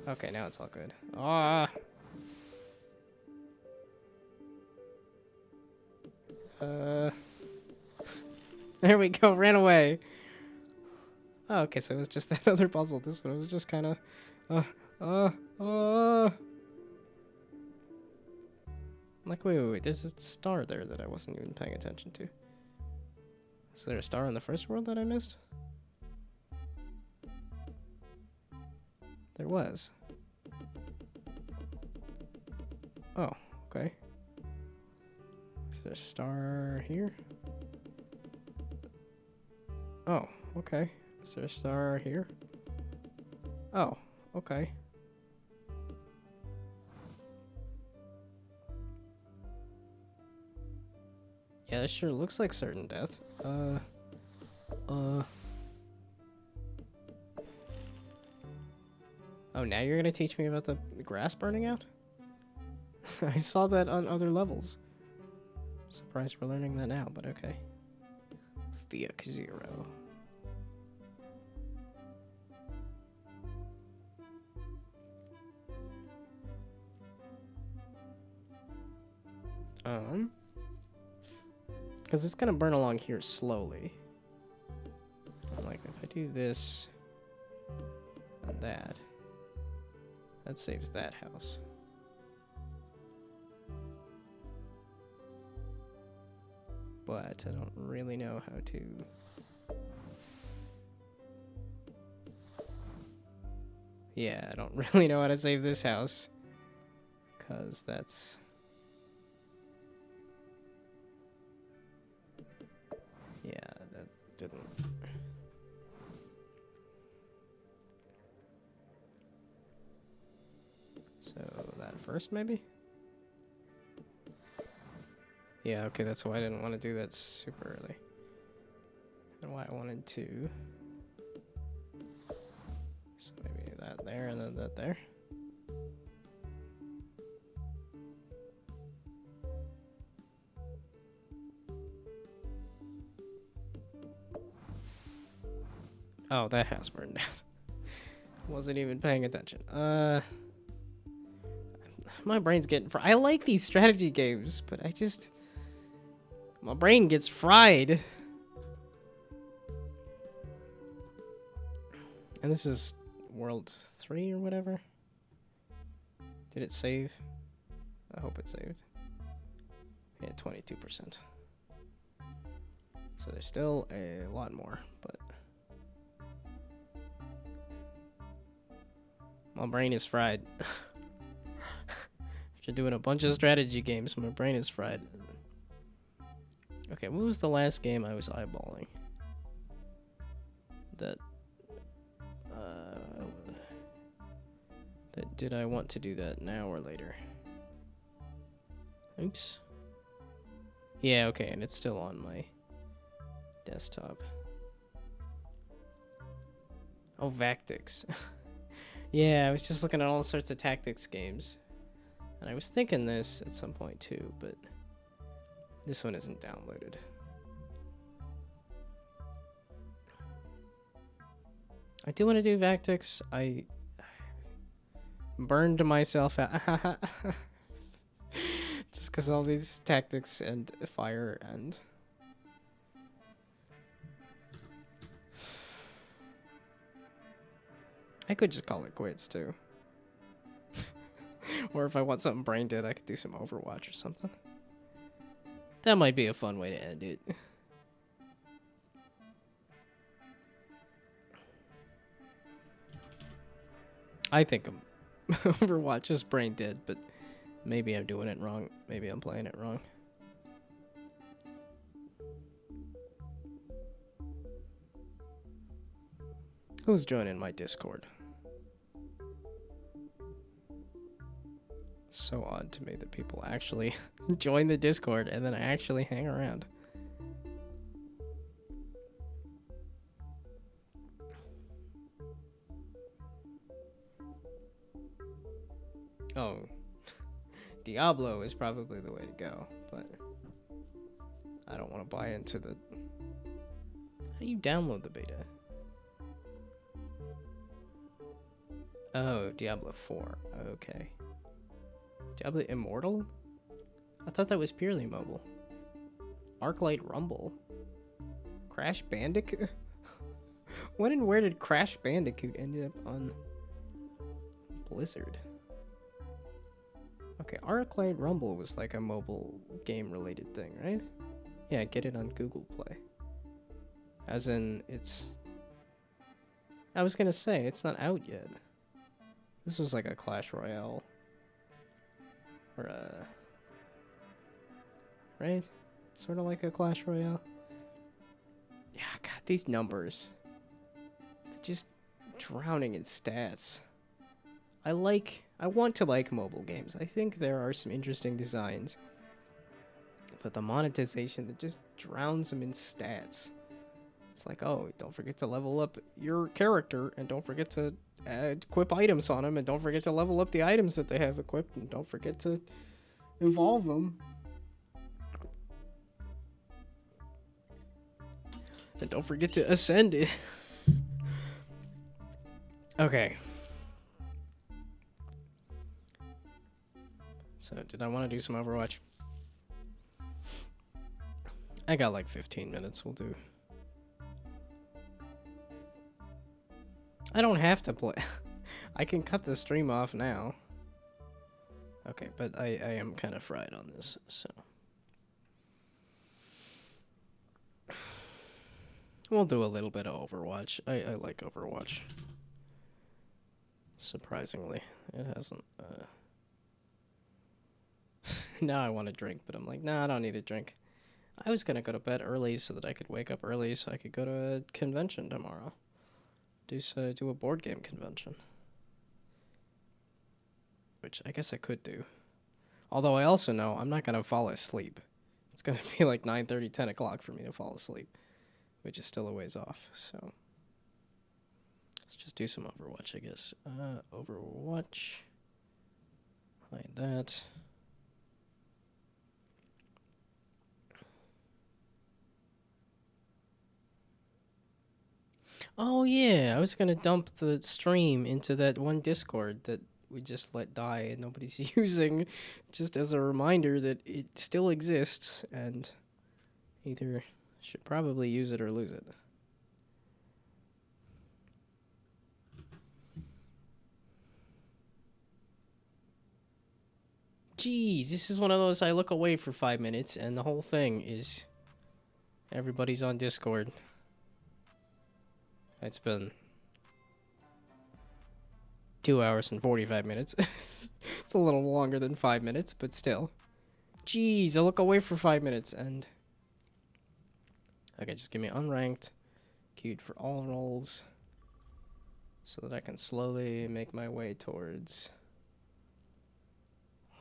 Okay, now it's all good. Ah! There we go, ran away. Oh, okay, so it was just that other puzzle. This one was just kind of, Like, wait, there's a star there that I wasn't even paying attention to. Is there a star in the first world that I missed? There was. Oh, okay. Is there a star here? Oh, okay. Is there a star here? Oh, okay. Yeah, this sure looks like certain death. Oh, now you're gonna teach me about the grass burning out? I saw that on other levels. Surprised we're learning that now, but okay. Theok 0. Because it's gonna burn along here slowly. Like, if I do this and that saves that house. But I don't really know how to... Yeah, I don't really know how to save this house. Because that's... Yeah, that didn't... So, that first, maybe? Yeah, okay, that's why I didn't want to do that super early. And why I wanted to... So maybe that there and then that there. Oh, that house burned down. Wasn't even paying attention. My brain's getting fried. I like these strategy games, but my brain gets fried. And this is World 3 or whatever. Did it save? I hope it saved. Yeah, 22%. So there's still a lot more, but... My brain is fried. After doing a bunch of strategy games, my brain is fried. Okay, what was the last game I was eyeballing? That did I want to do that now or later? Oops. Yeah, okay, and it's still on my desktop. Oh, Vactix. Yeah, I was just looking at all sorts of tactics games. And I was thinking this at some point too, but this one isn't downloaded. I do want to do Vactix. I burned myself out. Just because all these tactics and fire and... I could just call it quits too. Or if I want something brain dead, I could do some Overwatch or something. That might be a fun way to end it. I think Overwatch is brain dead, but maybe I'm doing it wrong. Maybe I'm playing it wrong. Who's joining my Discord? So odd to me that people actually join the Discord and then actually hang around. Oh, Diablo is probably the way to go, but I don't want to buy into the... How do you download the beta? Oh, Diablo 4. Okay. Diablo Immortal? I thought that was purely mobile. Arclight Rumble. Crash Bandicoot? When and where did Crash Bandicoot end up on Blizzard? Okay, Arclight Rumble was like a mobile game related thing, right? Yeah, get it on Google Play. As in, it's... I was gonna say, it's not out yet. This was like a Clash Royale. Or a... Right? Sort of like a Clash Royale. Yeah, God, these numbers. They're just drowning in stats. I want to like mobile games. I think there are some interesting designs. But the monetization that just drowns them in stats. It's like, oh, don't forget to level up your character, and don't forget to equip items on them, and don't forget to level up the items that they have equipped, and don't forget to evolve them. And don't forget to ascend it. Okay. So, did I want to do some Overwatch? I got like 15 minutes, we'll do. I don't have to play. I can cut the stream off now. Okay, but I am kind of fried on this, so. We'll do a little bit of Overwatch. I like Overwatch. Surprisingly, it hasn't. Now I want to drink, but I'm like, nah, I don't need a drink. I was gonna go to bed early so that I could wake up early so I could go to a convention tomorrow. Do a board game convention. Which I guess I could do. Although I also know I'm not gonna fall asleep. It's gonna be like 9:30, 10 o'clock for me to fall asleep. Which is still a ways off, so. Let's just do some Overwatch, I guess. Overwatch. Hide that. Oh yeah, I was gonna dump the stream into that one Discord that we just let die and nobody's using, just as a reminder that it still exists and either should probably use it or lose it. Jeez, this is one of those I look away for 5 minutes and the whole thing is everybody's on Discord. It's been 2 hours and 45 minutes. It's a little longer than 5 minutes, but still. Jeez, I look away for 5 minutes and... Okay, just give me unranked, queued for all roles, so that I can slowly make my way towards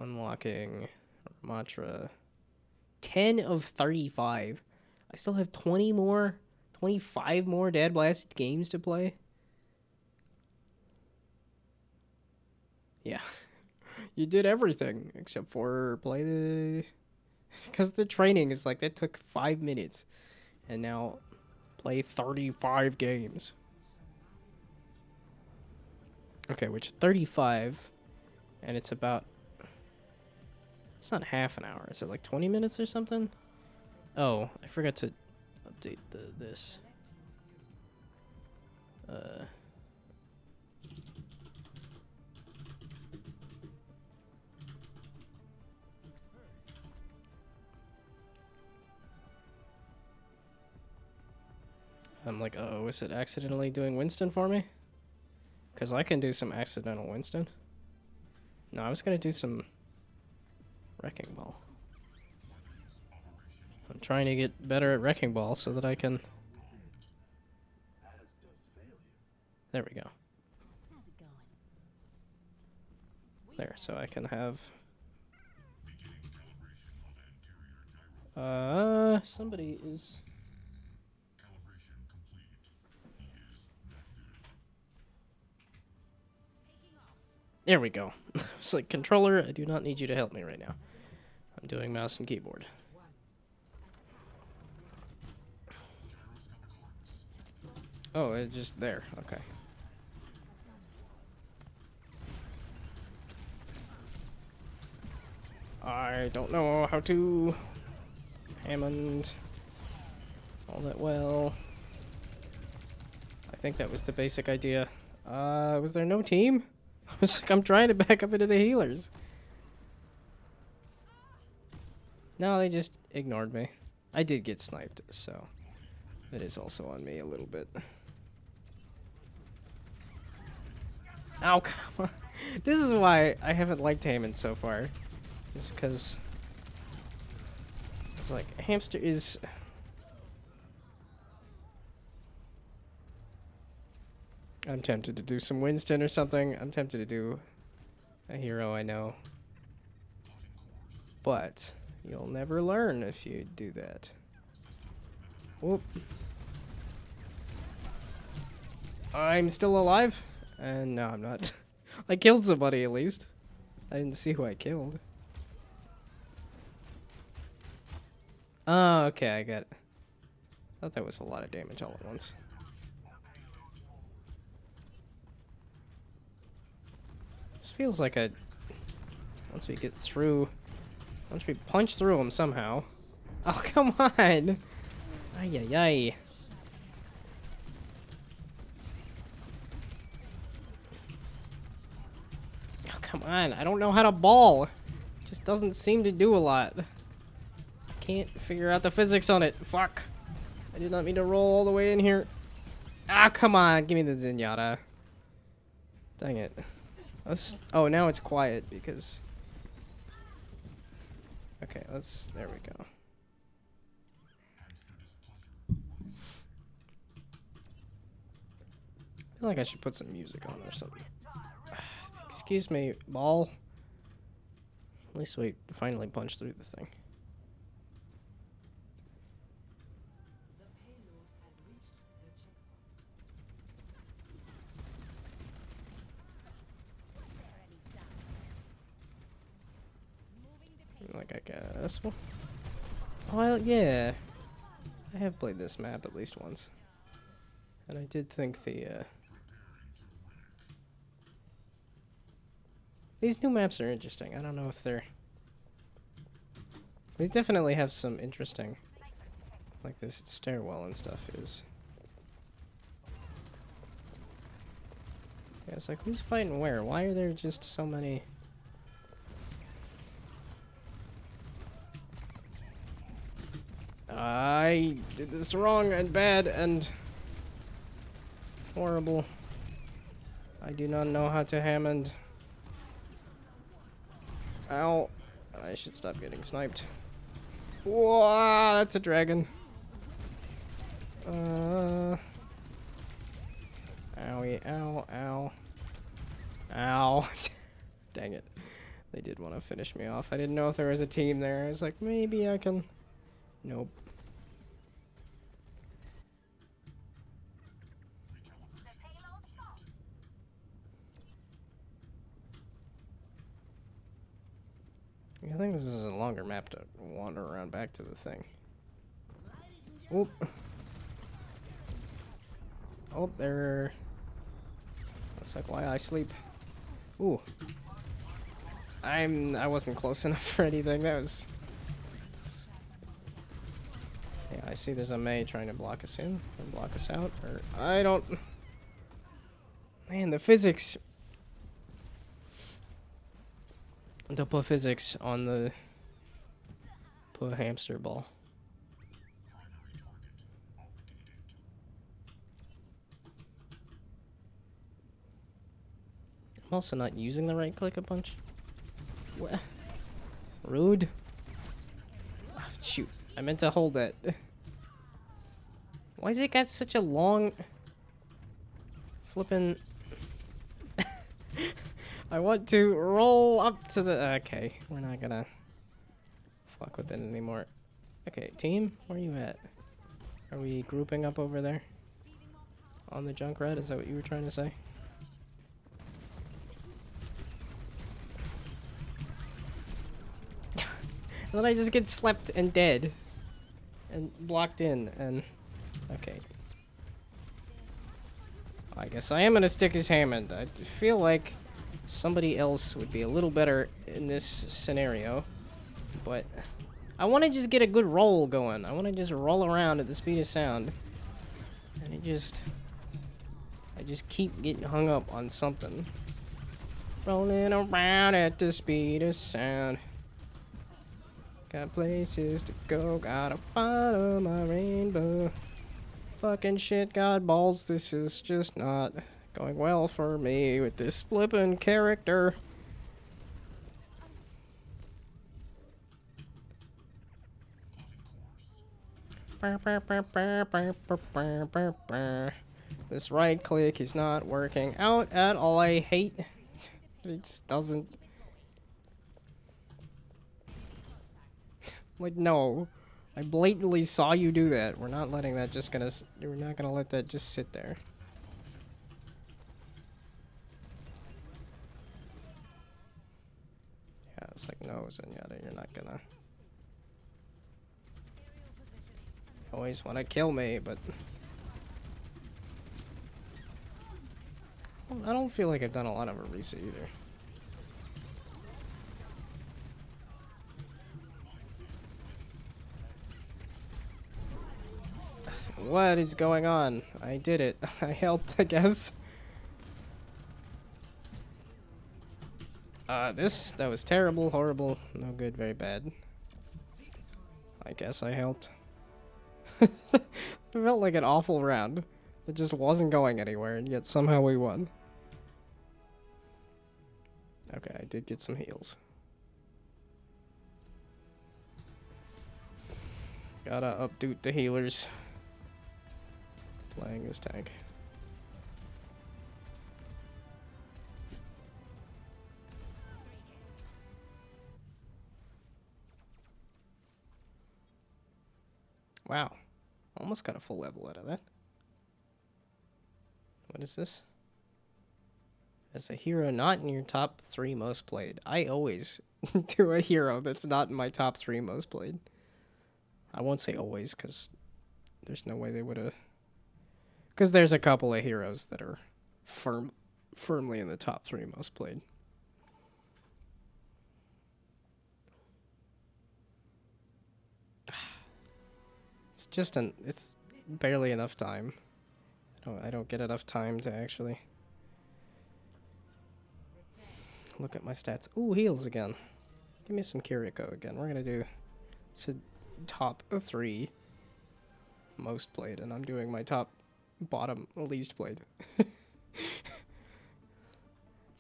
unlocking Ramatra. 10 of 35. I still have 20 more, 25 more Dad Blasted games to play. Yeah. You did everything except for play the... Because the training is like, that took 5 minutes. And now play 35 games. Okay, which 35, and it's about... It's not half an hour. Is it like 20 minutes or something? Oh, I forgot to update this. I'm like, uh-oh, is it accidentally doing Winston for me? Because I can do some accidental Winston. No, I was going to do some Wrecking Ball. I'm trying to get better at Wrecking Ball so that I can... There we go. There, so I can have... somebody is... There we go. It's like, controller, I do not need you to help me right now. I'm doing mouse and keyboard. Oh, it's just there. Okay. I don't know how to Hammond all that well. I think that was the basic idea. Was there no team? I was like, I'm trying to back up into the healers. No, they just ignored me. I did get sniped, so that is also on me a little bit. Ow, come on. This is why I haven't liked Hammond so far. It's because it's like, Hamster is... I'm tempted to do some Winston or something. I'm tempted to do a hero I know. But you'll never learn if you do that. Whoop. I'm still alive? And no, I'm not. I killed somebody at least. I didn't see who I killed. Oh, okay, I got it. I thought that was a lot of damage all at once. This feels like a... Once we get through... Once we punch through them somehow... Oh, come on! Ay, ay, ay. Oh, come on. I don't know how to ball. Just doesn't seem to do a lot. I can't figure out the physics on it. Fuck. I did not mean to roll all the way in here. Ah, come on. Give me the Zenyatta. Dang it. Oh, now it's quiet because... Okay, there we go. I feel like I should put some music on or something. Excuse me, ball. At least we finally punched through the thing. Like, I guess. Well, yeah. I have played this map at least once. And I did think these new maps are interesting. I don't know if they're... They definitely have some interesting... Like this stairwell and stuff is... Yeah, it's like, who's fighting where? Why are there just so many... I did this wrong and bad and... horrible. I do not know how to Hammond. Ow. I should stop getting sniped. Whoa, that's a dragon. Owie, ow, ow. Ow. Dang it. They did want to finish me off. I didn't know if there was a team there. I was like, maybe I can... Nope. I think this is a longer map to wander around back to the thing. Oop. Oh, there. That's like why I sleep. Ooh. I wasn't close enough for anything. That was... Yeah, I see there's a Mei trying to block us in or block us out. Or I don't... Man, the physics... The put physics on the put hamster ball. I'm also not using the right click a bunch. What? Rude. Oh, shoot. I meant to hold that. Why is it got such a long flippin'... I want to roll up to the... Okay, we're not gonna fuck with it anymore. Okay, team, where are you at? Are we grouping up over there? On the Junkrat, is that what you were trying to say? And then I just get slept and dead. And blocked in, and... Okay. I guess I am gonna stick his Hammond. I feel like... Somebody else would be a little better in this scenario, but I want to just get a good roll going. I want to just roll around at the speed of sound, and I just keep getting hung up on something. Rolling around at the speed of sound. Got places to go, gotta follow my rainbow. Fucking shit, God balls, this is just not... going well for me with this flippin' character. This right click is not working out at all. I hate it. Just doesn't. Like, no. I blatantly saw you do that. We're not letting that just gonna... We're not gonna let that just sit there. It's like, no, Zenyatta, you're not gonna... Always want to kill me, but... I don't feel like I've done a lot of Orisa either. What is going on? I did it. I helped, I guess. That was terrible, horrible, no good, very bad. I guess I helped. It felt like an awful round. It just wasn't going anywhere, and yet somehow we won. Okay, I did get some heals. Gotta updo the healers. Playing this tank. Wow. Almost got a full level out of that. What is this? As a hero not in your top 3 most played. I always do a hero that's not in my top 3 most played. I won't say always, because there's no way they would have... Because there's a couple of heroes that are firmly in the top 3 most played. It's just it's barely enough time. I don't get enough time to actually look at my stats. Ooh, heals again. Give me some Kiriko again. We're gonna do top 3 most played, and I'm doing my top bottom least played.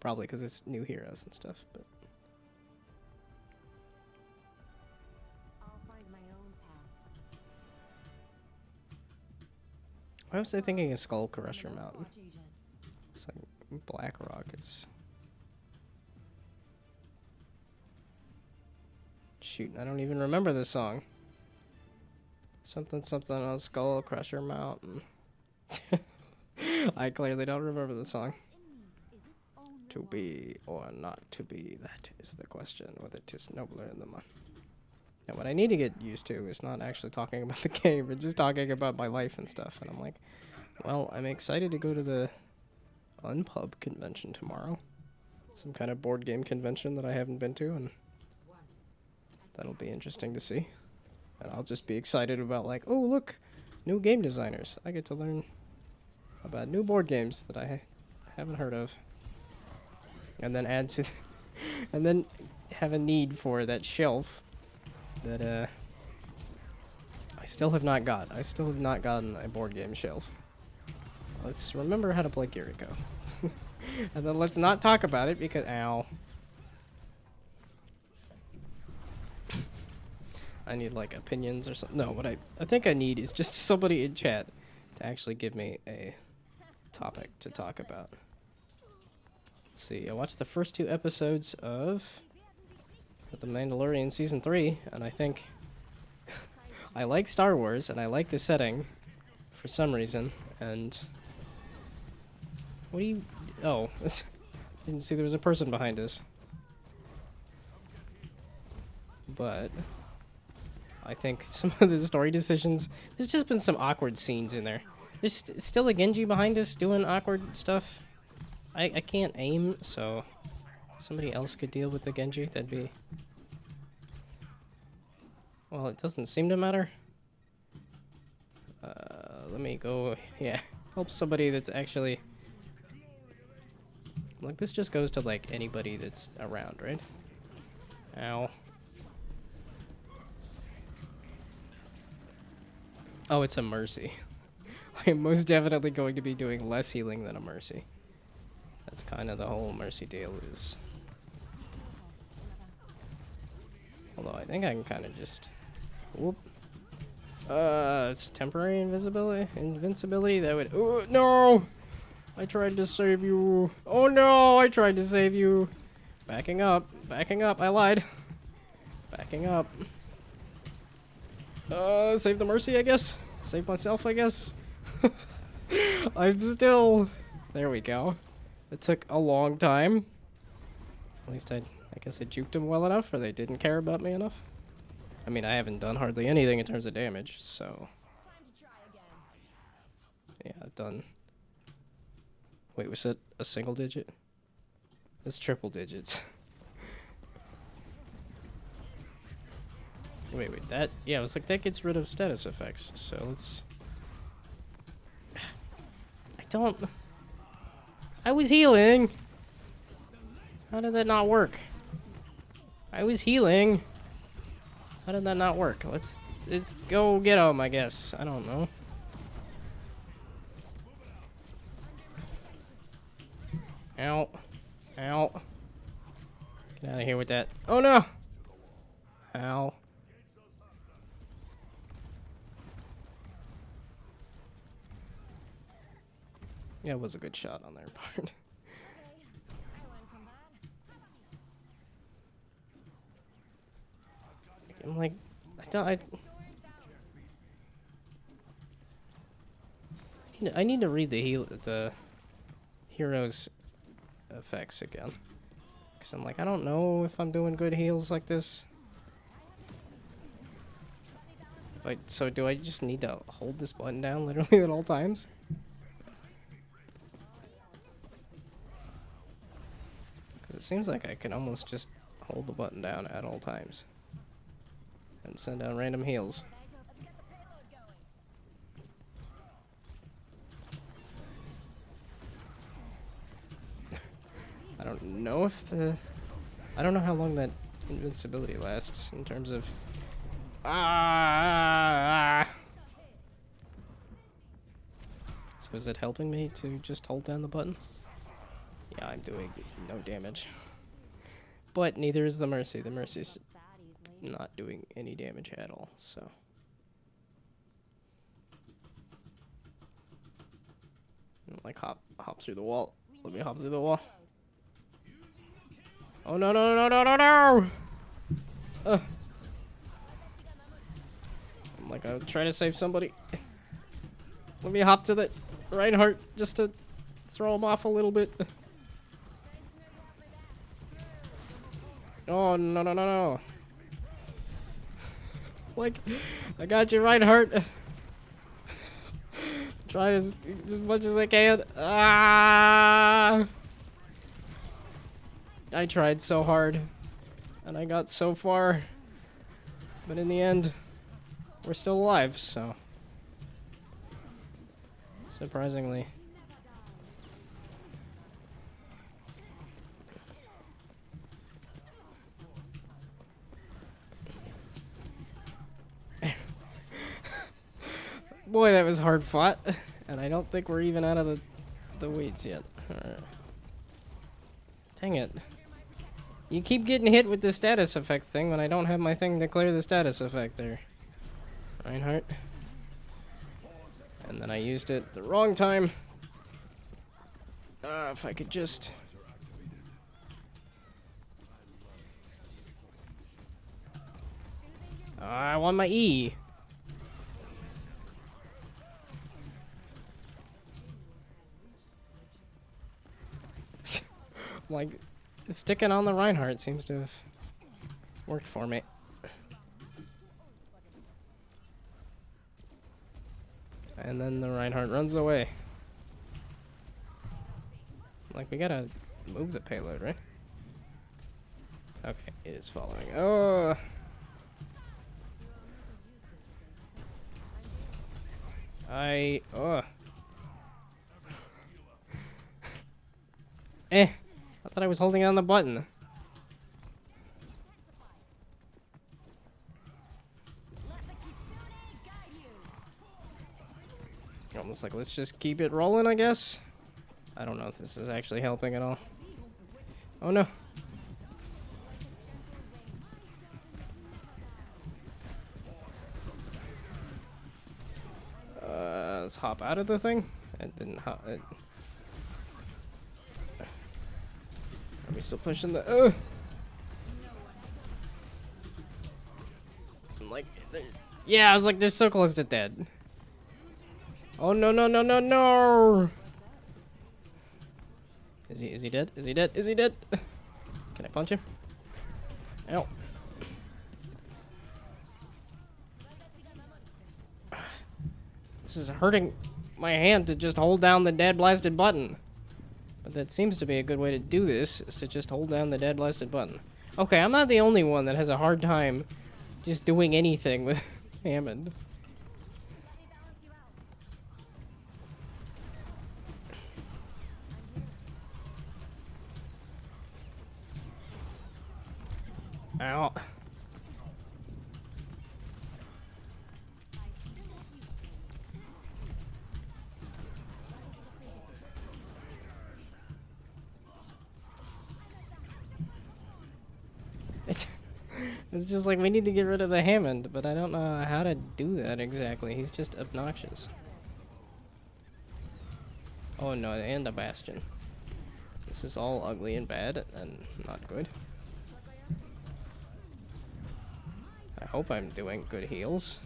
Probably because it's new heroes and stuff, but why was I thinking of Skull Crusher Mountain? It's like Black Rock is... Shoot, I don't even remember this song. Something something on Skull Crusher Mountain. I clearly don't remember the song. To be or not to be, that is the question, whether 'tis nobler in the mind. Now what I need to get used to is not actually talking about the game, but just talking about my life and stuff. And I'm like, well, I'm excited to go to the Unpub convention tomorrow. Some kind of board game convention that I haven't been to, and that'll be interesting to see. And I'll just be excited about like, oh look, new game designers. I get to learn about new board games that I haven't heard of. And then add to, and then have a need for that shelf that I still have not got. I still have not gotten a board game shelf. Let's remember how to play Kiriko. And then let's not talk about it because, ow. I need like opinions or something. No, what I think I need is just somebody in chat to actually give me a topic to talk about. Let's see, I watched the first 2 episodes of The Mandalorian Season 3, and I think I like Star Wars, and I like the setting for some reason, and... What do you... Oh, didn't see there was a person behind us. But I think some of the story decisions... There's just been some awkward scenes in there. There's still a Genji behind us doing awkward stuff. I can't aim, so somebody else could deal with the Genji. That'd be... Well, it doesn't seem to matter. Let me go... Yeah, help somebody that's actually... Like, this just goes to, like, anybody that's around, right? Ow. Oh, it's a Mercy. I'm most definitely going to be doing less healing than a Mercy. That's kind of the whole Mercy deal is. Although I think I can kind of just... Whoop. It's temporary invincibility. That would... Oh, no! I tried to save you. Oh, no! I tried to save you. Backing up. Backing up. I lied. Backing up. Save the Mercy, I guess. Save myself, I guess. I'm still... There we go. It took a long time. At least I guess I juked them well enough, or they didn't care about me enough. I mean, I haven't done hardly anything in terms of damage, so... Yeah, I've done... Wait, was that a single digit? It's triple digits. Wait, that... Yeah, I was like, that gets rid of status effects, so let's don't... I was healing! How did that not work? I was healing! How did that not work? Let's go get him, I guess. I don't know. Ow. Ow. Get out of here with that. Oh no! Ow. Yeah, it was a good shot on their part. I'm like, I need to read the hero's effects again. Cause I'm like, I don't know if I'm doing good heals like this. So do I just need to hold this button down literally at all times? Cause it seems like I can almost just hold the button down at all times. And send out random heals. I don't know if I don't know how long that invincibility lasts in terms of... So is it helping me to just hold down the button? Yeah, I'm doing no damage. But neither is the Mercy. The Mercy's not doing any damage at all, so... Like hop through the wall. Let me hop through the wall. Oh no no no no no no! I'm like, I'll try to save somebody. Let me hop to the Reinhardt just to throw him off a little bit. Oh no no no no! Like, I got you, Reinhardt. Try as much as I can. Ah! I tried so hard, and I got so far, but in the end, we're still alive, so... Surprisingly. Boy, that was hard fought, and I don't think we're even out of the weeds yet. Alright. Dang it. You keep getting hit with the status effect thing when I don't have my thing to clear the status effect there. Reinhardt. And then I used it the wrong time. If I could just... I want my E. Like, sticking on the Reinhardt seems to have worked for me. And then the Reinhardt runs away. Like, we gotta move the payload, right? Okay, it is following. Oh! Oh. I thought I was holding on the button. Almost like, let's just keep it rolling, I guess. I don't know if this is actually helping at all. Oh no. Let's hop out of the thing. It didn't hop. Are we still pushing the... I'm like... Yeah, I was like, they're so close to dead. Oh, no, no, no, no, no! Is he dead? Is he dead? Is he dead? Can I punch him? Ow. This is hurting my hand to just hold down the dead blasted button. But that seems to be a good way to do this, is to just hold down the dead blasted button. Okay, I'm not the only one that has a hard time just doing anything with Hammond. Ow. It's just like we need to get rid of the Hammond, but I don't know how to do that exactly. He's just obnoxious. Oh no, and a Bastion. This is all ugly and bad and not good. I hope I'm doing good heals.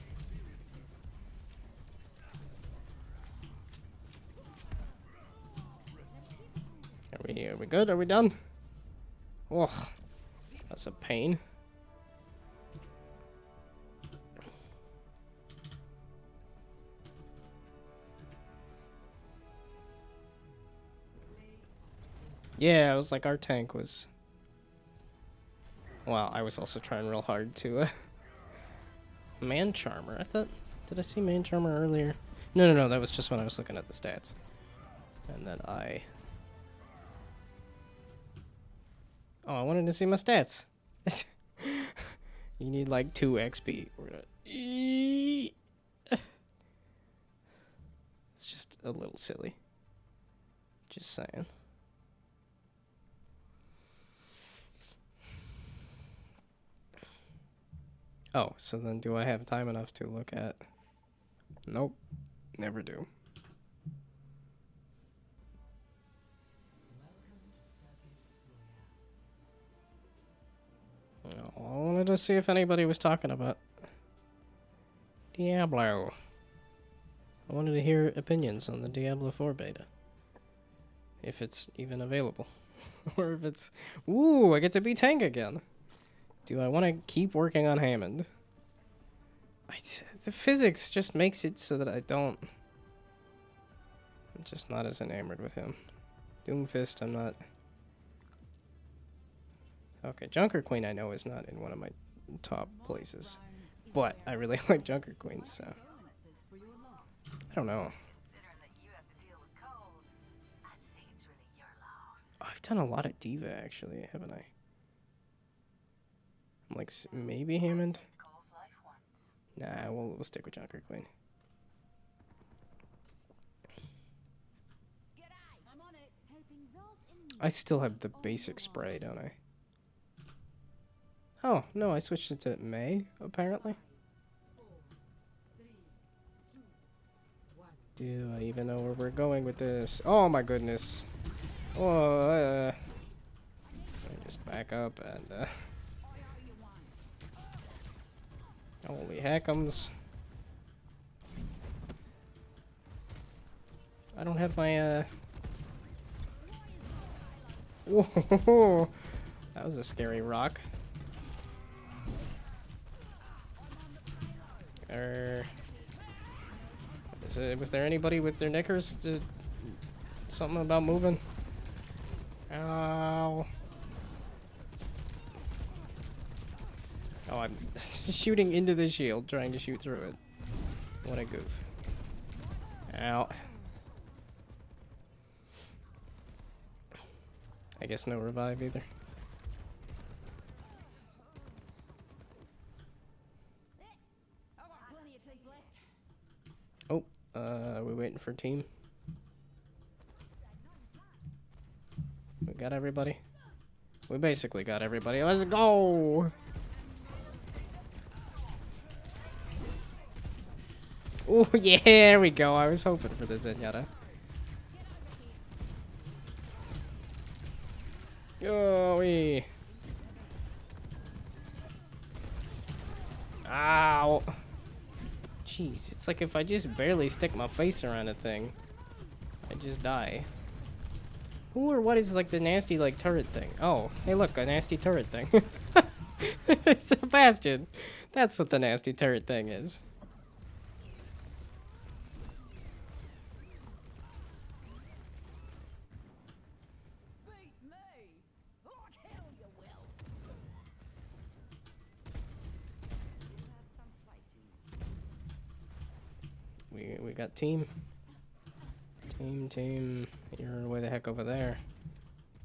Are we good? Are we done? Ugh, that's a pain. Yeah, it was like our tank was... Well, I was also trying real hard to... Man Charmer, I thought... Did I see Man Charmer earlier? No, that was just when I was looking at the stats. And then I... Oh, I wanted to see my stats. You need like 2 XP. We're gonna... It's just a little silly. Just saying. Oh, so then do I have time enough to look at... Nope. Never do. Oh, I wanted to see if anybody was talking about Diablo. I wanted to hear opinions on the Diablo 4 beta. If it's even available. Or if it's... Ooh, I get to be tank again. Do I want to keep working on Hammond? The physics just makes it so that I don't... I'm just not as enamored with him. Doomfist, I'm not... Okay, Junker Queen I know is not in one of my top places. But I really like Junker Queen, so... I don't know. Oh, I've done a lot of Diva, actually, haven't I? I'm like, maybe Hammond? Nah, we'll stick with Junker Queen. I still have the basic spray, don't I? Oh, no, I switched it to May, apparently. Do I even know where we're going with this? Oh my goodness. Oh, let me just back up and, holy heckums. I don't have my, Whoa, that was a scary rock. Was there anybody with their knickers? Something about moving? Ow. Oh, I'm shooting into the shield, trying to shoot through it. What a goof. Ow. I guess no revive either. Oh, are we waiting for team? We got everybody? We basically got everybody. Let's go! Oh, yeah, there we go. I was hoping for the Zenyatta. Go-wee. Ow. Jeez, it's like if I just barely stick my face around a thing, I just die. Who or what is like the nasty like turret thing? Oh, hey look, a nasty turret thing. It's a Bastion. That's what the nasty turret thing is. We got team. Team. You're way the heck over there.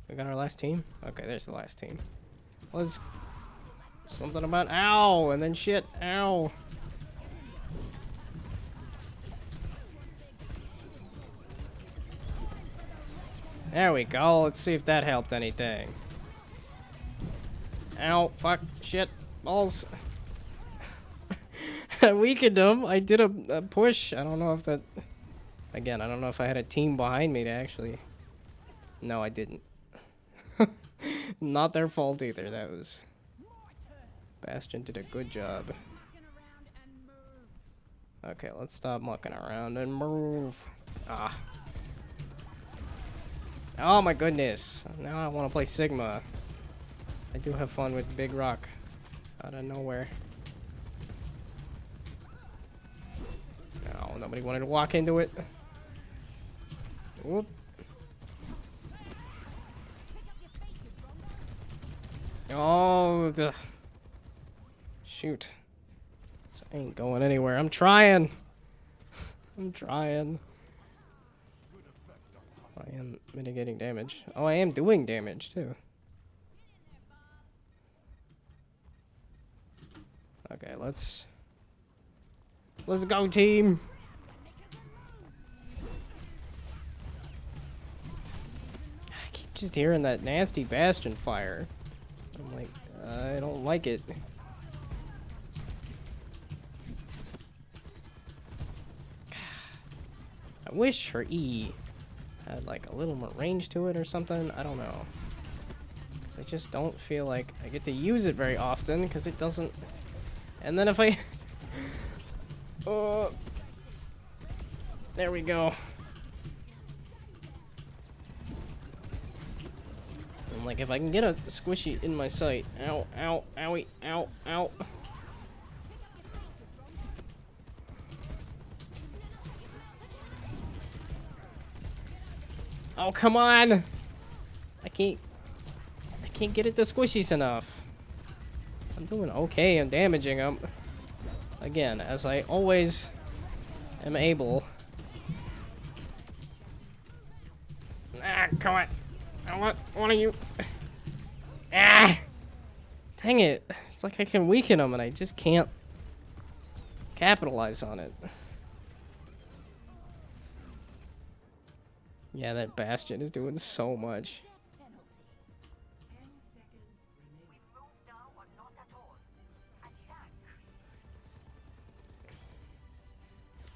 We got our last team? Okay, there's the last team. Let's Something about ow, and then shit, ow. There we go. Let's see if that helped anything. Ow, fuck, shit, balls. I weakened him. I did a push. I don't know if that... Again, I don't know if I had a team behind me to actually... No, I didn't. Not their fault either. That was... Bastion did a good job. Okay, let's stop mucking around and move. Ah. Oh my goodness. Now I want to play Sigma. I do have fun with Big Rock. Out of nowhere. No, nobody wanted to walk into it. Whoop. Oh, the... Shoot. This ain't going anywhere. I'm trying. I'm trying. I am mitigating damage. Oh, I am doing damage, too. Okay, let's go, team. I keep just hearing that nasty Bastion fire. I'm like, I don't like it. I wish her E had like a little more range to it or something. I don't know. 'Cause I just don't feel like I get to use it very often because it doesn't. And then if I... Oh, there we go. I'm like, if I can get a squishy in my sight. Ow, ow, owie, ow, ow. Oh, come on! I can't get it to squishies enough. I'm doing okay. I'm damaging them. Again, as I always am able. Ah, come on. I want one of you. Ah! Dang it. It's like I can weaken them and I just can't capitalize on it. Yeah, that Bastion is doing so much.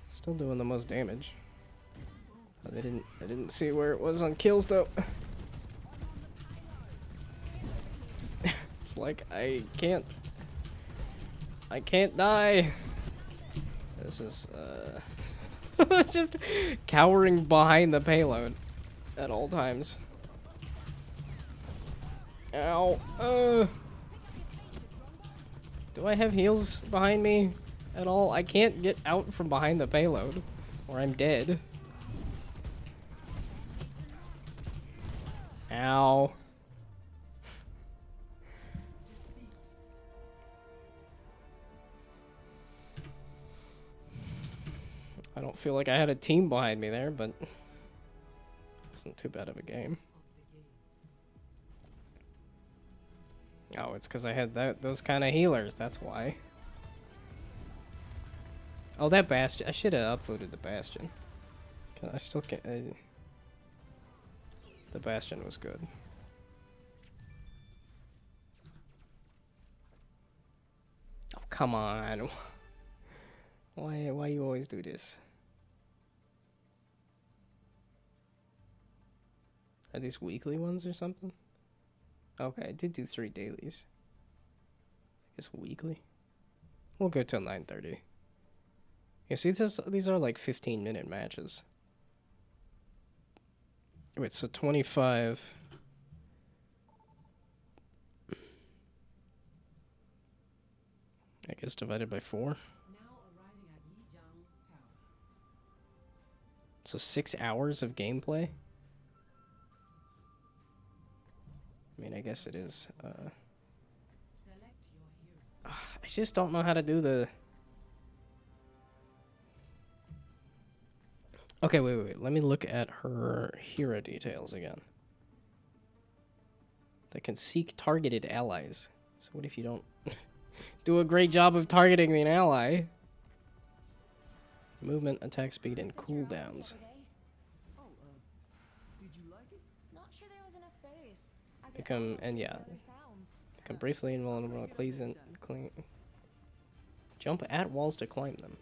Still doing the most damage. I didn't see where it was on kills though. It's like I can't die. This is just cowering behind the payload at all times. Ow. Do I have heals behind me at all? I can't get out from behind the payload or I'm dead. Ow. I don't feel like I had a team behind me there, but it wasn't too bad of a game. Oh, it's because I had those kind of healers, that's why. Oh, that Bastion. I should have upvoted the Bastion. I still can't... the Bastion was good. Oh, come on. Why you always do this? Are these weekly ones or something? Okay, I did do 3 dailies. I guess weekly. We'll go till 9:30. Yeah, see, these are like 15-minute matches. Wait, so 25. I guess divided by 4. So 6 hours of gameplay? I mean, I guess it is. I just don't know how to do the... Okay, wait. Let me look at her hero details again. That can seek targeted allies. So what if you don't do a great job of targeting an ally? Movement, attack speed, and cooldowns. Become, and yeah. Become briefly invulnerable, clean. Jump at walls to climb them.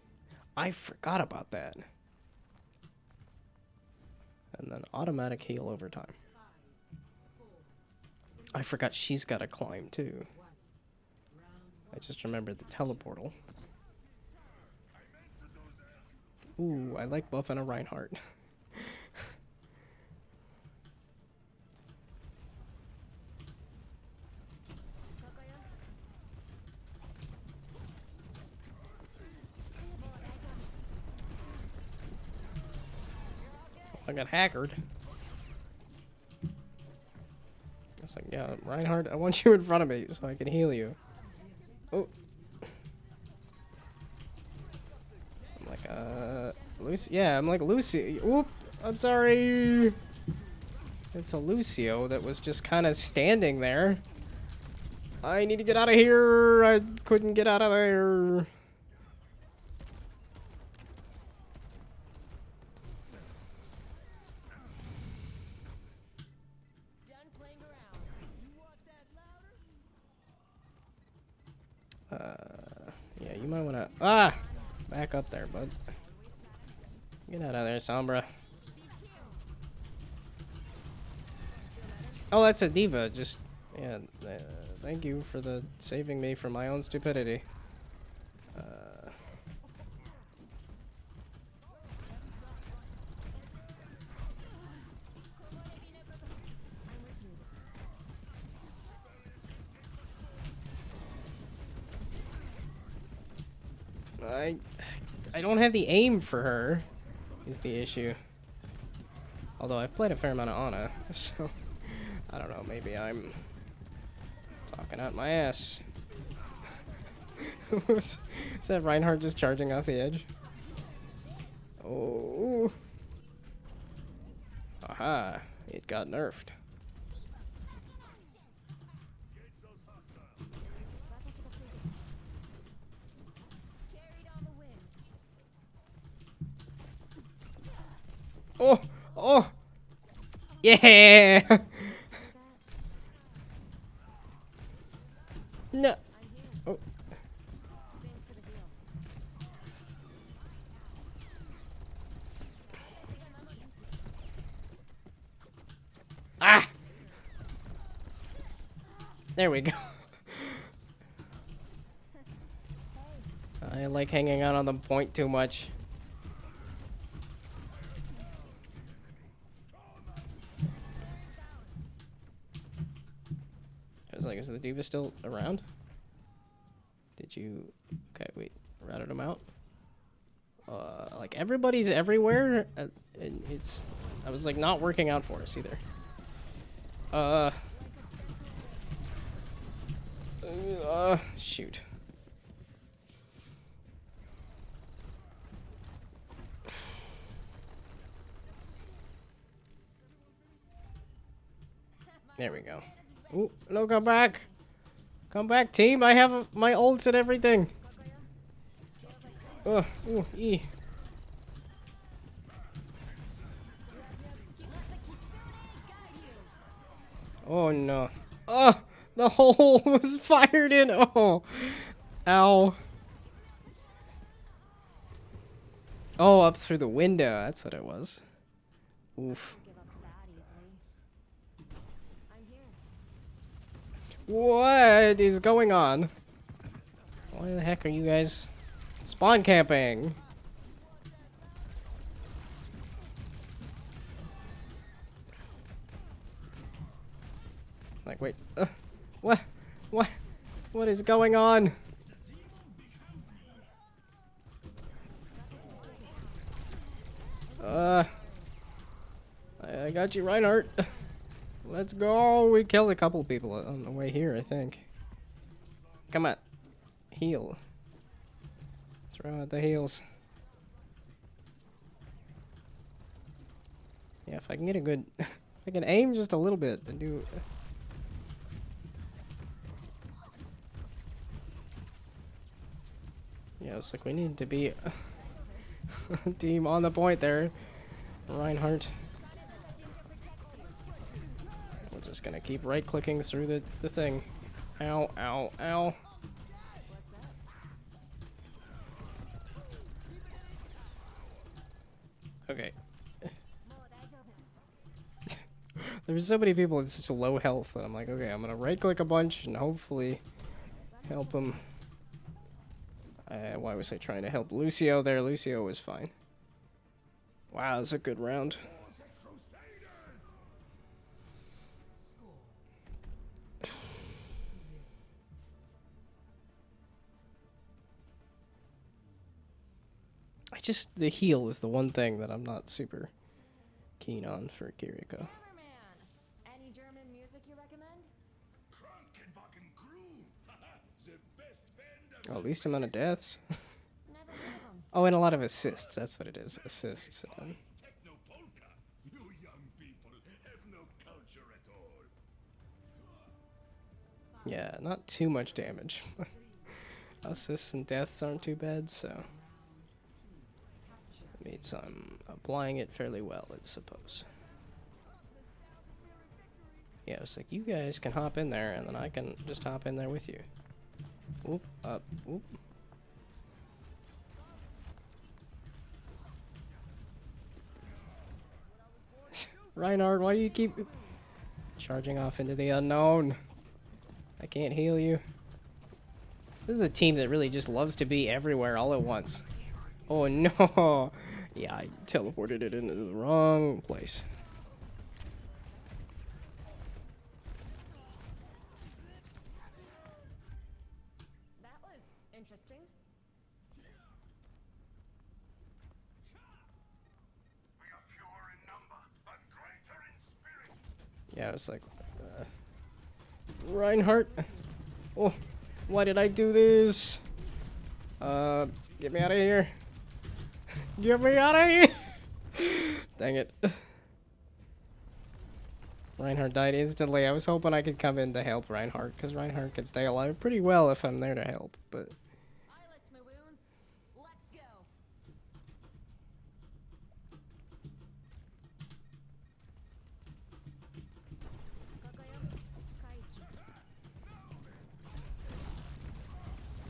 I forgot about that. And then automatic heal over time. I forgot she's got to climb too. I just remembered the teleportal. Ooh, I like buffing a Reinhardt. I got hackered. I was like, yeah, Reinhardt, I want you in front of me so I can heal you. Oh. I'm like, Lucy. Yeah, I'm like, Lucy. Oop, I'm sorry. It's a Lucio that was just kind of standing there. I need to get out of here. I couldn't get out of there. Yeah, you might want to... back up there, bud. Get out of there, Sombra. Oh, that's a diva. Just... Yeah, thank you for the saving me from my own stupidity. I don't have the aim for her, is the issue. Although I've played a fair amount of Ana, so I don't know, maybe I'm talking out my ass. Is that Reinhardt just charging off the edge? Oh. Aha, it got nerfed. Oh, oh, yeah. No. Oh. Ah. There we go. I like hanging out on the point too much. I was like, is the diva still around? Did you... Okay, wait. Routed him out? Like, everybody's everywhere? And it's... I was, like, not working out for us, either. Shoot. There we go. Ooh, no, come back. Come back, team. I have my ults and everything. Ooh, E. Oh, no. Oh, the hole was fired in. Oh. Ow. Oh, up through the window. That's what it was. Oof. What is going on? Why the heck are you guys spawn camping? Like, wait. What? What? What is going on? I got you, Reinhardt. Let's go. We killed a couple people on the way here, I think. Come on. Heal. Throw out the heals. Yeah, if I can get a good... I can aim just a little bit and do... it's like we need to be team on the point there, Reinhardt. We're just gonna keep right-clicking through the thing. Ow, ow, ow. Okay. There's so many people with such low health that I'm like, okay, I'm gonna right-click a bunch and hopefully help them. Why was I trying to help Lucio there? Lucio was fine. Wow, that's a good round. The heal is the one thing that I'm not super keen on for Kiriko. Any German music you recommend? Oh, least amount of deaths. Oh, and a lot of assists. That's what it is. Assists. Yeah, not too much damage. Assists and deaths aren't too bad, so it means I'm applying it fairly well, I suppose. Yeah, it's like, you guys can hop in there, and then I can just hop in there with you. Whoop, up, whoop. Reinhardt, why do you keep charging off into the unknown? I can't heal you. This is a team that really just loves to be everywhere all at once. Oh no! Yeah, I teleported it into the wrong place. That was interesting. Yeah, it was like, Reinhardt. Oh, why did I do this? Get me out of here. Get me out of here. Dang it. Reinhardt died instantly. I was hoping I could come in to help Reinhardt, because Reinhardt can stay alive pretty well if I'm there to help, but... I licked my wounds. Let's go.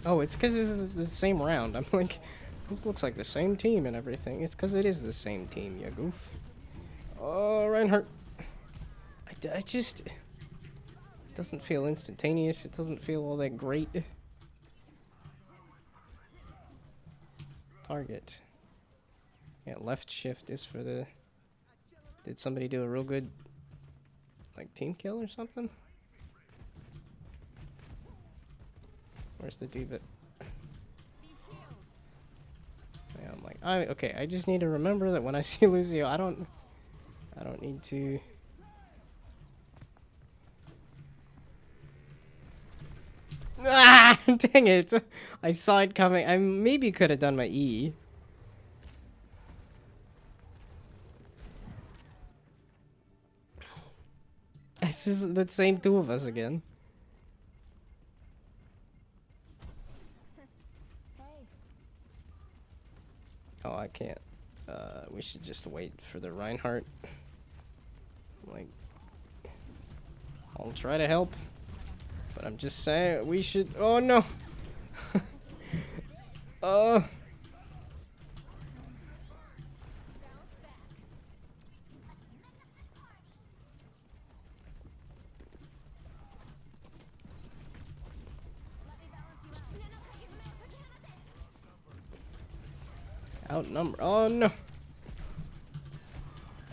Oh, it's because this is the same round. I'm like, this looks like the same team and everything. It's because it is the same team, you goof. Oh, Reinhardt. I just... It doesn't feel instantaneous. It doesn't feel all that great. Target. Yeah, left shift is for the... Did somebody do a real good, like, team kill or something? Where's the D-bit? Yeah, I'm like, okay, I just need to remember that when I see Lucio, I don't need to... Ah! Dang it! I saw it coming. I maybe could have done my E. This is the same two of us again. Oh, I can't. We should just wait for the Reinhardt. Like, I'll try to help, but I'm just saying we should. Oh no! Outnumber. Oh no!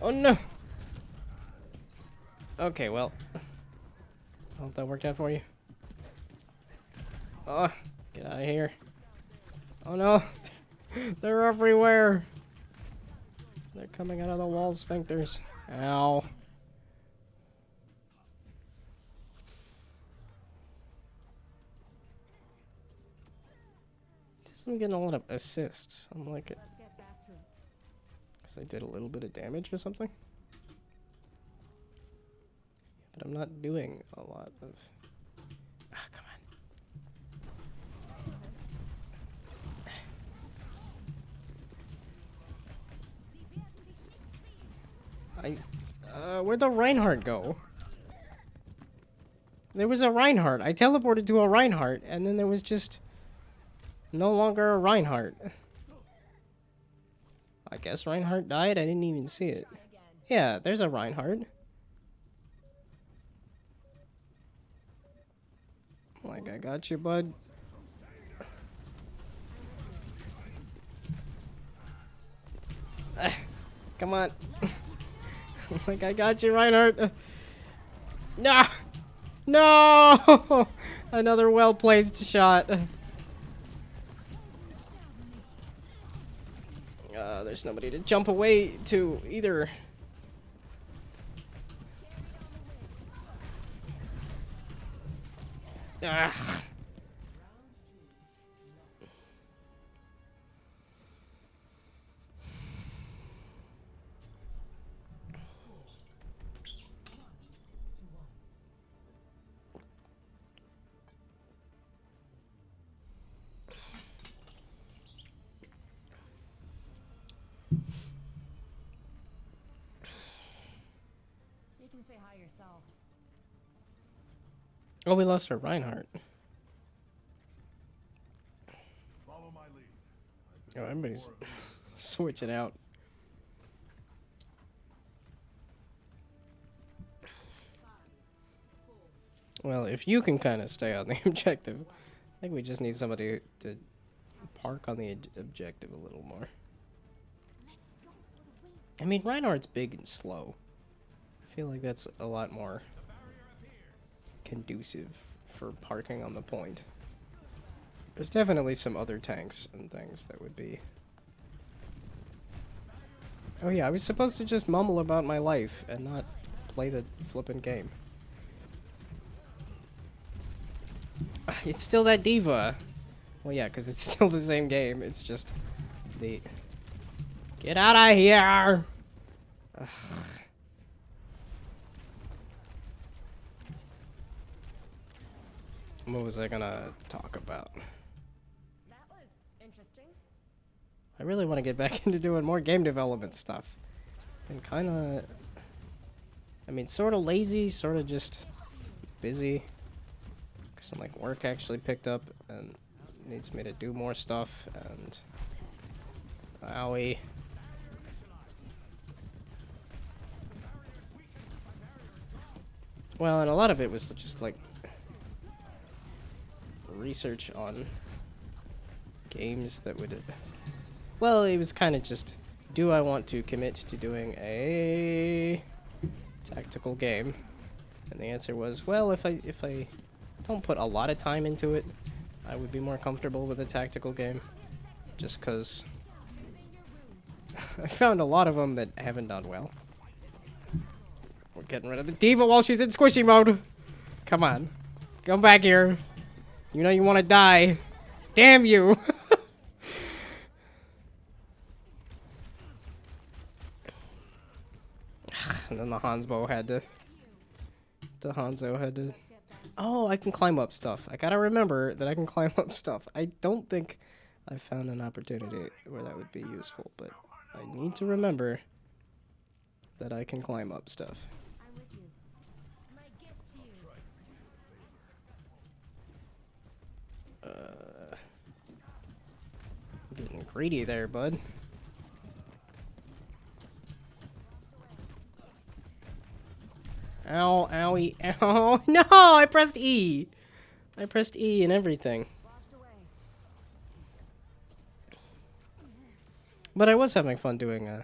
Oh no! Okay, well. I hope that worked out for you. Oh, get out of here. Oh no! They're everywhere! They're coming out of the wall sphincters. Ow. I'm getting a lot of assists. I'm like it. Because I did a little bit of damage or something. But I'm not doing a lot of... Ah, come on. Where'd the Reinhardt go? There was a Reinhardt. I teleported to a Reinhardt, and then there was just no longer a Reinhardt. I guess Reinhardt died? I didn't even see it. Yeah, there's a Reinhardt. Like, I got you, bud. Come on. Like, I got you, Reinhardt. No! No! Another well-placed shot. There's nobody to jump away to either. Ah. You can say hi yourself. Oh, we lost our Reinhardt. Follow my lead. Oh, everybody's switching out. Well, if you can kind of stay on the objective, I think we just need somebody to park on the objective a little more. I mean, Reinhardt's big and slow. I feel like that's a lot more conducive for parking on the point. There's definitely some other tanks and things that would be... Oh yeah, I was supposed to just mumble about my life and not play the flippin' game. It's still that diva. Well, yeah, because it's still the same game. It's just the... Get out of here! Ugh. What was I gonna talk about? That was interesting. I really want to get back into doing more game development stuff. And kind of... I mean, sort of lazy, sort of just busy. Some like work actually picked up and needs me to do more stuff, and owie. Well, and a lot of it was just like research on games that would... Well, it was kind of just, do I want to commit to doing a tactical game? And the answer was, well, if I don't put a lot of time into it, I would be more comfortable with a tactical game, just because I found a lot of them that haven't done well. We're getting rid of the diva while she's in squishy mode. Come on, come back here. You know you want to die. Damn you. And then the Hanzo had to... Oh, I can climb up stuff. I gotta remember that I can climb up stuff. I don't think I found an opportunity where that would be useful, but I need to remember that I can climb up stuff. I'm with you. My gift to you. Getting greedy there, bud. Ow, owie, ow. No, I pressed E. I pressed E and everything. Washed away. But I was having fun doing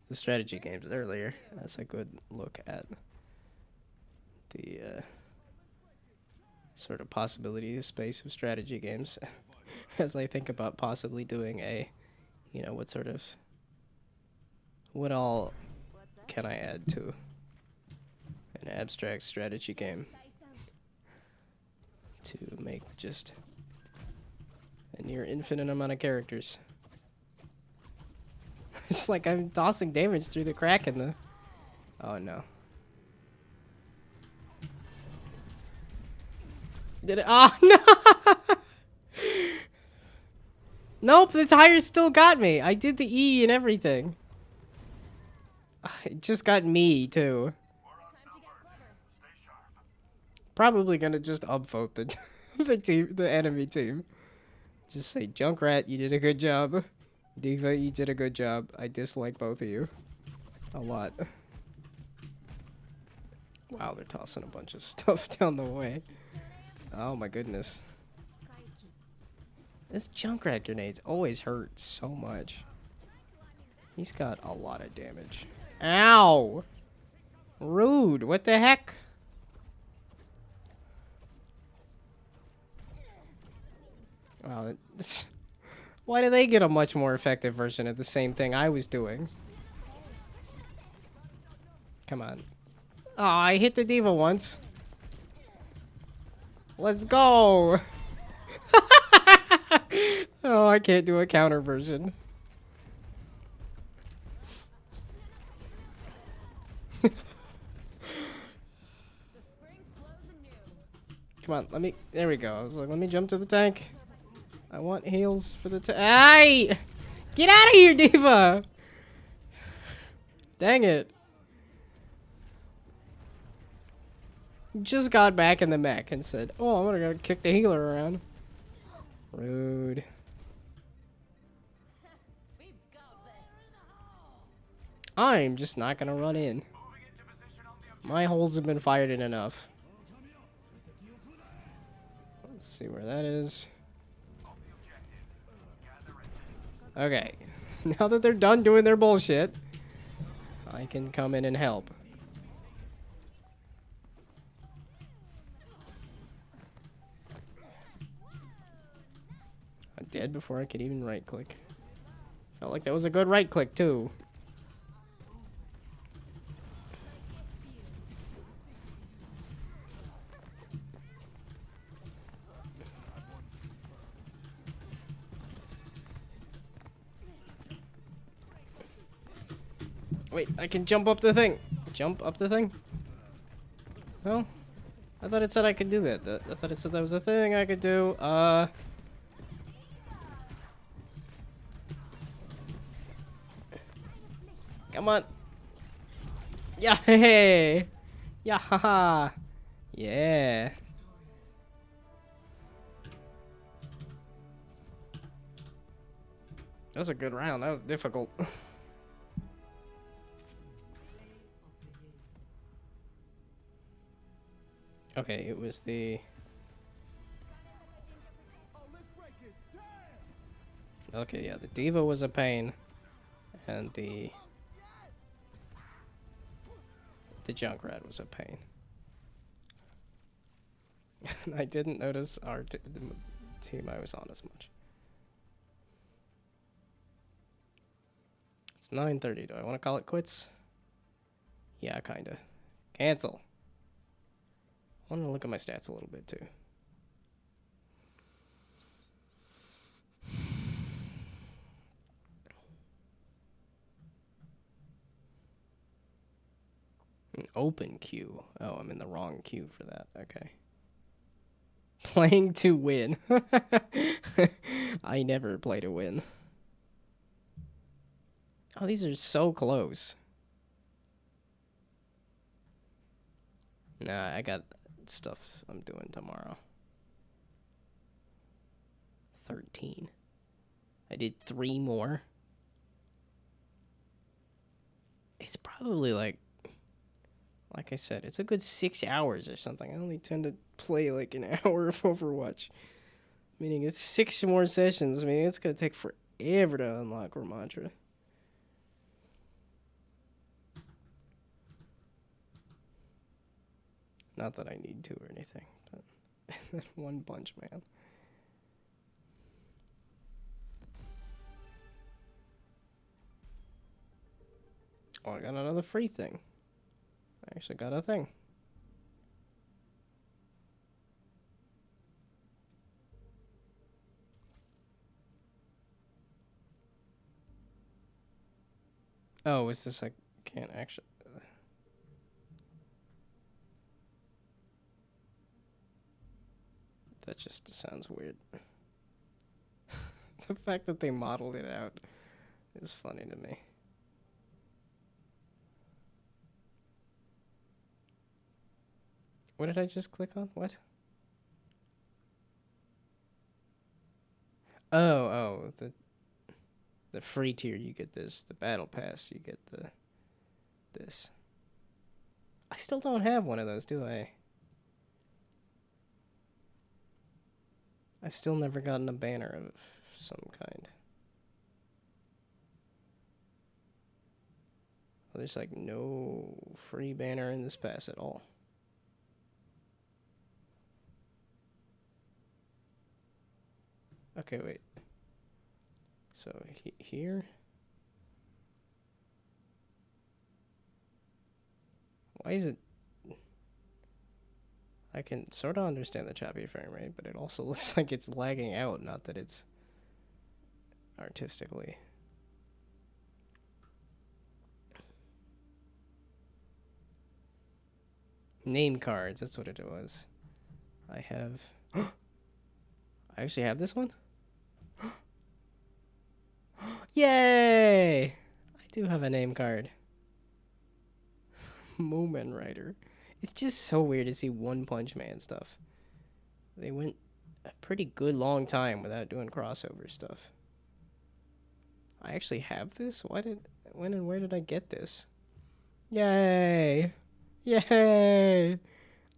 the strategy games earlier. That's a good look at the sort of possibility space of strategy games. As I think about possibly doing a, you know, what all What's that? can I add to an abstract strategy game to make just a near infinite amount of characters. It's like I'm tossing damage through the crack in the... Oh no. Did it? Oh no! Nope, the tires still got me. I did the E and everything. It just got me, too. Time to get clever. Probably gonna just upvote the the enemy team. Just say, Junkrat, you did a good job. Diva, you did a good job. I dislike both of you. A lot. Wow, they're tossing a bunch of stuff down the way. Oh my goodness. Kaiki. This Junkrat grenades always hurt so much. He's got a lot of damage. Ow! Rude, what the heck? Wow, why do they get a much more effective version of the same thing I was doing? Come on. Oh, I hit the diva once. Let's go! Oh, I can't do a counter version. The spring flows anew. Come on, let me. There we go. I was like, let me jump to the tank. I want heals for the tank. Aye! Get out of here, diva! Dang it. Just got back in the mech and said, oh, I'm gonna go kick the healer around. Rude. We've got this. I'm just not gonna run in. My holes have been fired in enough. Let's see where that is. Okay. Now that they're done doing their bullshit, I can come in and help. I'm dead before I could even right click. Felt like that was a good right click too. Wait, I can jump up the thing. Jump up the thing? No? I thought it said I could do that. I thought it said that was a thing I could do. Come on. Yeah, hey. Yeah, haha. Yeah. That was a good round. That was difficult. Okay, it was the... Oh, let's break it. Damn! Okay, yeah, the diva was a pain. And the Junkrat was a pain. I didn't notice the team I was on as much. It's 9:30. Do I want to call it quits? Yeah, kinda. Cancel. I want to look at my stats a little bit too. An open queue. Oh, I'm in the wrong queue for that. Okay. Playing to win. I never play to win. Oh, these are so close. Nah, I got stuff I'm doing tomorrow. 13. I did 3 more. It's probably like I said, it's a good 6 hours or something. I only tend to play like an hour of Overwatch. Meaning it's 6 more sessions. I mean, it's going to take forever to unlock Ramantra. Not that I need to or anything, but that One Punch Man. Oh, I got another free thing. I actually got a thing. Oh, is this I can't actually... That just sounds weird. The fact that they modeled it out is funny to me. What did I just click on? What? Oh, the free tier you get this. The battle pass you get this. I still don't have one of those, do I? I've still never gotten a banner of some kind. Well, there's like no free banner in this pass at all. Okay, wait. So here. Why is it? I can sort of understand the choppy frame rate, but it also looks like it's lagging out, not that it's artistically. Name cards, that's what it was. I have... I actually have this one? Yay! I do have a name card. Moomin Rider. It's just so weird to see One Punch Man stuff. They went a pretty good long time without doing crossover stuff. I actually have this? When and where did I get this? Yay! Yay!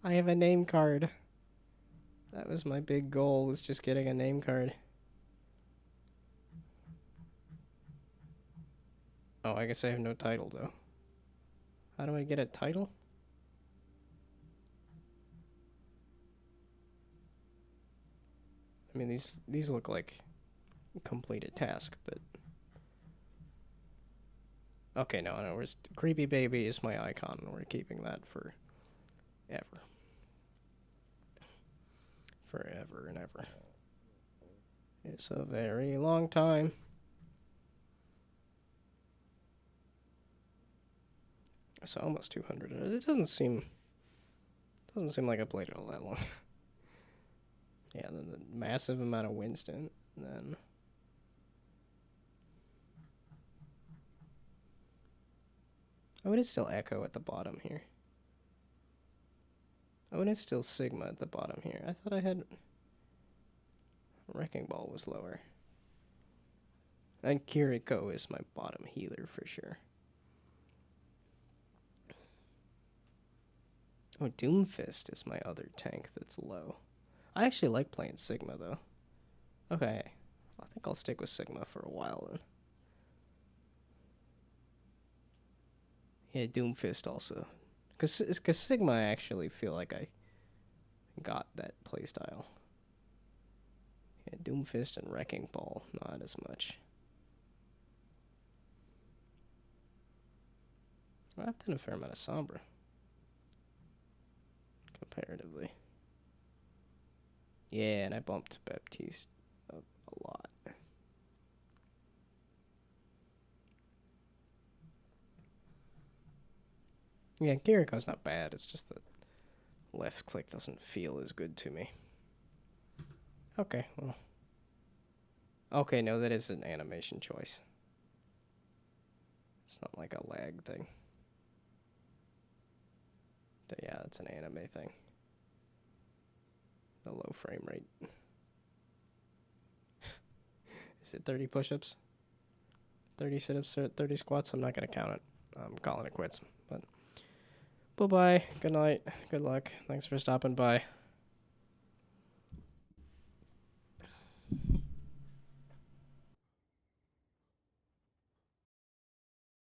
I have a name card. That was my big goal, was just getting a name card. Oh, I guess I have no title, though. How do I get a title? I mean, these look like a completed task, but... Okay, no, Creepy Baby is my icon, and we're keeping that for ever. Forever and ever. It's a very long time. So almost 200. It doesn't seem like I played it all that long. Yeah, then the massive amount of Winston, and then oh, it is still Echo at the bottom here. Oh, and it's still Sigma at the bottom here. I thought I had Wrecking Ball was lower. And Kiriko is my bottom healer for sure. Oh, Doomfist is my other tank that's low. I actually like playing Sigma, though. Okay. I think I'll stick with Sigma for a while, then. Yeah, Doomfist also. Because Sigma, I actually feel like I got that playstyle. Yeah, Doomfist and Wrecking Ball, not as much. Well, I've done a fair amount of Sombra. Comparatively. Yeah, and I bumped Baptiste up a lot. Yeah, Kiriko's not bad. It's just that left click doesn't feel as good to me. Okay, well. Okay, no, that is an animation choice. It's not like a lag thing. But yeah, that's an anime thing. The low frame rate. Is it 30 push-ups? 30 sit-ups, 30 squats? I'm not going to count it. I'm calling it quits. But bye-bye. Good night. Good luck. Thanks for stopping by.